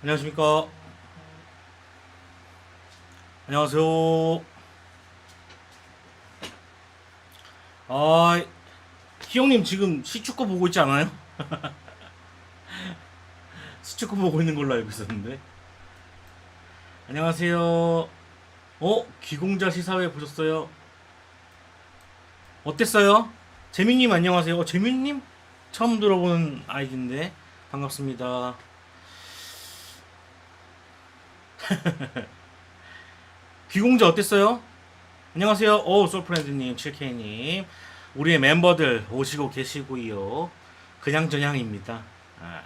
안녕하십니까. 안녕하세요. 아, 희영님 지금 시축구 보고 있지 않아요? 시축구 보고 있는 걸로 알고 있었는데. 안녕하세요. 기공자 시사회 보셨어요? 어땠어요? 재민님 안녕하세요. 재민님? 처음 들어보는 아이디인데. 반갑습니다. 귀공자 어땠어요? 안녕하세요. 솔프렌드님, 7K님. 우리의 멤버들 오시고 계시고요. 그냥저냥입니다. 아,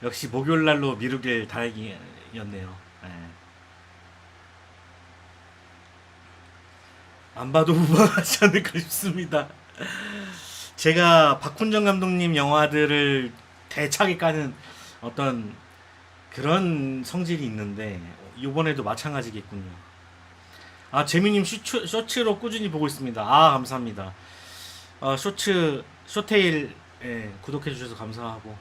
역시 목요일날로 미루길 다행이었네요. 예. 안 봐도 무방하지 않을까 싶습니다. 제가 박훈정 감독님 영화들을 대차게 까는 어떤 그런 성질이 있는데 이번에도 마찬가지겠군요. 재민님 쇼츠로 꾸준히 보고 있습니다. 감사합니다. 쇼테일 구독해주셔서 감사하고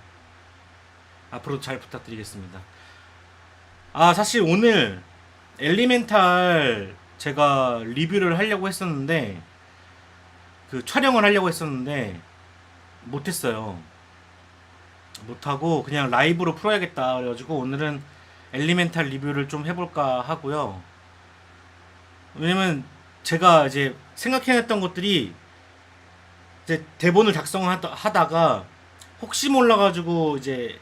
앞으로 잘 부탁드리겠습니다. 사실 오늘 엘리멘탈 제가 리뷰를 하려고 했었는데 그 촬영을 하려고 했었는데 못했어요. 못하고 그냥 라이브로 풀어야겠다 그래가지고 오늘은 엘리멘탈 리뷰를 좀 해볼까 하고요. 왜냐면 제가 이제 생각해냈던 것들이 이제 대본을 작성하다가 혹시 몰라가지고 이제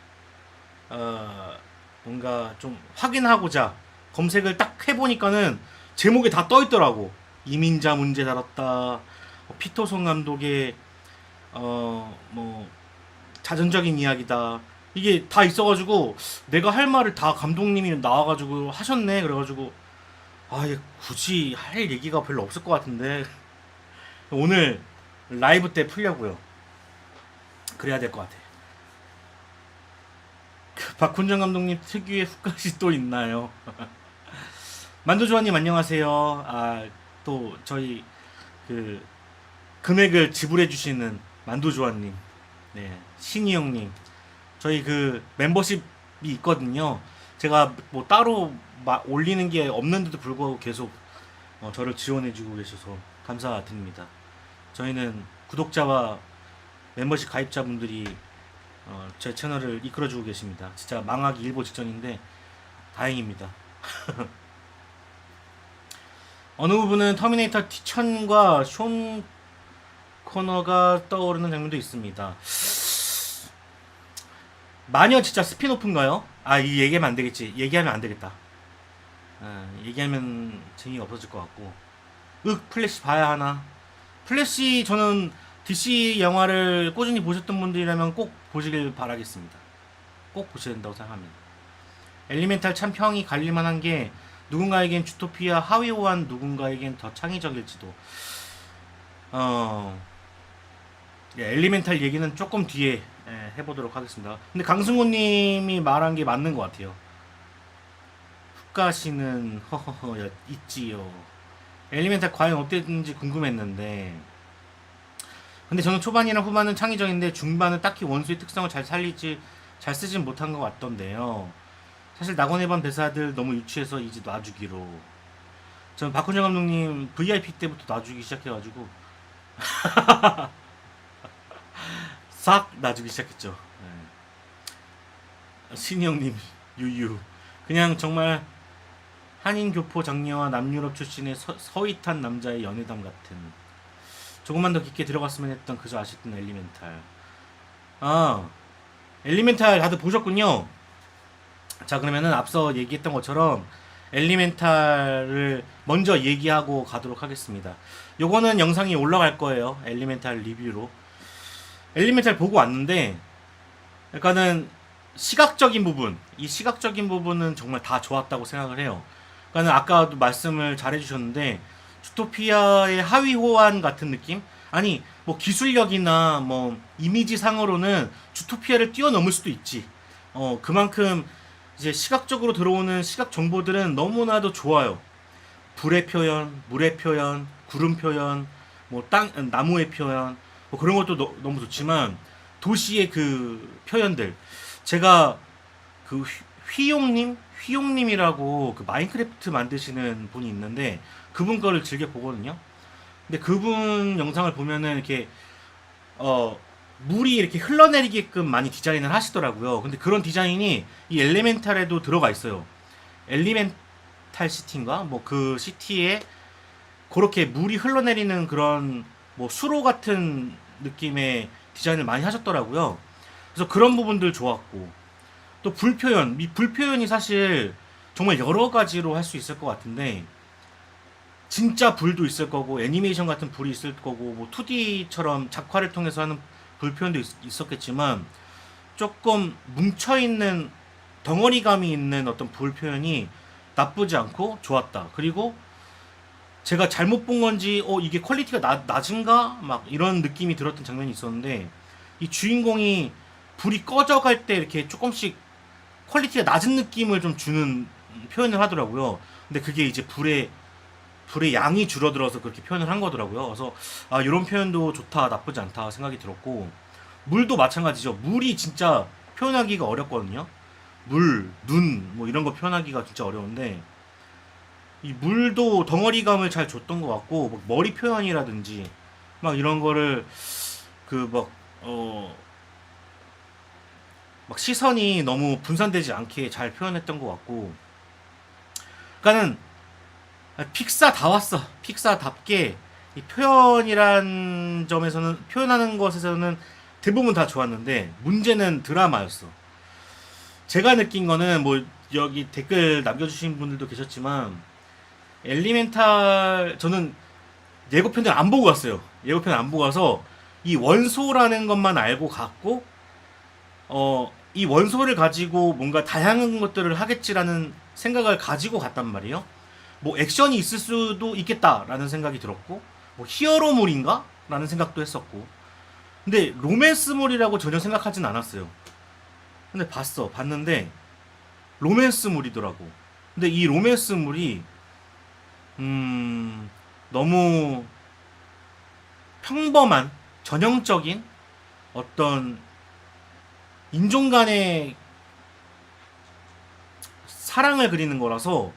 뭔가 좀 확인하고자 검색을 딱 해보니까는 제목에 다 떠있더라고. 이민자 문제 다뤘다. 피터son 감독의 뭐 자전적인 이야기다. 이게 다 있어가지고 내가 할 말을 다 감독님이 나와가지고 하셨네. 그래가지고 굳이 할 얘기가 별로 없을 것 같은데 오늘 라이브 때 풀려고요. 그래야 될 것 같아. 박훈정 감독님 특유의 훅갓이 또 있나요? 만두조아님 안녕하세요. 또 저희 그 금액을 지불해 주시는 만두조아님, 네, 신이형님, 저희 그 멤버십이 있거든요. 제가 뭐 따로 올리는 게 없는데도 불구하고 계속 저를 지원해주고 계셔서 감사드립니다. 저희는 구독자와 멤버십 가입자분들이 제 채널을 이끌어주고 계십니다. 진짜 망하기 일보 직전인데 다행입니다. 어느 부분은 터미네이터 T1000과 숀 코너가 떠오르는 장면도 있습니다. 마녀 진짜 스피노프인가요? 이 얘기하면 안 되겠지. 얘기하면 안 되겠다. 얘기하면 재미가 없어질 것 같고. 플래시 봐야 하나? 플래시 저는 DC 영화를 꾸준히 보셨던 분들이라면 꼭 보시길 바라겠습니다. 꼭 보셔야 된다고 생각합니다. 엘리멘탈 참 평이 갈릴만한 게 누군가에겐 주토피아 하위호환, 누군가에겐 더 창의적일지도. 엘리멘탈 얘기는 조금 뒤에 해보도록 하겠습니다. 근데 강승호님이 말한 게 맞는 것 같아요. 훅가시는 허허허 있지요. 엘리멘탈 과연 어땠는지 궁금했는데 근데 저는 초반이랑 후반은 창의적인데 중반은 딱히 원수의 특성을 잘 쓰진 못한 것 같던데요. 사실 낙원의 밤 대사들 너무 유치해서 이제 놔주기로. 저는 박훈정 감독님 VIP 때부터 놔주기 시작해가지고 싹 놔주기 시작했죠. 신이 형님 유유. 그냥 정말 한인 교포 장녀와 남유럽 출신의 서윗한 남자의 연애담 같은. 조금만 더 깊게 들어갔으면 했던 그저 아쉽던 엘리멘탈. 엘리멘탈 다들 보셨군요. 자, 그러면은 앞서 얘기했던 것처럼 엘리멘탈을 먼저 얘기하고 가도록 하겠습니다. 요거는 영상이 올라갈 거예요. 엘리멘탈 리뷰로. 엘리멘탈 보고 왔는데 약간은 시각적인 부분, 이 시각적인 부분은 정말 다 좋았다고 생각을 해요. 그러니까 아까도 말씀을 잘 해주셨는데 주토피아의 하위 호환 같은 느낌? 아니 뭐 기술력이나 뭐 이미지 상으로는 주토피아를 뛰어넘을 수도 있지. 그만큼 이제 시각적으로 들어오는 시각 정보들은 너무나도 좋아요. 불의 표현, 물의 표현, 구름 표현, 뭐 나무의 표현, 뭐 그런 것도 너무 좋지만 도시의 그 표현들, 제가 그 휘용님이라고 그 마인크래프트 만드시는 분이 있는데 그분 거를 즐겨 보거든요. 근데 그분 영상을 보면은 이렇게 어 물이 이렇게 흘러내리게끔 많이 디자인을 하시더라고요. 근데 그런 디자인이 이 엘리멘탈에도 들어가 있어요. 엘리멘탈 시티인가? 뭐 그 시티에 그렇게 물이 흘러내리는 그런 뭐 수로 같은 느낌의 디자인을 많이 하셨더라고요. 그래서 그런 부분들 좋았고 또 불표현, 이 불표현이 사실 정말 여러 가지로 할 수 있을 것 같은데 진짜 불도 있을 거고 애니메이션 같은 불이 있을 거고 뭐 2D처럼 작화를 통해서 하는 불표현도 있었겠지만 조금 뭉쳐있는 덩어리감이 있는 어떤 불표현이 나쁘지 않고 좋았다. 그리고 제가 잘못 본 건지 이게 퀄리티가 낮은가 막 이런 느낌이 들었던 장면이 있었는데 이 주인공이 불이 꺼져갈 때 이렇게 조금씩 퀄리티가 낮은 느낌을 좀 주는 표현을 하더라고요. 근데 그게 이제 불의 양이 줄어들어서 그렇게 표현을 한 거더라고요. 그래서 아 이런 표현도 좋다 나쁘지 않다 생각이 들었고 물도 마찬가지죠. 물이 진짜 표현하기가 어렵거든요. 물, 눈 뭐 이런 거 표현하기가 진짜 어려운데 이 물도 덩어리감을 잘 줬던 것 같고 막 머리 표현이라든지 막 이런 거를 그 막 시선이 너무 분산되지 않게 잘 표현했던 것 같고 그러니까는 픽사 다 왔어. 픽사답게 이 표현이란 점에서는 표현하는 것에서는 대부분 다 좋았는데 문제는 드라마였어. 제가 느낀 거는 뭐 여기 댓글 남겨주신 분들도 계셨지만 엘리멘탈 저는 예고편을 안 보고 갔어요. 예고편을 안 보고 가서 이 원소라는 것만 알고 갔고 이 원소를 가지고 뭔가 다양한 것들을 하겠지라는 생각을 가지고 갔단 말이에요. 뭐 액션이 있을 수도 있겠다라는 생각이 들었고 뭐 히어로물인가? 라는 생각도 했었고 근데 로맨스물이라고 전혀 생각하진 않았어요. 근데 봤는데 로맨스물이더라고. 근데 이 로맨스물이 너무 평범한 전형적인 어떤 인종 간의 사랑을 그리는 거라서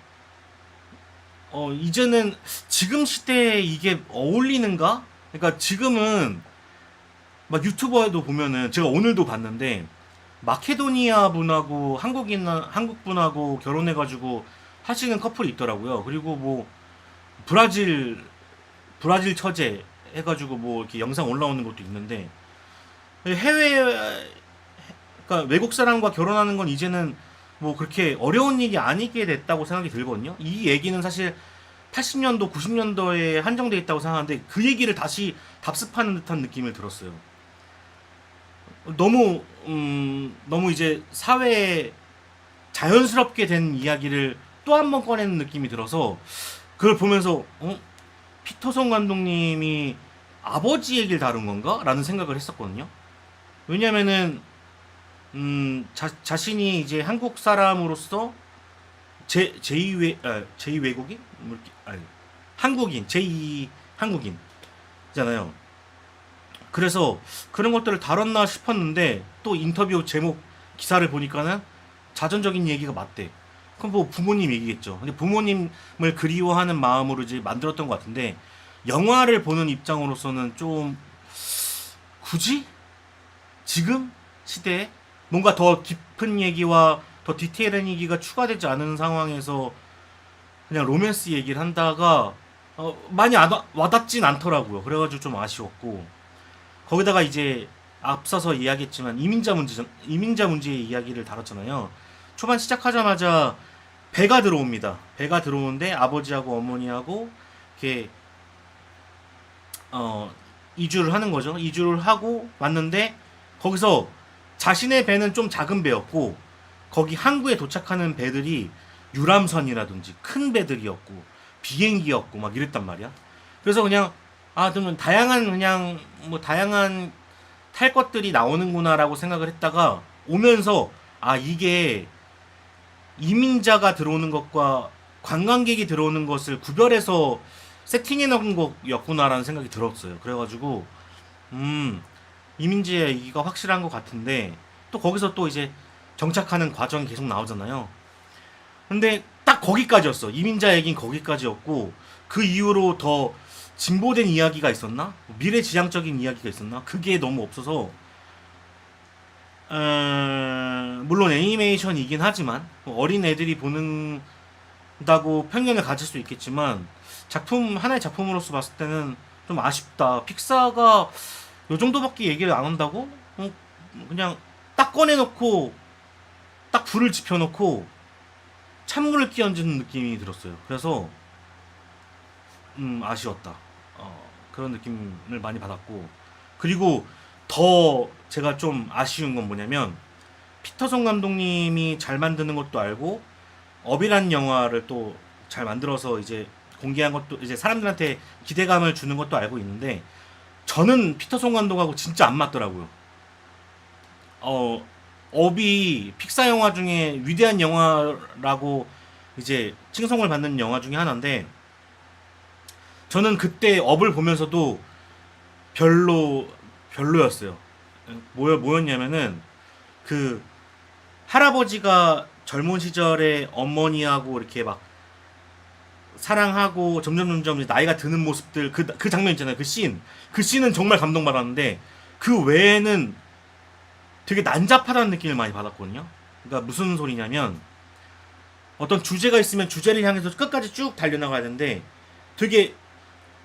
이제는 지금 시대에 이게 어울리는가? 그러니까 지금은 막 유튜버에도 보면은 제가 오늘도 봤는데 마케도니아 분하고 한국 분하고 결혼해가지고 하시는 커플이 있더라고요. 그리고 뭐 브라질 처제 해가지고 뭐 이렇게 영상 올라오는 것도 있는데 그러니까 외국 사람과 결혼하는 건 이제는 뭐 그렇게 어려운 일이 아니게 됐다고 생각이 들거든요. 이 얘기는 사실 80년도, 90년도에 한정돼 있다고 생각하는데 그 얘기를 다시 답습하는 듯한 느낌을 들었어요. 너무 이제 사회에 자연스럽게 된 이야기를 또 한 번 꺼내는 느낌이 들어서 그걸 보면서 피터son 감독님이 아버지 얘기를 다룬 건가? 라는 생각을 했었거든요. 왜냐면은 자신이 이제 한국 사람으로서 제2 외국인? 한국인, 제2 한국인잖아요. 그래서 그런 것들을 다뤘나 싶었는데 또 인터뷰 제목 기사를 보니까는 자전적인 얘기가 맞대. 그럼 뭐 부모님 얘기겠죠. 근데 부모님을 그리워하는 마음으로 이제 만들었던 것 같은데 영화를 보는 입장으로서는 좀 굳이 지금 시대에 뭔가 더 깊은 얘기와 더 디테일한 얘기가 추가되지 않은 상황에서 그냥 로맨스 얘기를 한다가 많이 와닿진 않더라고요. 그래가지고 좀 아쉬웠고 거기다가 이제 앞서서 이야기했지만 이민자 문제의 이야기를 다뤘잖아요. 초반 시작하자마자 배가 들어옵니다. 배가 들어오는데 아버지하고 어머니하고 이렇게 이주를 하는 거죠. 이주를 하고 왔는데 거기서 자신의 배는 좀 작은 배였고 거기 항구에 도착하는 배들이 유람선이라든지 큰 배들이었고 비행기였고 막 이랬단 말이야. 그래서 그냥 그러면 다양한 탈 것들이 나오는구나라고 생각을 했다가 오면서 이게 이민자가 들어오는 것과 관광객이 들어오는 것을 구별해서 세팅해 놓은 거였구나라는 생각이 들었어요. 그래가지고 이민지의 얘기가 확실한 것 같은데 또 거기서 또 이제 정착하는 과정이 계속 나오잖아요. 근데 딱 거기까지였어. 이민자 얘긴 거기까지였고 그 이후로 더 진보된 이야기가 있었나? 미래지향적인 이야기가 있었나? 그게 너무 없어서 물론 애니메이션이긴 하지만 어린 애들이 보는다고 편견을 가질 수 있겠지만 작품 하나의 작품으로서 봤을 때는 좀 아쉽다. 픽사가 요 정도밖에 얘기를 안 한다고? 그냥 딱 꺼내놓고 딱 불을 지펴놓고 찬물을 끼얹는 느낌이 들었어요. 그래서 아쉬웠다. 그런 느낌을 많이 받았고 그리고 더 제가 좀 아쉬운 건 뭐냐면 피터son 감독님이 잘 만드는 것도 알고 업이란 영화를 또 잘 만들어서 이제 공개한 것도 이제 사람들한테 기대감을 주는 것도 알고 있는데 저는 피터son 감독하고 진짜 안 맞더라고요. 업이 픽사 영화 중에 위대한 영화라고 이제 칭송을 받는 영화 중에 하나인데 저는 그때 업을 보면서도 별로였어요. 뭐였냐면은 그 할아버지가 젊은 시절에 어머니하고 이렇게 막 사랑하고 점점 나이가 드는 모습들 그 장면 있잖아요. 그 씬은 정말 감동받았는데 그 외에는 되게 난잡하다는 느낌을 많이 받았거든요. 그러니까 무슨 소리냐면 어떤 주제가 있으면 주제를 향해서 끝까지 쭉 달려나가야 되는데 되게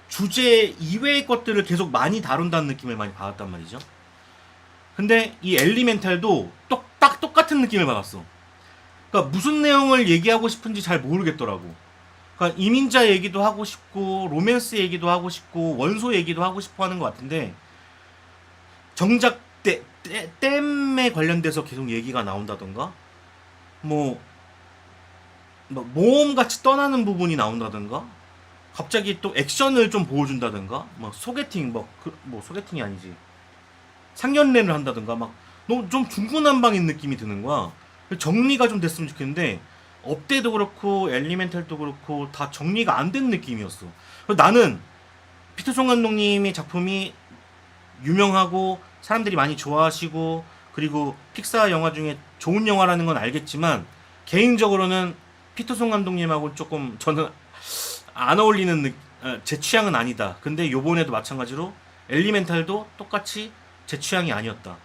주제 이외의 것들을 계속 많이 다룬다는 느낌을 많이 받았단 말이죠. 근데 이 엘리멘탈도 딱 똑같은 느낌을 받았어. 그러니까 무슨 내용을 얘기하고 싶은지 잘 모르겠더라고. 그러니까 이민자 얘기도 하고 싶고 로맨스 얘기도 하고 싶고 원소 얘기도 하고 싶어 하는 것 같은데 정작 댐에 관련돼서 계속 얘기가 나온다던가 뭐 모험같이 떠나는 부분이 나온다던가 갑자기 또 액션을 좀 보여준다던가 막 소개팅 소개팅이 아니지 상견례를 한다던가 막 너무 좀 중구난방인 느낌이 드는 거야. 정리가 좀 됐으면 좋겠는데 업데도 그렇고 엘리멘탈도 그렇고 다 정리가 안 된 느낌이었어. 나는 피터son 감독님의 작품이 유명하고 사람들이 많이 좋아하시고 그리고 픽사 영화 중에 좋은 영화라는 건 알겠지만 개인적으로는 피터son 감독님하고 조금 저는 안 어울리는 제 취향은 아니다. 근데 요번에도 마찬가지로 엘리멘탈도 똑같이 제 취향이 아니었다.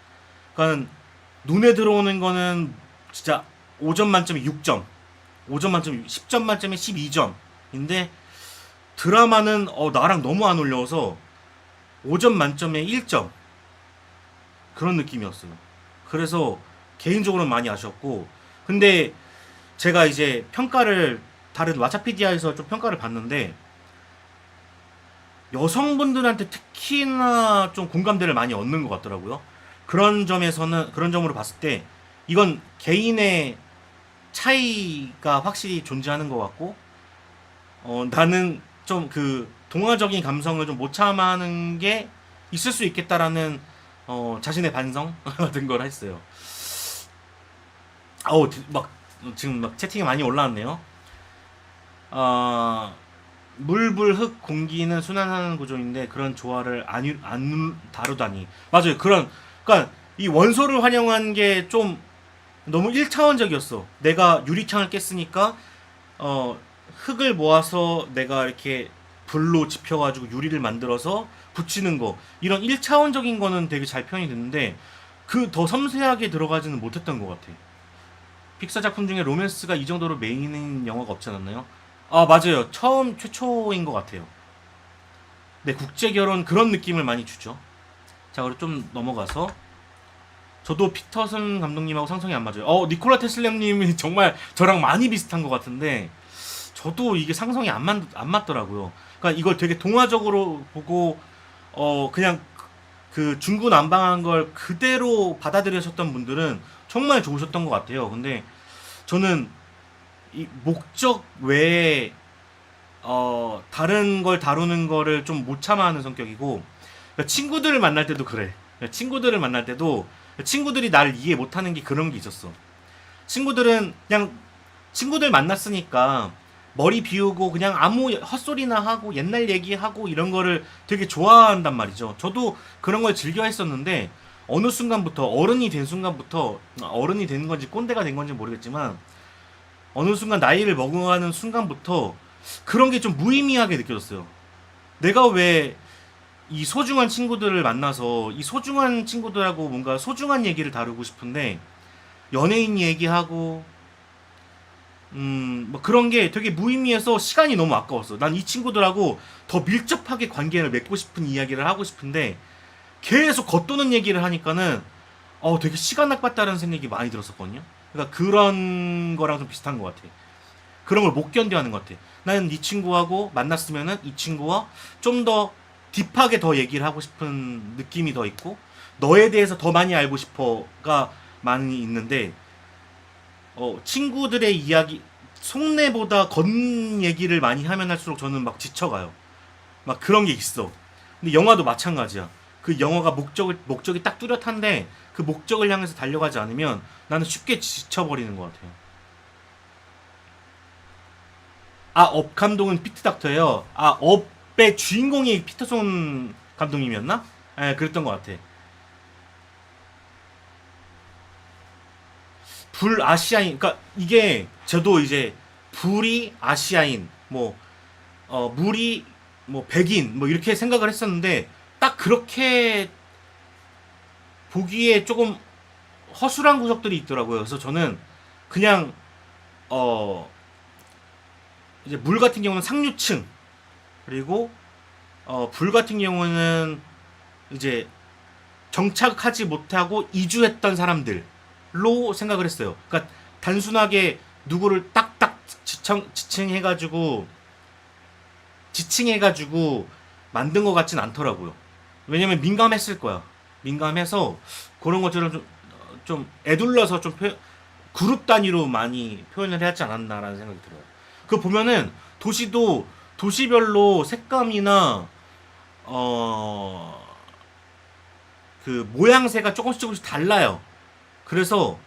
그러니까 눈에 들어오는 거는 진짜 5점 만점에 6점 5점 만점에 10점 만점에 12점인데 드라마는 나랑 너무 안 어울려서 5점 만점에 1점 그런 느낌이었어요. 그래서 개인적으로는 많이 아쉬웠고 근데 제가 이제 평가를 다른 왓챠피디아에서 좀 평가를 봤는데 여성분들한테 특히나 좀 공감대를 많이 얻는 것 같더라고요. 그런 점으로 봤을 때 이건 개인의 차이가 확실히 존재하는 것 같고 나는 좀 그 동화적인 감성을 좀 못 참아하는 게 있을 수 있겠다라는 자신의 반성 같은 걸 했어요. 막 지금 막 채팅이 많이 올라왔네요. 물, 불, 흙, 공기는 순환하는 구조인데 그런 조화를 안 다루다니. 맞아요. 그러니까 이 원소를 활용한 게 좀 너무 1차원적이었어. 내가 유리창을 깼으니까 흙을 모아서 내가 이렇게 불로 지펴가지고 유리를 만들어서 붙이는 거 이런 1차원적인 거는 되게 잘 표현이 됐는데 그 더 섬세하게 들어가지는 못했던 것 같아. 픽사 작품 중에 로맨스가 이 정도로 메인인 영화가 없지 않았나요? 맞아요. 최초인 것 같아요. 네, 국제결혼 그런 느낌을 많이 주죠. 자, 그리고 좀 넘어가서 저도 피터슨 감독님하고 상성이 안 맞아요. 니콜라 테슬라님이 정말 저랑 많이 비슷한 것 같은데 저도 이게 상성이 안 맞더라고요. 그러니까 이걸 되게 동화적으로 보고 그냥 그 중구난방한 걸 그대로 받아들여셨던 분들은 정말 좋으셨던 것 같아요. 근데 저는 이 목적 외에 다른 걸 다루는 거를 좀 못 참아하는 성격이고 그러니까 친구들을 만날 때도 그래. 그러니까 친구들을 만날 때도 친구들이 나를 이해 못하는 게 그런 게 있었어. 친구들은 그냥 친구들 만났으니까 머리 비우고 그냥 아무 헛소리나 하고 옛날 얘기하고 이런 거를 되게 좋아한단 말이죠. 저도 그런 걸 즐겨 했었는데 어느 순간부터 어른이 된 순간부터 어른이 된 건지 꼰대가 된 건지 모르겠지만 어느 순간 나이를 먹어가는 순간부터 그런 게 좀 무의미하게 느껴졌어요. 내가 왜 이 소중한 친구들을 만나서 이 소중한 친구들하고 뭔가 소중한 얘기를 다루고 싶은데 연예인 얘기하고 뭐 그런 게 되게 무의미해서 시간이 너무 아까웠어. 난 이 친구들하고 더 밀접하게 관계를 맺고 싶은 이야기를 하고 싶은데 계속 겉도는 얘기를 하니까는 되게 시간 낭비다라는 생각이 많이 들었었거든요. 그러니까 그런 거랑 좀 비슷한 것 같아. 그런 걸 못 견뎌하는 것 같아. 나는 이 친구하고 만났으면은 이 친구와 좀 더 딥하게 더 얘기를 하고 싶은 느낌이 더 있고 너에 대해서 더 많이 알고 싶어가 많이 있는데 친구들의 이야기 속내보다 겉 얘기를 많이 하면 할수록 저는 막 지쳐가요. 막 그런 게 있어. 근데 영화도 마찬가지야. 그 영화가 목적이 딱 뚜렷한데 그 목적을 향해서 달려가지 않으면 나는 쉽게 지쳐버리는 것 같아요. 업 감독은 피트 닥터예요. 업의 주인공이 피터손 감독님이었나? 예, 그랬던 것 같아. 불아시아인, 그러니까 이게 저도 이제 불이 아시아인, 뭐 물이 뭐 백인, 뭐 이렇게 생각을 했었는데 딱 그렇게 보기에 조금 허술한 구석들이 있더라고요. 그래서 저는 그냥 어 이제 물 같은 경우는 상류층, 그리고 불 같은 경우는 이제 정착하지 못하고 이주했던 사람들로 생각을 했어요. 그러니까 단순하게 누구를 딱딱 지칭해가지고 만든 것 같진 않더라고요. 왜냐면 민감했을 거야. 민감해서 그런 것들을 좀 애둘러서 좀 그룹 단위로 많이 표현을 하지 않았나라는 생각이 들어요. 그거 보면은 도시도 도시별로 색감이나 어 그 모양새가 조금씩 달라요. 그래서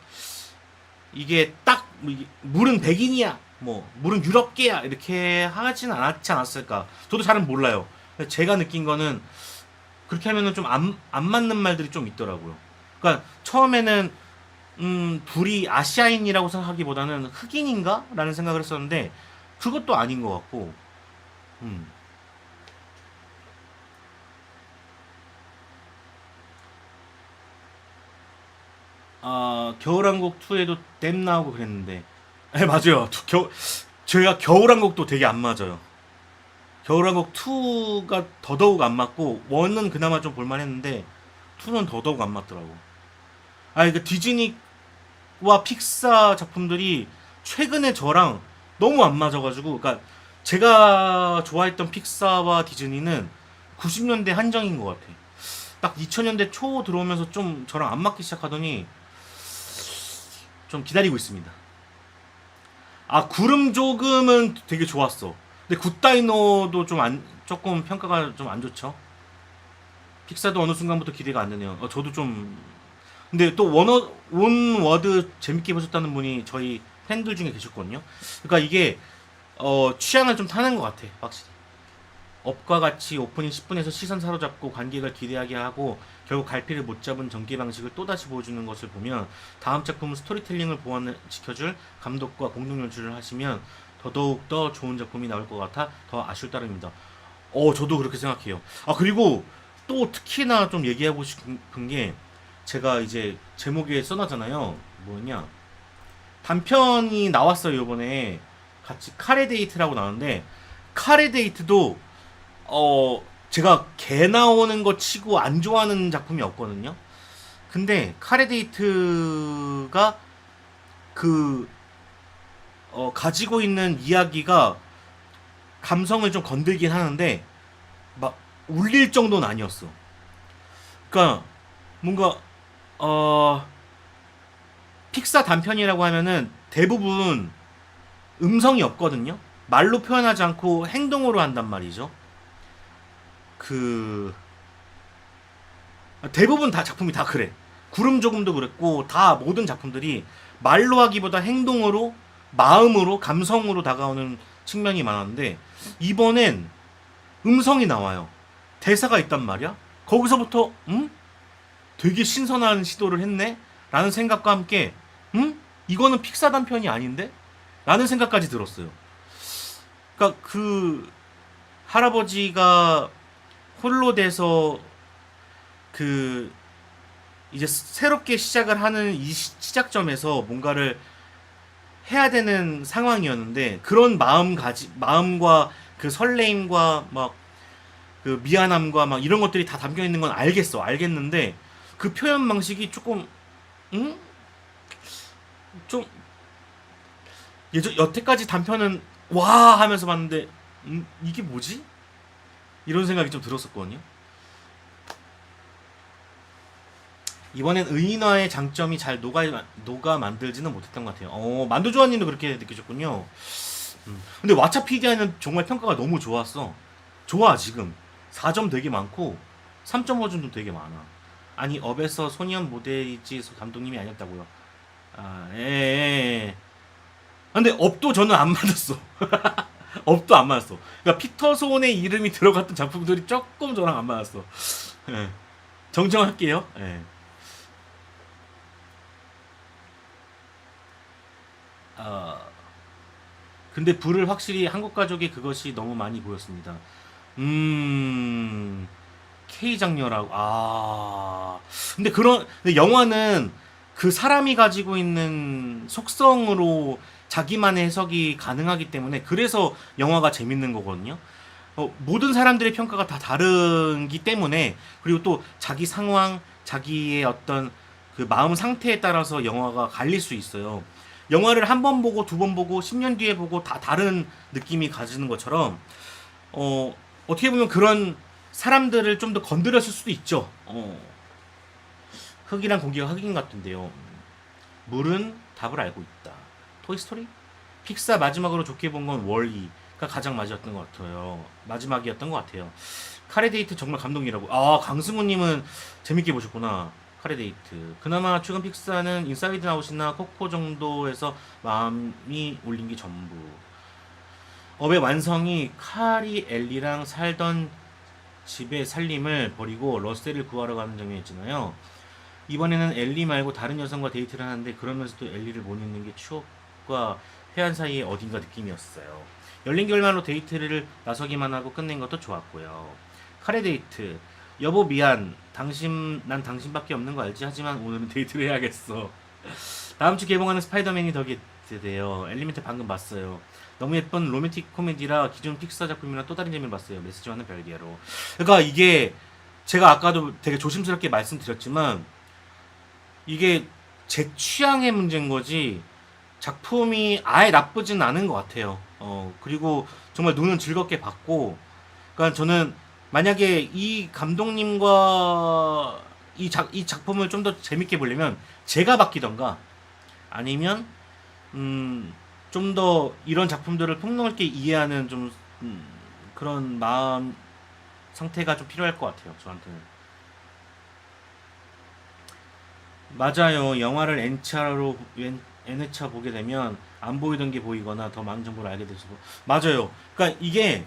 이게 딱 물은 백인이야, 뭐 물은 유럽계야 이렇게 하진 않았지 않았을까. 저도 잘은 몰라요. 제가 느낀 거는 그렇게 하면은 좀 안 맞는 말들이 좀 있더라고요. 그러니까 처음에는 불이 아시아인이라고 생각하기보다는 흑인인가? 라는 생각을 했었는데 그것도 아닌 것 같고 음. 겨울왕국 2에도 댐 나오고 그랬는데 맞아요. 저희가 겨울왕국도 되게 안 맞아요. 겨울왕국 2가 더더욱 안 맞고 1은 그나마 좀 볼만했는데 2는 더더욱 안 맞더라고. 그 디즈니와 픽사 작품들이 최근에 저랑 너무 안 맞아가지고, 그러니까 제가 좋아했던 픽사와 디즈니는 90년대 한정인 것 같아. 딱 2000년대 초 들어오면서 좀 저랑 안 맞기 시작하더니 좀 기다리고 있습니다. 구름 조금은 되게 좋았어. 근데 굿다이노도 조금 평가가 좀 안 좋죠. 픽사도 어느 순간부터 기대가 안 되네요. 저도 좀. 근데 또 원워드 재밌게 보셨다는 분이 저희 팬들 중에 계셨거든요. 그러니까 이게 취향을 좀 타는 것 같아, 확실히. 업과 같이 오프닝 10분에서 시선 사로잡고 관객을 기대하게 하고 결국 갈피를 못 잡은 전개 방식을 또다시 보여주는 것을 보면 다음 작품은 스토리텔링을 지켜줄 감독과 공동 연출을 하시면 더더욱 더 좋은 작품이 나올 것 같아 더 아쉬울 따름입니다. 저도 그렇게 생각해요. 그리고 또 특히나 좀 얘기하고 싶은 게 제가 이제 제목에 써놨잖아요. 뭐냐, 단편이 나왔어요 이번에. 같이 카레데이트라고 나왔는데 카레데이트도 제가 개 나오는 거 치고 안 좋아하는 작품이 없거든요. 근데 카레데이트가 그 가지고 있는 이야기가 감성을 좀 건들긴 하는데 막 울릴 정도는 아니었어. 그러니까 뭔가 픽사 단편이라고 하면은 대부분 음성이 없거든요. 말로 표현하지 않고 행동으로 한단 말이죠. 그 대부분 다 작품이 다 그래. 구름 조금도 그랬고 다 모든 작품들이 말로 하기보다 행동으로, 마음으로, 감성으로 다가오는 측면이 많았는데 이번엔 음성이 나와요. 대사가 있단 말이야. 거기서부터 되게 신선한 시도를 했네? 라는 생각과 함께, 이거는 픽사 단편이 아닌데? 라는 생각까지 들었어요. 그러니까 그 할아버지가 홀로 돼서 그 이제 새롭게 시작을 하는 이 시작점에서 뭔가를 해야 되는 상황이었는데, 그런 마음과 그 설레임과 막 그 미안함과 막 이런 것들이 다 담겨 있는 건 알겠는데, 그 표현 방식이 조금, 응? 좀 여태까지 단편은 와 하면서 봤는데, 이게 뭐지? 이런 생각이 좀 들었었거든요. 이번엔 의인화의 장점이 잘 녹아 만들지는 못했던 것 같아요. 만두조아님도 그렇게 느끼셨군요. 근데 왓챠피디아는 정말 평가가 너무 좋았어. 좋아 지금 4점 되게 많고 3.5점도 되게 많아. 아니 업에서 소니언 모델이지 감독님이 아니었다고요. 아, 예, 예. 예. 근데 업도 저는 안 맞았어. 업도 안 맞았어. 그러니까 피터손의 이름이 들어갔던 작품들이 조금 저랑 안 맞았어. 예. 정정할게요. 예. 어, 근데 불을 확실히 한국 가족의 그것이 너무 많이 보였습니다. 음, K 장녀라고. 근데 영화는 그 사람이 가지고 있는 속성으로 자기만의 해석이 가능하기 때문에 그래서 영화가 재밌는 거거든요. 모든 사람들의 평가가 다 다르기 때문에, 그리고 또 자기 상황, 자기의 어떤 그 마음 상태에 따라서 영화가 갈릴 수 있어요. 영화를 한 번 보고 두 번 보고 10년 뒤에 보고 다 다른 느낌이 가지는 것처럼, 어떻게 보면 그런 사람들을 좀 더 건드렸을 수도 있죠. 흙이랑 공기가 흑인 같은데요. 물은 답을 알고 있다. 토이스토리? 픽사 마지막으로 좋게 본 건 월이가 가장 마지막이었던 것 같아요. 카레데이트 정말 감동이라고. 강승우님은 재밌게 보셨구나. 카레데이트. 그나마 최근 픽사는 인사이드 아웃이나 코코 정도에서 마음이 올린 게 전부. 업의 완성이 카리 엘리랑 살던 집의 살림을 버리고 러셀을 구하러 가는 장면이었잖아요. 이번에는 엘리 말고 다른 여성과 데이트를 하는데 그러면서도 엘리를 못 잊는 게 추억과 회한 사이의 어딘가 느낌이었어요. 열린 결말로 데이트를 나서기만 하고 끝낸 것도 좋았고요. 카레 데이트. 여보 미안. 난 당신밖에 없는 거 알지? 하지만 오늘은 데이트를 해야겠어. 다음 주 개봉하는 스파이더맨이 더 기대돼요. 엘리멘트 방금 봤어요. 너무 예쁜 로맨틱 코미디라 기존 픽사 작품이랑 또 다른 재미를 봤어요. 메시지와는 별개로. 그러니까 이게 제가 아까도 되게 조심스럽게 말씀드렸지만, 이게 제 취향의 문제인 거지 작품이 아예 나쁘진 않은 것 같아요. 그리고 정말 눈은 즐겁게 봤고, 그러니까 저는 만약에 이 감독님과 이 작품을 좀 더 재밌게 보려면 제가 바뀌던가, 아니면 좀 더 이런 작품들을 폭넓게 이해하는 좀 그런 마음 상태가 좀 필요할 것 같아요. 저한테는. 맞아요. 영화를 N차 보게 되면 안 보이던 게 보이거나 더 많은 정보를 알게 되서. 맞아요. 그러니까 이게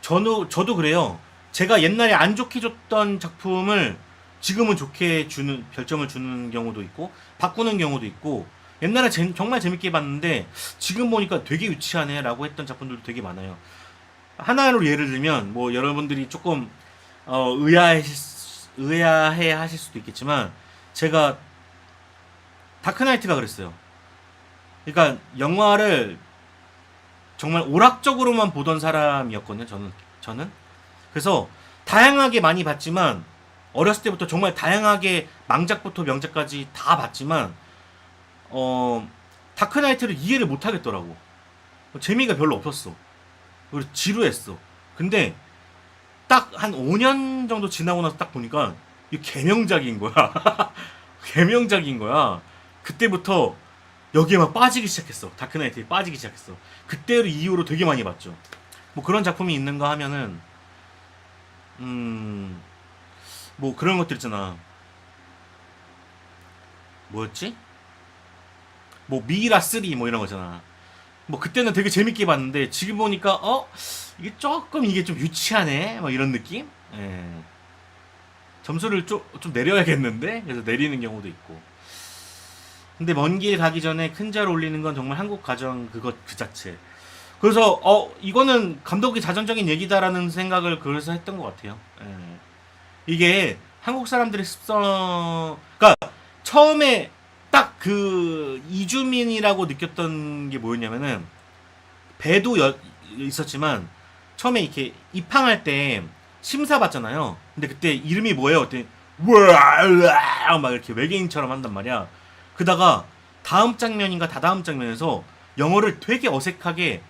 저도 그래요. 제가 옛날에 안 좋게 줬던 작품을 지금은 좋게 주는 별점을 주는 경우도 있고 바꾸는 경우도 있고, 옛날에 정말 재밌게 봤는데 지금 보니까 되게 유치하네라고 했던 작품들도 되게 많아요. 하나로 예를 들면 뭐 여러분들이 조금 의아해 하실 수도 있겠지만, 제가 다크나이트가 그랬어요. 그러니까 영화를 정말 오락적으로만 보던 사람이었거든요. 저는 그래서 다양하게 많이 봤지만, 어렸을 때부터 정말 다양하게 망작부터 명작까지 다 봤지만 다크나이트를 이해를 못 하겠더라고. 재미가 별로 없었어. 그리고 지루했어. 근데 딱 한 5년 정도 지나고 나서 딱 보니까 이게 개명작인 거야. 개명작인 거야. 그때부터 여기에 막 빠지기 시작했어. 다크나이트에 빠지기 시작했어. 그때 이후로 되게 많이 봤죠. 뭐 그런 작품이 있는가 하면은 뭐 그런 것들 있잖아. 뭐였지? 뭐 미이라 3 뭐 이런 거잖아. 뭐 그때는 되게 재밌게 봤는데 지금 보니까 이게 조금 이게 좀 유치하네. 뭐 이런 느낌? 예. 점수를 좀 내려야겠는데? 그래서 내리는 경우도 있고. 근데 먼 길 가기 전에 큰 절 올리는 건 정말 한국 가정 그것 그 자체. 그래서 이거는 감독이 자전적인 얘기다라는 생각을 그래서 했던 것 같아요. 예. 이게 한국 사람들의 습성, 그러니까 처음에 딱 그 이주민이라고 느꼈던 게 뭐였냐면은 배도 있었지만 처음에 이렇게 입항할 때 심사 받잖아요. 근데 그때 이름이 뭐예요? 그때 우와 막 이렇게 외계인처럼 한단 말이야. 그다가 다음 장면인가 다다음 장면에서 영어를 되게 어색하게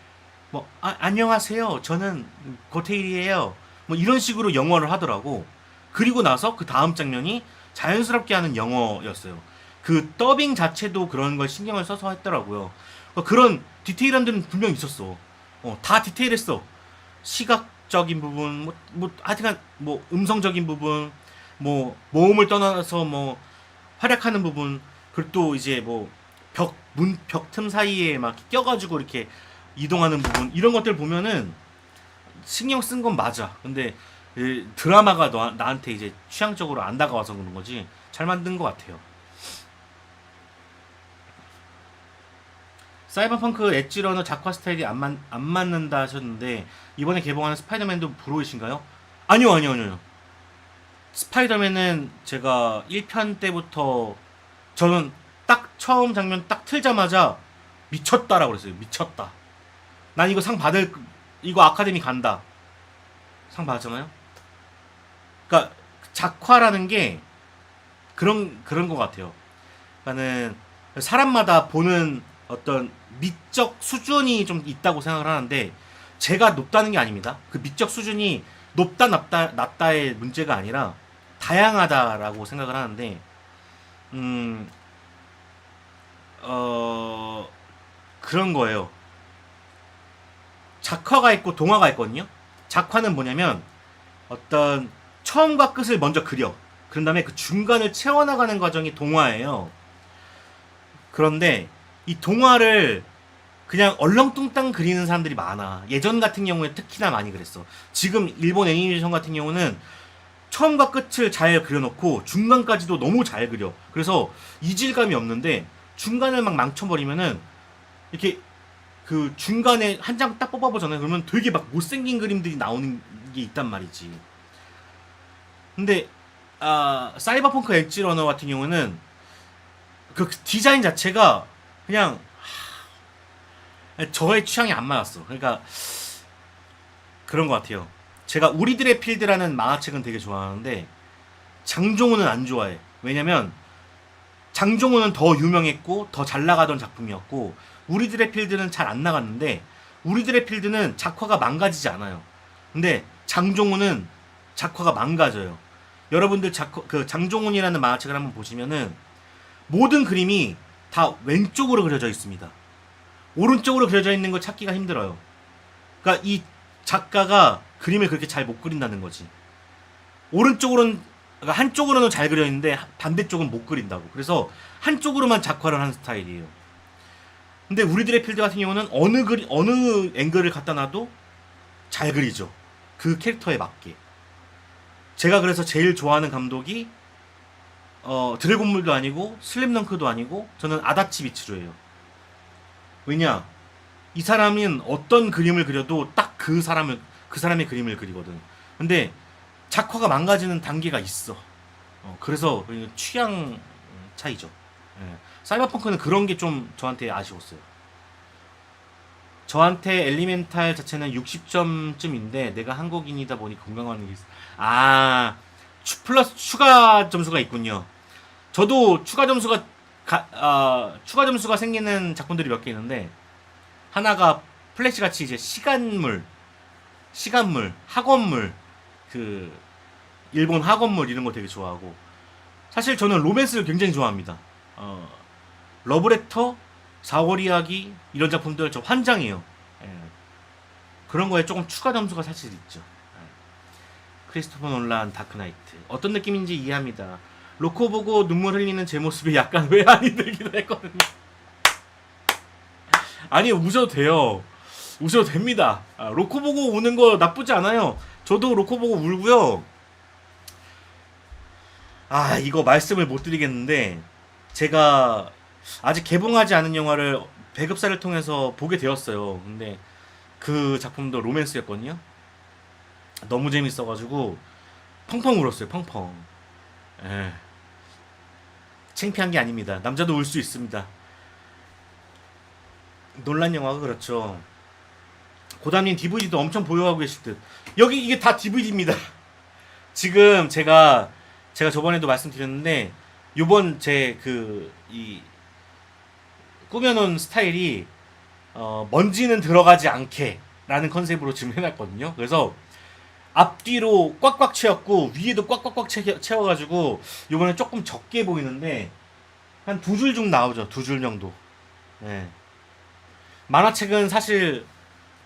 뭐 안녕하세요. 저는 고테일이에요. 뭐 이런 식으로 영어를 하더라고. 그리고 나서 그 다음 장면이 자연스럽게 하는 영어였어요. 그 더빙 자체도 그런 걸 신경을 써서 했더라고요. 그런 디테일한 데는 분명 있었어. 다 디테일했어. 시각적인 부분, 하여튼간, 음성적인 부분, 모음을 떠나서 활약하는 부분, 그리고 또 이제 벽 틈 사이에 막 껴가지고 이렇게 이동하는 부분, 이런 것들 보면은 신경 쓴 건 맞아. 근데 드라마가 나한테 이제 취향적으로 안 다가와서 그런 거지. 잘 만든 것 같아요. 사이버펑크 엣지러너 작화 스타일이 안 맞는다 하셨는데 이번에 개봉하는 스파이더맨도 불호이신가요? 아니요. 스파이더맨은 제가 1편 때부터 저는 딱 처음 장면 딱 틀자마자 미쳤다라고 그랬어요. 미쳤다. 난 이거 아카데미 간다. 상 받았잖아요. 그러니까 작화라는 게 그런 것 같아요. 그러니까는 사람마다 보는 어떤 미적 수준이 좀 있다고 생각을 하는데 제가 높다는 게 아닙니다. 그 미적 수준이 높다 낮다의 문제가 아니라 다양하다라고 생각을 하는데 그런 거예요. 작화가 있고 동화가 있거든요. 작화는 뭐냐면 어떤 처음과 끝을 먼저 그려. 그런 다음에 그 중간을 채워나가는 과정이 동화예요. 그런데 이 동화를 그냥 얼렁뚱땅 그리는 사람들이 많아. 예전 같은 경우에 특히나 많이 그랬어. 지금 일본 애니메이션 같은 경우는 처음과 끝을 잘 그려놓고 중간까지도 너무 잘 그려. 그래서 이질감이 없는데 중간을 막 망쳐버리면은 이렇게 그 중간에 한 장 딱 뽑아보잖아요. 그러면 되게 막 못생긴 그림들이 나오는 게 있단 말이지. 근데 사이버펑크 엣지러너 같은 경우는 그 디자인 자체가 그냥 저의 취향이 안 맞았어. 그러니까 그런 것 같아요. 제가 우리들의 필드라는 만화책은 되게 좋아하는데 장종훈은 안 좋아해. 왜냐면 장종훈은 더 유명했고 더 잘 나가던 작품이었고 우리들의 필드는 잘 안 나갔는데 우리들의 필드는 작화가 망가지지 않아요. 근데 장종훈은 작화가 망가져요. 여러분들 그 장종훈이라는 만화책을 한번 보시면은 모든 그림이 다 왼쪽으로 그려져 있습니다. 오른쪽으로 그려져 있는 걸 찾기가 힘들어요. 그러니까 이 작가가 그림을 그렇게 잘 못 그린다는 거지. 그러니까 한쪽으로는 잘 그려 있는데 반대쪽은 못 그린다고. 그래서 한쪽으로만 작화를 하는 스타일이에요. 근데 우리들의 필드 같은 경우는 어느 앵글을 갖다 놔도 잘 그리죠. 그 캐릭터에 맞게. 제가 그래서 제일 좋아하는 감독이 드래곤볼도 아니고 슬램덩크도 아니고 저는 아다치 비츠루예요. 왜냐? 이 사람은 어떤 그림을 그려도 딱 그 사람의 그림을 그리거든. 근데 작화가 망가지는 단계가 있어. 그래서 취향 차이죠. 예. 사이버펑크는 그런 게 좀 저한테 아쉬웠어요. 저한테 엘리멘탈 자체는 60점쯤인데 내가 한국인이다 보니 건강한 게 있어. 플러스 추가 점수가 있군요. 저도 추가 점수가 생기는 작품들이 몇 개 있는데 하나가 플래시 같이 이제 시간물, 학원물, 그 일본 학원물 이런 거 되게 좋아하고 사실 저는 로맨스를 굉장히 좋아합니다. 러브레터, 4월 이야기 이런 작품들 저 환장해요. 예. 그런 거에 조금 추가 점수가 사실 있죠. 예. 크리스토퍼 놀란 다크나이트 어떤 느낌인지 이해합니다. 로코 보고 눈물 흘리는 제 모습이 약간 외환이 들기도 했거든요. 아니 우셔도 돼요. 우셔도 됩니다. 로코 보고 우는 거 나쁘지 않아요. 저도 로코 보고 울고요. 이거 말씀을 못 드리겠는데 제가 아직 개봉하지 않은 영화를 배급사를 통해서 보게 되었어요. 근데 그 작품도 로맨스였거든요. 너무 재밌어가지고 펑펑 울었어요. 펑펑. 에, 창피한 게 아닙니다. 남자도 울 수 있습니다. 논란 영화가 그렇죠. 고담님 DVD도 엄청 보유하고 계실 듯. 여기 이게 다 DVD입니다. 지금 제가 저번에도 말씀드렸는데 요번 제 그 이 꾸며놓은 스타일이 먼지는 들어가지 않게 라는 컨셉으로 지금 해놨거든요. 그래서 앞뒤로 꽉꽉 채웠고 위에도 꽉꽉꽉 채워가지고 요번에 조금 적게 보이는데 한 두 줄 중 나오죠. 두 줄 정도. 네. 만화책은 사실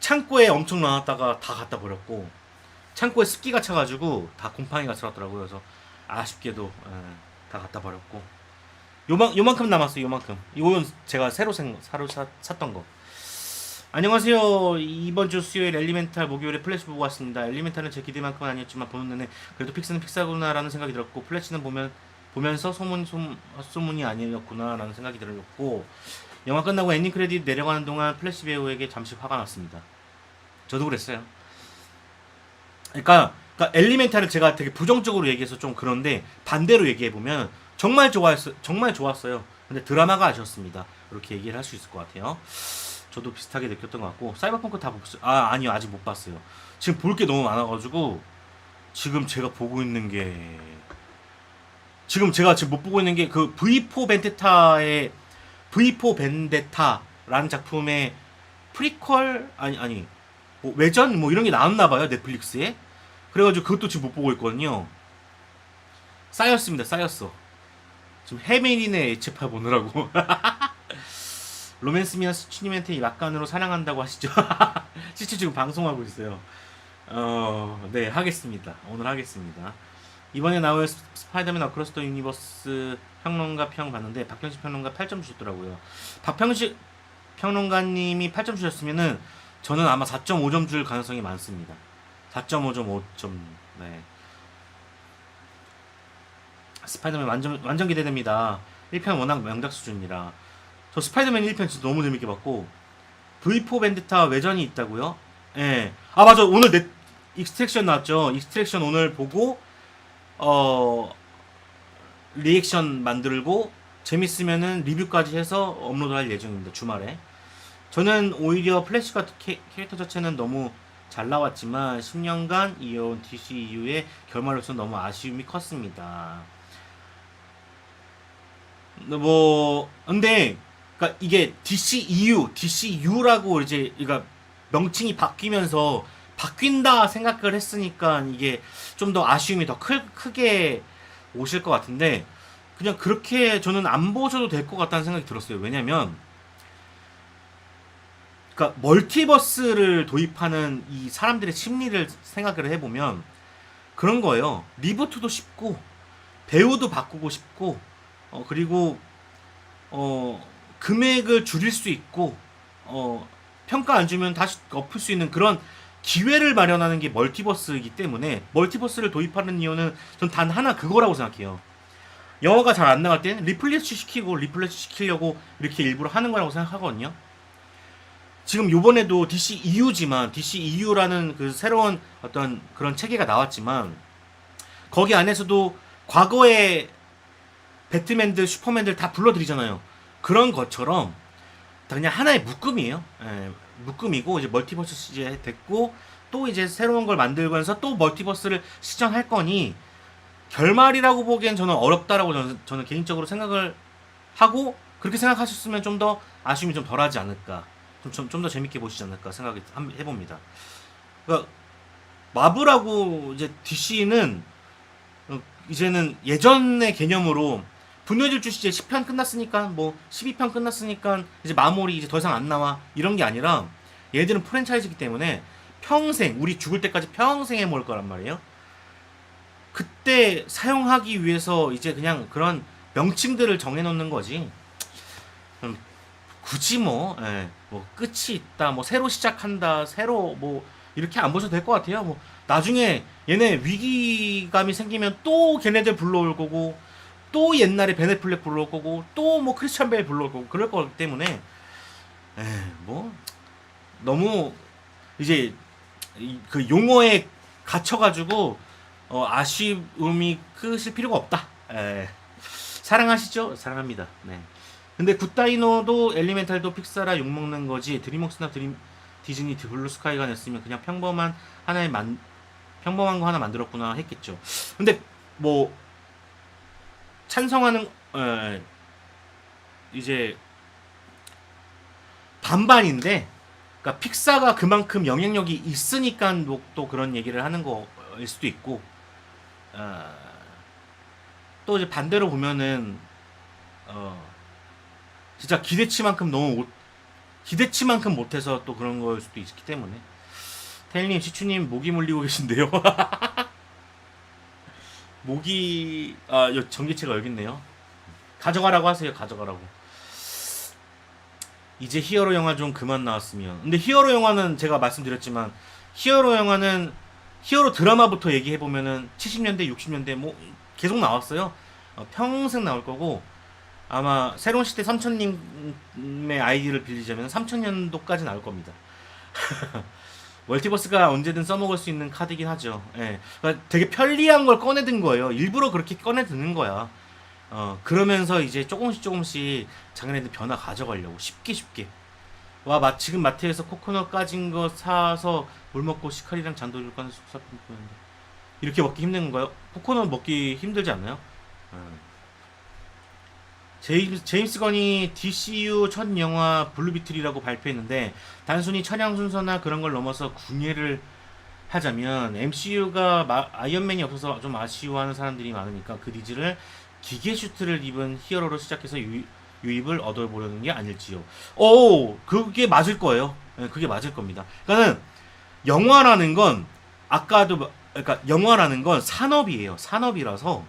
창고에 엄청 나왔다가 다 갖다 버렸고 창고에 습기가 차가지고 다 곰팡이가 들었더라고요. 그래서 아쉽게도 다 갖다 버렸고 요만큼 남았어요. 요만큼. 이거는 제가 새로 샀던 거. 안녕하세요. 이번 주 수요일 엘리멘탈 목요일에 플래시 보고 왔습니다. 엘리멘탈은 제 기대만큼은 아니었지만 보는 내내 그래도 픽스는 픽사구나라는 생각이 들었고 플래시는 보면서 소문이 아니었구나라는 생각이 들었고 영화 끝나고 엔딩 크레딧 내려가는 동안 플래시 배우에게 잠시 화가 났습니다. 저도 그랬어요. 그러니까 엘리멘탈을 제가 되게 부정적으로 얘기해서 좀 그런데 반대로 얘기해보면 정말 좋았어요. 근데 드라마가 아쉬웠습니다. 이렇게 얘기를 할 수 있을 것 같아요. 저도 비슷하게 느꼈던 것 같고 사이버펑크 다 봤어요. 아니요 아직 못 봤어요. 지금 볼 게 너무 많아가지고 지금 제가 보고 있는 게 지금 못 보고 있는 게 그 V4 벤데타라는 작품의 프리퀄 아니 뭐 외전 뭐 이런 게 나왔나 봐요 넷플릭스에. 그래가지고 그것도 지금 못 보고 있거든요. 쌓였어. 지금 해메린의 애체파 보느라고. 로맨스미나 스치님한테 약간으로 사랑한다고 하시죠. 시치 지금 방송하고 있어요. 네 하겠습니다. 오늘 하겠습니다. 이번에 나올 스파이더맨 어크로스 더 유니버스 평론가 평 봤는데 박형식 평론가 8점 주셨더라고요. 박형식 평론가님이 8점 주셨으면은 저는 아마 4.5점 줄 가능성이 많습니다. 4.5점 5점. 네. 스파이더맨 완전 기대됩니다. 1편 워낙 명작 수준이라. 저 스파이더맨 1편 진짜 너무 재밌게 봤고 V4 벤데타 외전이 있다고요? 예. 아 맞아. 오늘 익스트랙션 나왔죠. 익스트랙션 오늘 보고 리액션 만들고 재밌으면은 리뷰까지 해서 업로드할 예정입니다. 주말에. 저는 오히려 플래시 같은 캐릭터 자체는 너무 잘 나왔지만 10년간 이어온 DCU의 결말로서 너무 아쉬움이 컸습니다. 근데 그러니까 이게 DCU라고 이제 그러니까 명칭이 바뀐다 생각을 했으니까 이게 좀 더 아쉬움이 더 크게 오실 것 같은데 그냥 그렇게 저는 안 보셔도 될 것 같다는 생각이 들었어요. 왜냐면 그러니까 멀티버스를 도입하는 이 사람들의 심리를 생각을 해보면 그런 거예요. 리부트도 쉽고 배우도 바꾸고 싶고 그리고 금액을 줄일 수 있고 평가 안 주면 다시 엎을 수 있는 그런 기회를 마련하는 게 멀티버스이기 때문에 멀티버스를 도입하는 이유는 전 단 하나 그거라고 생각해요. 영화가 잘 안 나갈 때는 리플레시 시키려고 이렇게 일부러 하는 거라고 생각하거든요. 지금 요번에도 DCEU지만 DCEU라는 그 새로운 어떤 그런 체계가 나왔지만 거기 안에서도 과거의 배트맨들, 슈퍼맨들 다 불러들이잖아요. 그런 것처럼 그냥 하나의 묶음이에요. 예, 묶음이고 이제 멀티버스 이제 됐고 또 이제 새로운 걸 만들면서 또 멀티버스를 시전할 거니 결말이라고 보기엔 저는 어렵다라고 저는 개인적으로 생각을 하고 그렇게 생각하셨으면 좀 더 아쉬움이 좀 덜하지 않을까. 좀 더 재밌게 보시지 않을까 생각을 해봅니다. 그러니까 마블하고 이제 DC는 이제는 예전의 개념으로 분노의 질주 시제 10편 끝났으니까 뭐 12편 끝났으니까 이제 마무리 이제 더 이상 안 나와 이런 게 아니라 얘들은 프랜차이즈이기 때문에 평생 우리 죽을 때까지 평생 해먹을 거란 말이에요. 그때 사용하기 위해서 이제 그냥 그런 명칭들을 정해놓는 거지. 굳이 뭐 끝이 있다, 뭐 새로 시작한다, 새로 뭐 이렇게 안 보셔도 될 것 같아요. 뭐 나중에 얘네 위기감이 생기면 또 걔네들 불러올 거고, 또 옛날에 베네플렉 불러올 거고, 또 뭐 크리스찬 벨 불러올 거고 그럴 거기 때문에 뭐 너무 이제 그 용어에 갇혀가지고 아쉬움이 크실 필요가 없다. 사랑하시죠? 사랑합니다. 네. 근데 굿다이노도 엘리멘탈도 픽사라 욕먹는 거지. 드림웍스나 디즈니 블루 스카이가 냈으면 그냥 평범한 거 하나 만들었구나 했겠죠. 근데 뭐 찬성하는 이제 반반인데, 그러니까 픽사가 그만큼 영향력이 있으니까 또 그런 얘기를 하는 거일 수도 있고, 또 이제 반대로 보면은 진짜 기대치만큼 못해서 또 그런 거일 수도 있기 때문에. 태일님, 시추님 모기 물리고 계신데요. 모기 전기체가 여기 있네요. 가져가라고 하세요. 가져가라고. 이제 히어로 영화 좀 그만 나왔으면. 근데 히어로 영화는 제가 말씀드렸지만, 히어로 드라마부터 얘기해보면은 70년대 60년대 뭐 계속 나왔어요. 평생 나올 거고, 아마 새로운 시대 삼촌님의 아이디를 빌리자면 3000년도까지 나올 겁니다. 멀티버스가 언제든 써먹을 수 있는 카드긴 하죠. 예. 그러니까 되게 편리한 걸 꺼내든 거예요. 일부러 그렇게 꺼내드는 거야. 그러면서 이제 조금씩 자기네들 변화 가져가려고 쉽게. 와, 지금 마트에서 코코넛 까진 거 사서 물 먹고 시카리랑 잔돌이를 까는 숙사품 보였는데 이렇게 먹기 힘든 거요? 코코넛 먹기 힘들지 않나요? 제임스 건이 DCU 첫 영화 블루비틀이라고 발표했는데, 단순히 촬영 순서나 그런 걸 넘어서 궁예를 하자면 MCU가 아이언맨이 없어서 좀 아쉬워하는 사람들이 많으니까 그 니즈를 기계 슈트를 입은 히어로로 시작해서 유입을 얻어보려는 게 아닐지요. 그게 맞을 거예요. 그게 맞을 겁니다. 그러니까는 영화라는 건 그러니까 영화라는 건 산업이에요. 산업이라서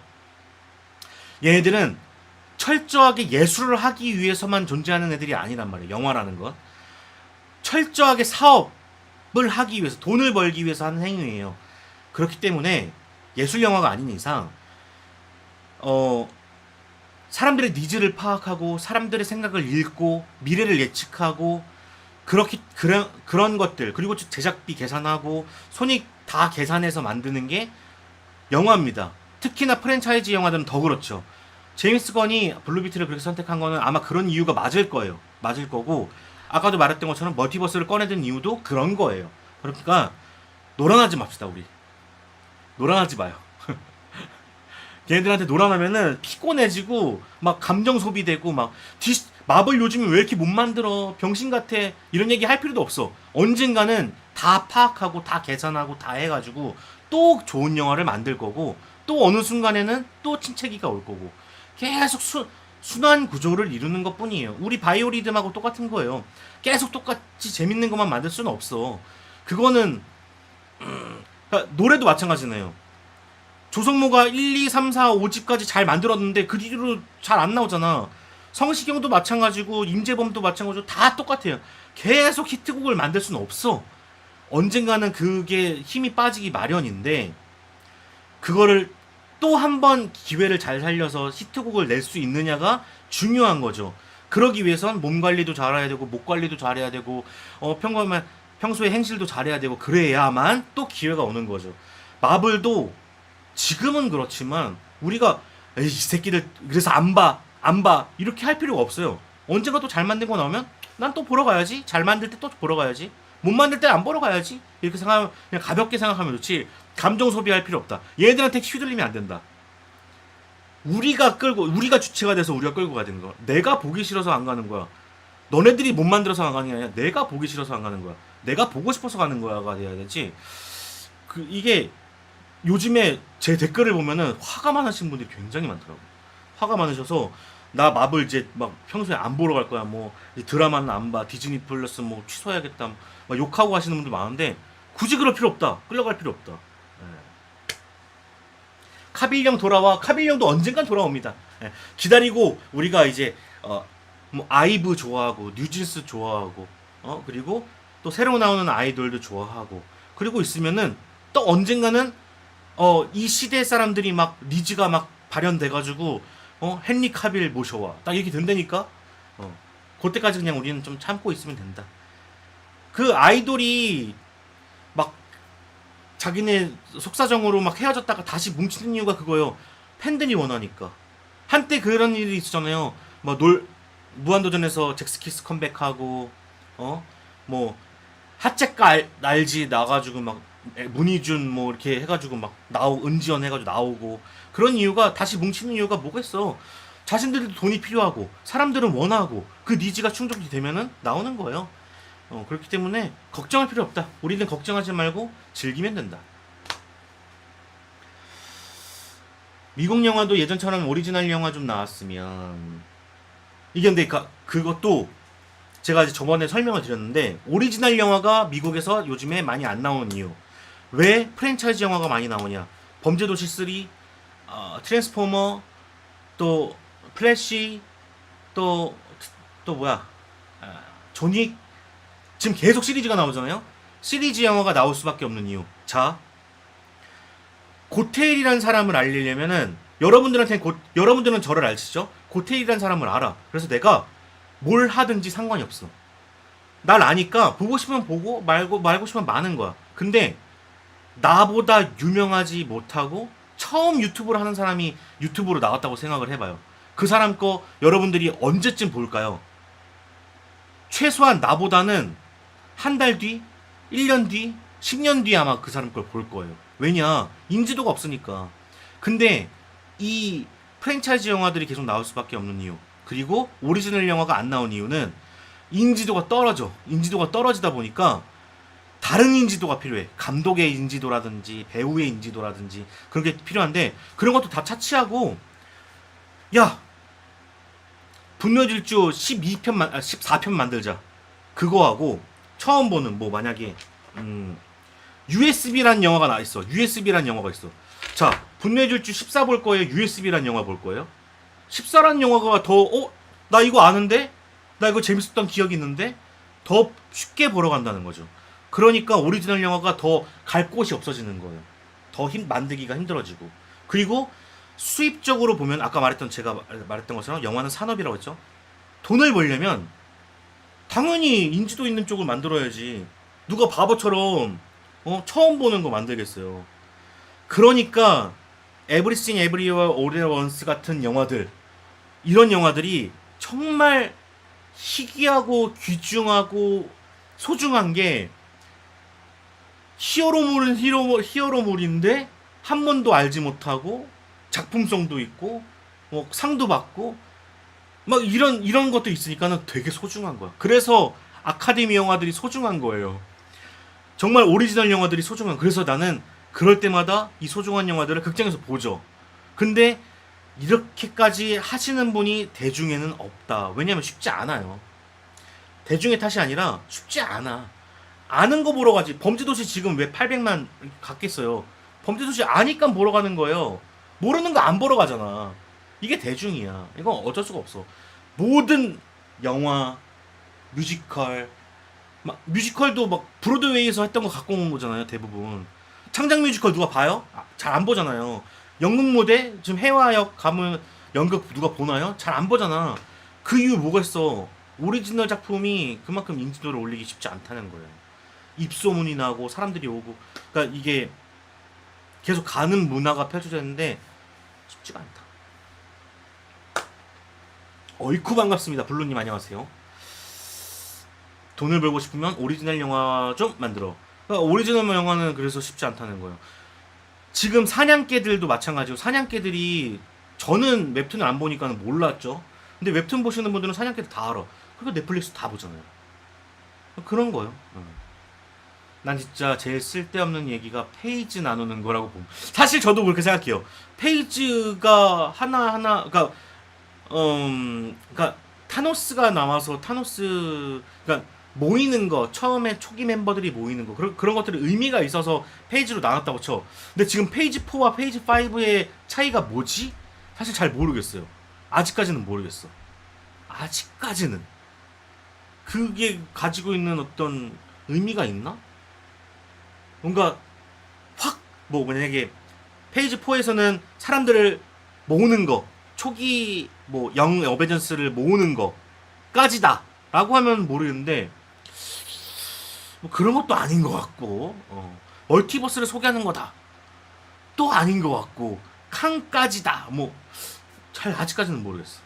얘네들은 철저하게 예술을 하기 위해서만 존재하는 애들이 아니란 말이에요. 영화라는 건 철저하게 사업을 하기 위해서, 돈을 벌기 위해서 하는 행위예요. 그렇기 때문에 예술 영화가 아닌 이상 사람들의 니즈를 파악하고 사람들의 생각을 읽고 미래를 예측하고 그런 것들, 그리고 제작비 계산하고 손익 다 계산해서 만드는 게 영화입니다. 특히나 프랜차이즈 영화들은 더 그렇죠. 제임스 건이 블루비트를 그렇게 선택한 거는 아마 그런 이유가 맞을 거예요. 맞을 거고, 아까도 말했던 것처럼 멀티버스를 꺼내든 이유도 그런 거예요. 그러니까 노란하지 맙시다. 우리 노란하지 마요. 걔네들한테 노란하면은 피곤해지고 막 감정 소비되고 막 마블 요즘에 왜 이렇게 못 만들어, 병신 같아, 이런 얘기 할 필요도 없어. 언젠가는 다 파악하고 다 계산하고 다 해가지고 또 좋은 영화를 만들 거고, 또 어느 순간에는 또 침체기가 올 거고, 계속 순환 구조를 이루는 것 뿐이에요. 우리 바이오리듬하고 똑같은 거예요. 계속 똑같이 재밌는 것만 만들 수는 없어. 그거는 그러니까 노래도 마찬가지네요. 조성모가 1, 2, 3, 4, 5집까지 잘 만들었는데 그 뒤로 잘 안 나오잖아. 성시경도 마찬가지고 임재범도 마찬가지고 다 똑같아요. 계속 히트곡을 만들 수는 없어. 언젠가는 그게 힘이 빠지기 마련인데, 그거를 또 한 번 기회를 잘 살려서 히트곡을 낼 수 있느냐가 중요한 거죠. 그러기 위해선 몸 관리도 잘해야 되고 목 관리도 잘해야 되고 평소에 행실도 잘해야 되고, 그래야만 또 기회가 오는 거죠. 마블도 지금은 그렇지만 우리가 이 새끼들 그래서 안 봐 이렇게 할 필요가 없어요. 언젠가 또 잘 만든 거 나오면 난 또 보러 가야지. 잘 만들 때 또 보러 가야지. 못 만들 때 안 보러 가야지. 이렇게 생각하면, 그냥 가볍게 생각하면 좋지, 감정 소비할 필요 없다. 얘네들한테 휘둘리면 안 된다. 우리가 주체가 돼서 우리가 끌고 가야 되는 거야. 내가 보기 싫어서 안 가는 거야. 너네들이 못 만들어서 안 가는 게 아니라 내가 보기 싫어서 안 가는 거야. 내가 보고 싶어서 가는 거야가 돼야 되지. 이게 요즘에 제 댓글을 보면은 화가 많으신 분들이 굉장히 많더라고. 화가 많으셔서 나 마블 이제 막 평소에 안 보러 갈 거야. 뭐 드라마는 안 봐. 디즈니 플러스 뭐 취소해야겠다. 막 욕하고 하시는 분들 많은데, 굳이 그럴 필요 없다. 끌려갈 필요 없다. 카빌령 돌아와. 카빌령도 언젠간 돌아옵니다. 기다리고 우리가 이제 뭐 아이브 좋아하고 뉴진스 좋아하고 그리고 또 새로 나오는 아이돌도 좋아하고 그리고 있으면은 또 언젠가는 이 시대 사람들이 막 니즈가 막 발현돼가지고 헨리 카빌 모셔와 딱 이렇게 된다니까. 그때까지 그냥 우리는 좀 참고 있으면 된다. 그 아이돌이 막 자기네 속사정으로 막 헤어졌다가 다시 뭉치는 이유가 그거예요. 팬들이 원하니까. 한때 그런 일이 있었잖아요. 무한도전에서 잭스키스 컴백하고 뭐 하체가 날지 나가지고 막 문희준 뭐 이렇게 해가지고 막 은지원 해가지고 나오고 그런 이유가 다시 뭉치는 이유가 뭐겠어. 자신들도 돈이 필요하고 사람들은 원하고 그 니즈가 충족이 되면은 나오는 거예요. 그렇기 때문에 걱정할 필요 없다. 우리는 걱정하지 말고 즐기면 된다. 미국 영화도 예전처럼 오리지널 영화 좀 나왔으면 이게 근데 그것도 제가 이제 저번에 설명을 드렸는데 오리지널 영화가 미국에서 요즘에 많이 안 나오는 이유 왜 프랜차이즈 영화가 많이 나오냐 범죄도시 3 트랜스포머 또 플래시 또 뭐야 존윅 지금 계속 시리즈가 나오잖아요. 시리즈 영화가 나올 수밖에 없는 이유 자 고테일이라는 사람을 알리려면은 여러분들은 저를 아시죠? 고테일이라는 사람을 알아. 그래서 내가 뭘 하든지 상관이 없어. 날 아니까 보고 싶으면 보고 말고 싶으면 마는 거야. 근데 나보다 유명하지 못하고 처음 유튜브를 하는 사람이 유튜브로 나왔다고 생각을 해봐요. 그 사람 거 여러분들이 언제쯤 볼까요? 최소한 나보다는 한 달 뒤, 1년 뒤, 10년 뒤에 아마 그 사람 걸 볼 거예요. 왜냐? 인지도가 없으니까. 근데 이 프랜차이즈 영화들이 계속 나올 수밖에 없는 이유 그리고 오리지널 영화가 안 나온 이유는 인지도가 떨어져. 인지도가 떨어지다 보니까 다른 인지도가 필요해. 감독의 인지도라든지 배우의 인지도라든지 그런 게 필요한데 그런 것도 다 차치하고 야 분노질주 14편 만들자. 그거하고 처음 보는 뭐 만약에 USB라는 영화가 나 있어. USB라는 영화가 있어. 자, 분노의 질주 14 볼 거예요? USB라는 영화 볼 거예요? 14라는 영화가 나 이거 아는데? 나 이거 재밌었던 기억이 있는데? 더 쉽게 보러 간다는 거죠. 그러니까 오리지널 영화가 더 갈 곳이 없어지는 거예요. 더 만들기가 힘들어지고. 그리고 수입적으로 보면 제가 말했던 것처럼 영화는 산업이라고 했죠. 돈을 벌려면 당연히 인지도 있는 쪽을 만들어야지. 누가 바보처럼 처음 보는 거 만들겠어요. 그러니까 Everything Everywhere All at Once 같은 영화들 이런 영화들이 정말 희귀하고 귀중하고 소중한 게 히어로물은 히어로물인데 한 번도 알지 못하고 작품성도 있고 뭐 상도 받고 막 이런 것도 있으니까는 되게 소중한 거야. 그래서 아카데미 영화들이 소중한 거예요. 정말 오리지널 영화들이 소중한. 그래서 나는 그럴 때마다 이 소중한 영화들을 극장에서 보죠. 근데 이렇게까지 하시는 분이 대중에는 없다. 왜냐면 쉽지 않아요. 대중의 탓이 아니라 쉽지 않아. 아는 거 보러 가지. 범죄도시 지금 왜 800만 갔겠어요. 범죄도시 아니까 보러 가는 거예요. 모르는 거 안 보러 가잖아. 이게 대중이야. 이건 어쩔 수가 없어. 모든 영화, 뮤지컬, 뮤지컬도 막 브로드웨이에서 했던 거 갖고 온 거잖아요. 대부분. 창작 뮤지컬 누가 봐요? 잘 안 보잖아요. 연극 무대 지금 해화역 가면 연극 누가 보나요? 잘 안 보잖아. 그 이유 뭐겠어? 오리지널 작품이 그만큼 인지도를 올리기 쉽지 않다는 거예요. 입소문이 나고 사람들이 오고, 그러니까 이게 계속 가는 문화가 펼쳐져 있는데 쉽지가 않다. 어이쿠 반갑습니다. 블루님 안녕하세요. 돈을 벌고 싶으면 오리지널 영화 좀 만들어. 그러니까 오리지널 영화는 그래서 쉽지 않다는 거예요. 지금 사냥개들도 마찬가지고 사냥개들이 저는 웹툰을 안 보니까는 몰랐죠. 근데 웹툰 보시는 분들은 사냥개들 다 알아. 그러니까 넷플릭스 다 보잖아요. 그런 거예요. 난 진짜 제일 쓸데없는 얘기가 페이지 나누는 거라고 봄. 사실 저도 그렇게 생각해요. 페이지가 하나하나 그러니까 타노스가 나와서 그러니까 모이는 거 처음에 초기 멤버들이 모이는 거 그런 것들이 의미가 있어서 페이지로 나눴다고 쳐. 근데 지금 페이지 4와 페이지 5의 차이가 뭐지? 사실 잘 모르겠어요. 아직까지는 모르겠어. 아직까지는 그게 가지고 있는 어떤 의미가 있나? 뭔가 확 뭐 만약에 페이지 4에서는 사람들을 모으는 거, 초기 뭐 영 어벤져스를 모으는 거까지다 라고 하면 모르겠는데 뭐 그런 것도 아닌 것 같고, 멀티버스를 소개하는 거다 또 아닌 것 같고, 칸까지다 뭐 잘 아직까지는 모르겠어.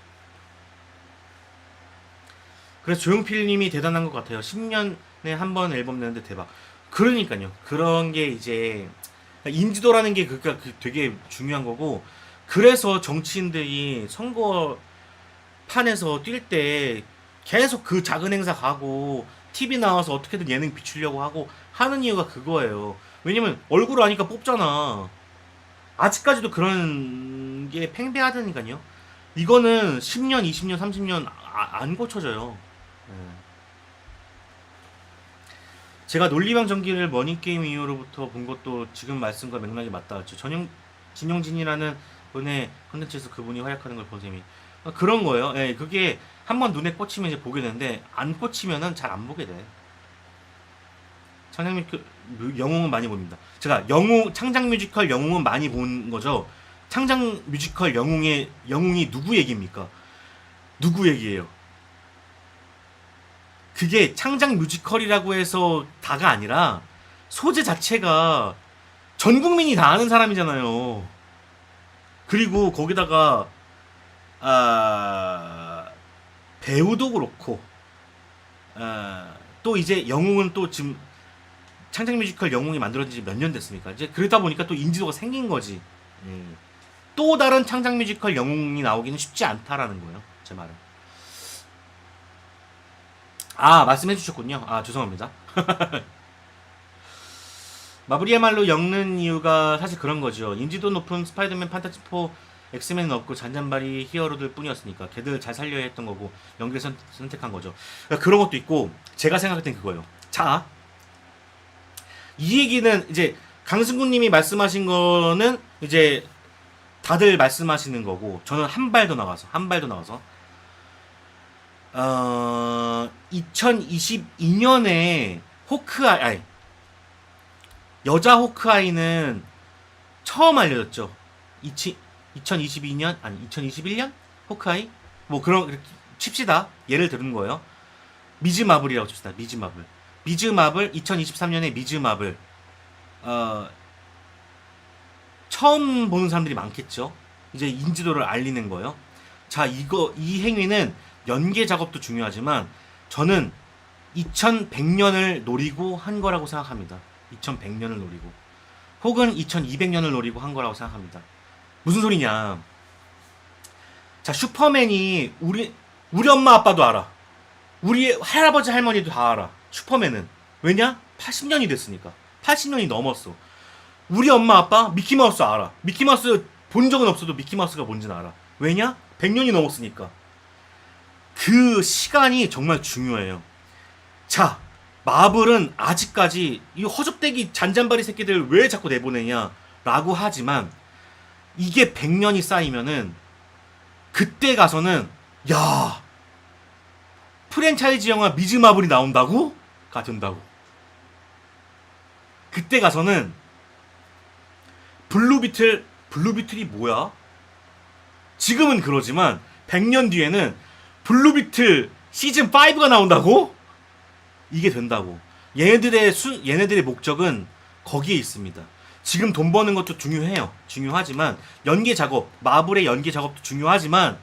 그래서 조용필님이 대단한 것 같아요. 10년에 한 번 앨범 내는데 대박. 그러니까요. 그런 게 이제 인지도라는 게 그니까 되게 중요한 거고, 그래서 정치인들이 선거판에서 뛸 때 계속 그 작은 행사 가고 TV 나와서 어떻게든 예능 비추려고 하고 하는 이유가 그거예요. 왜냐면 얼굴을 아니까 뽑잖아. 아직까지도 그런 게 팽배하다니까요. 이거는 10년, 20년, 30년 안 고쳐져요. 예. 제가 논리방 전기를 머니게임 이후로부터 본 것도 지금 말씀과 맥락이 맞닿았죠. 진용진이라는 분의 컨텐츠에서 그분이 활약하는 걸 본 셈이. 그런 거예요. 예, 그게 한번 눈에 꽂히면 이제 보게 되는데, 안 꽂히면은 잘 안 보게 돼. 창작 영웅은 많이 봅니다. 제가 창작 뮤지컬 영웅은 많이 본 거죠. 창작 뮤지컬 영웅이 누구 얘기입니까? 누구 얘기예요? 그게 창작 뮤지컬이라고 해서 다가 아니라 소재 자체가 전 국민이 다 아는 사람이잖아요. 그리고 거기다가 아, 배우도 그렇고, 또 이제 영웅은 또 지금 창작 뮤지컬 영웅이 만들어진 지 몇 년 됐습니까? 이제 그러다 보니까 또 인지도가 생긴 거지. 또 다른 창작 뮤지컬 영웅이 나오기는 쉽지 않다라는 거예요. 제 말은. 아, 말씀해 주셨군요. 아, 죄송합니다. 마블이야말로 엮는 이유가 사실 그런 거죠. 인지도 높은 스파이더맨, 판타지4, 엑스맨은 없고 잔잔바리 히어로들 뿐이었으니까 걔들 잘 살려야 했던 거고 연기를 선택한 거죠. 그러니까 그런 것도 있고, 제가 생각할 땐 그거예요. 자, 이 얘기는 이제 강승구님이 말씀하신 거는 이제 다들 말씀하시는 거고, 저는 한 발 더 나가서 2022년에 호크아이, 아니, 여자 호크아이는 처음 알려졌죠. 2022년 아니 2021년 호크아이 뭐 그런 칩시다. 예를 드는 거예요. 미즈 마블이라고 칩시다. 미즈 마블 2023년에 미즈 마블 처음 보는 사람들이 많겠죠. 이제 인지도를 알리는 거예요. 자, 이 행위는 연계 작업도 중요하지만 저는 2100년을 노리고 한 거라고 생각합니다. 2100년을 노리고, 혹은 2200년을 노리고 한 거라고 생각합니다. 무슨 소리냐? 자, 슈퍼맨이 우리 엄마 아빠도 알아. 우리 할아버지 할머니도 다 알아. 슈퍼맨은. 왜냐? 80년이 됐으니까. 80년이 넘었어. 우리 엄마 아빠 미키마우스 알아. 미키마우스 본 적은 없어도 미키마우스가 뭔지는 알아. 왜냐? 100년이 넘었으니까. 그 시간이 정말 중요해요. 자, 마블은 아직까지 이 허접대기 잔잔바리 새끼들 왜 자꾸 내보내냐 라고 하지만, 이게 100년이 쌓이면은 그때 가서는 야, 프랜차이즈 영화 미즈 마블이 나온다고? 가 된다고. 그때 가서는 블루비틀이 뭐야? 지금은 그러지만 100년 뒤에는 블루비틀 시즌 5가 나온다고? 이게 된다고. 얘네들의 목적은 거기에 있습니다. 지금 돈 버는 것도 중요해요. 중요하지만 연계 작업, 마블의 연계 작업도 중요하지만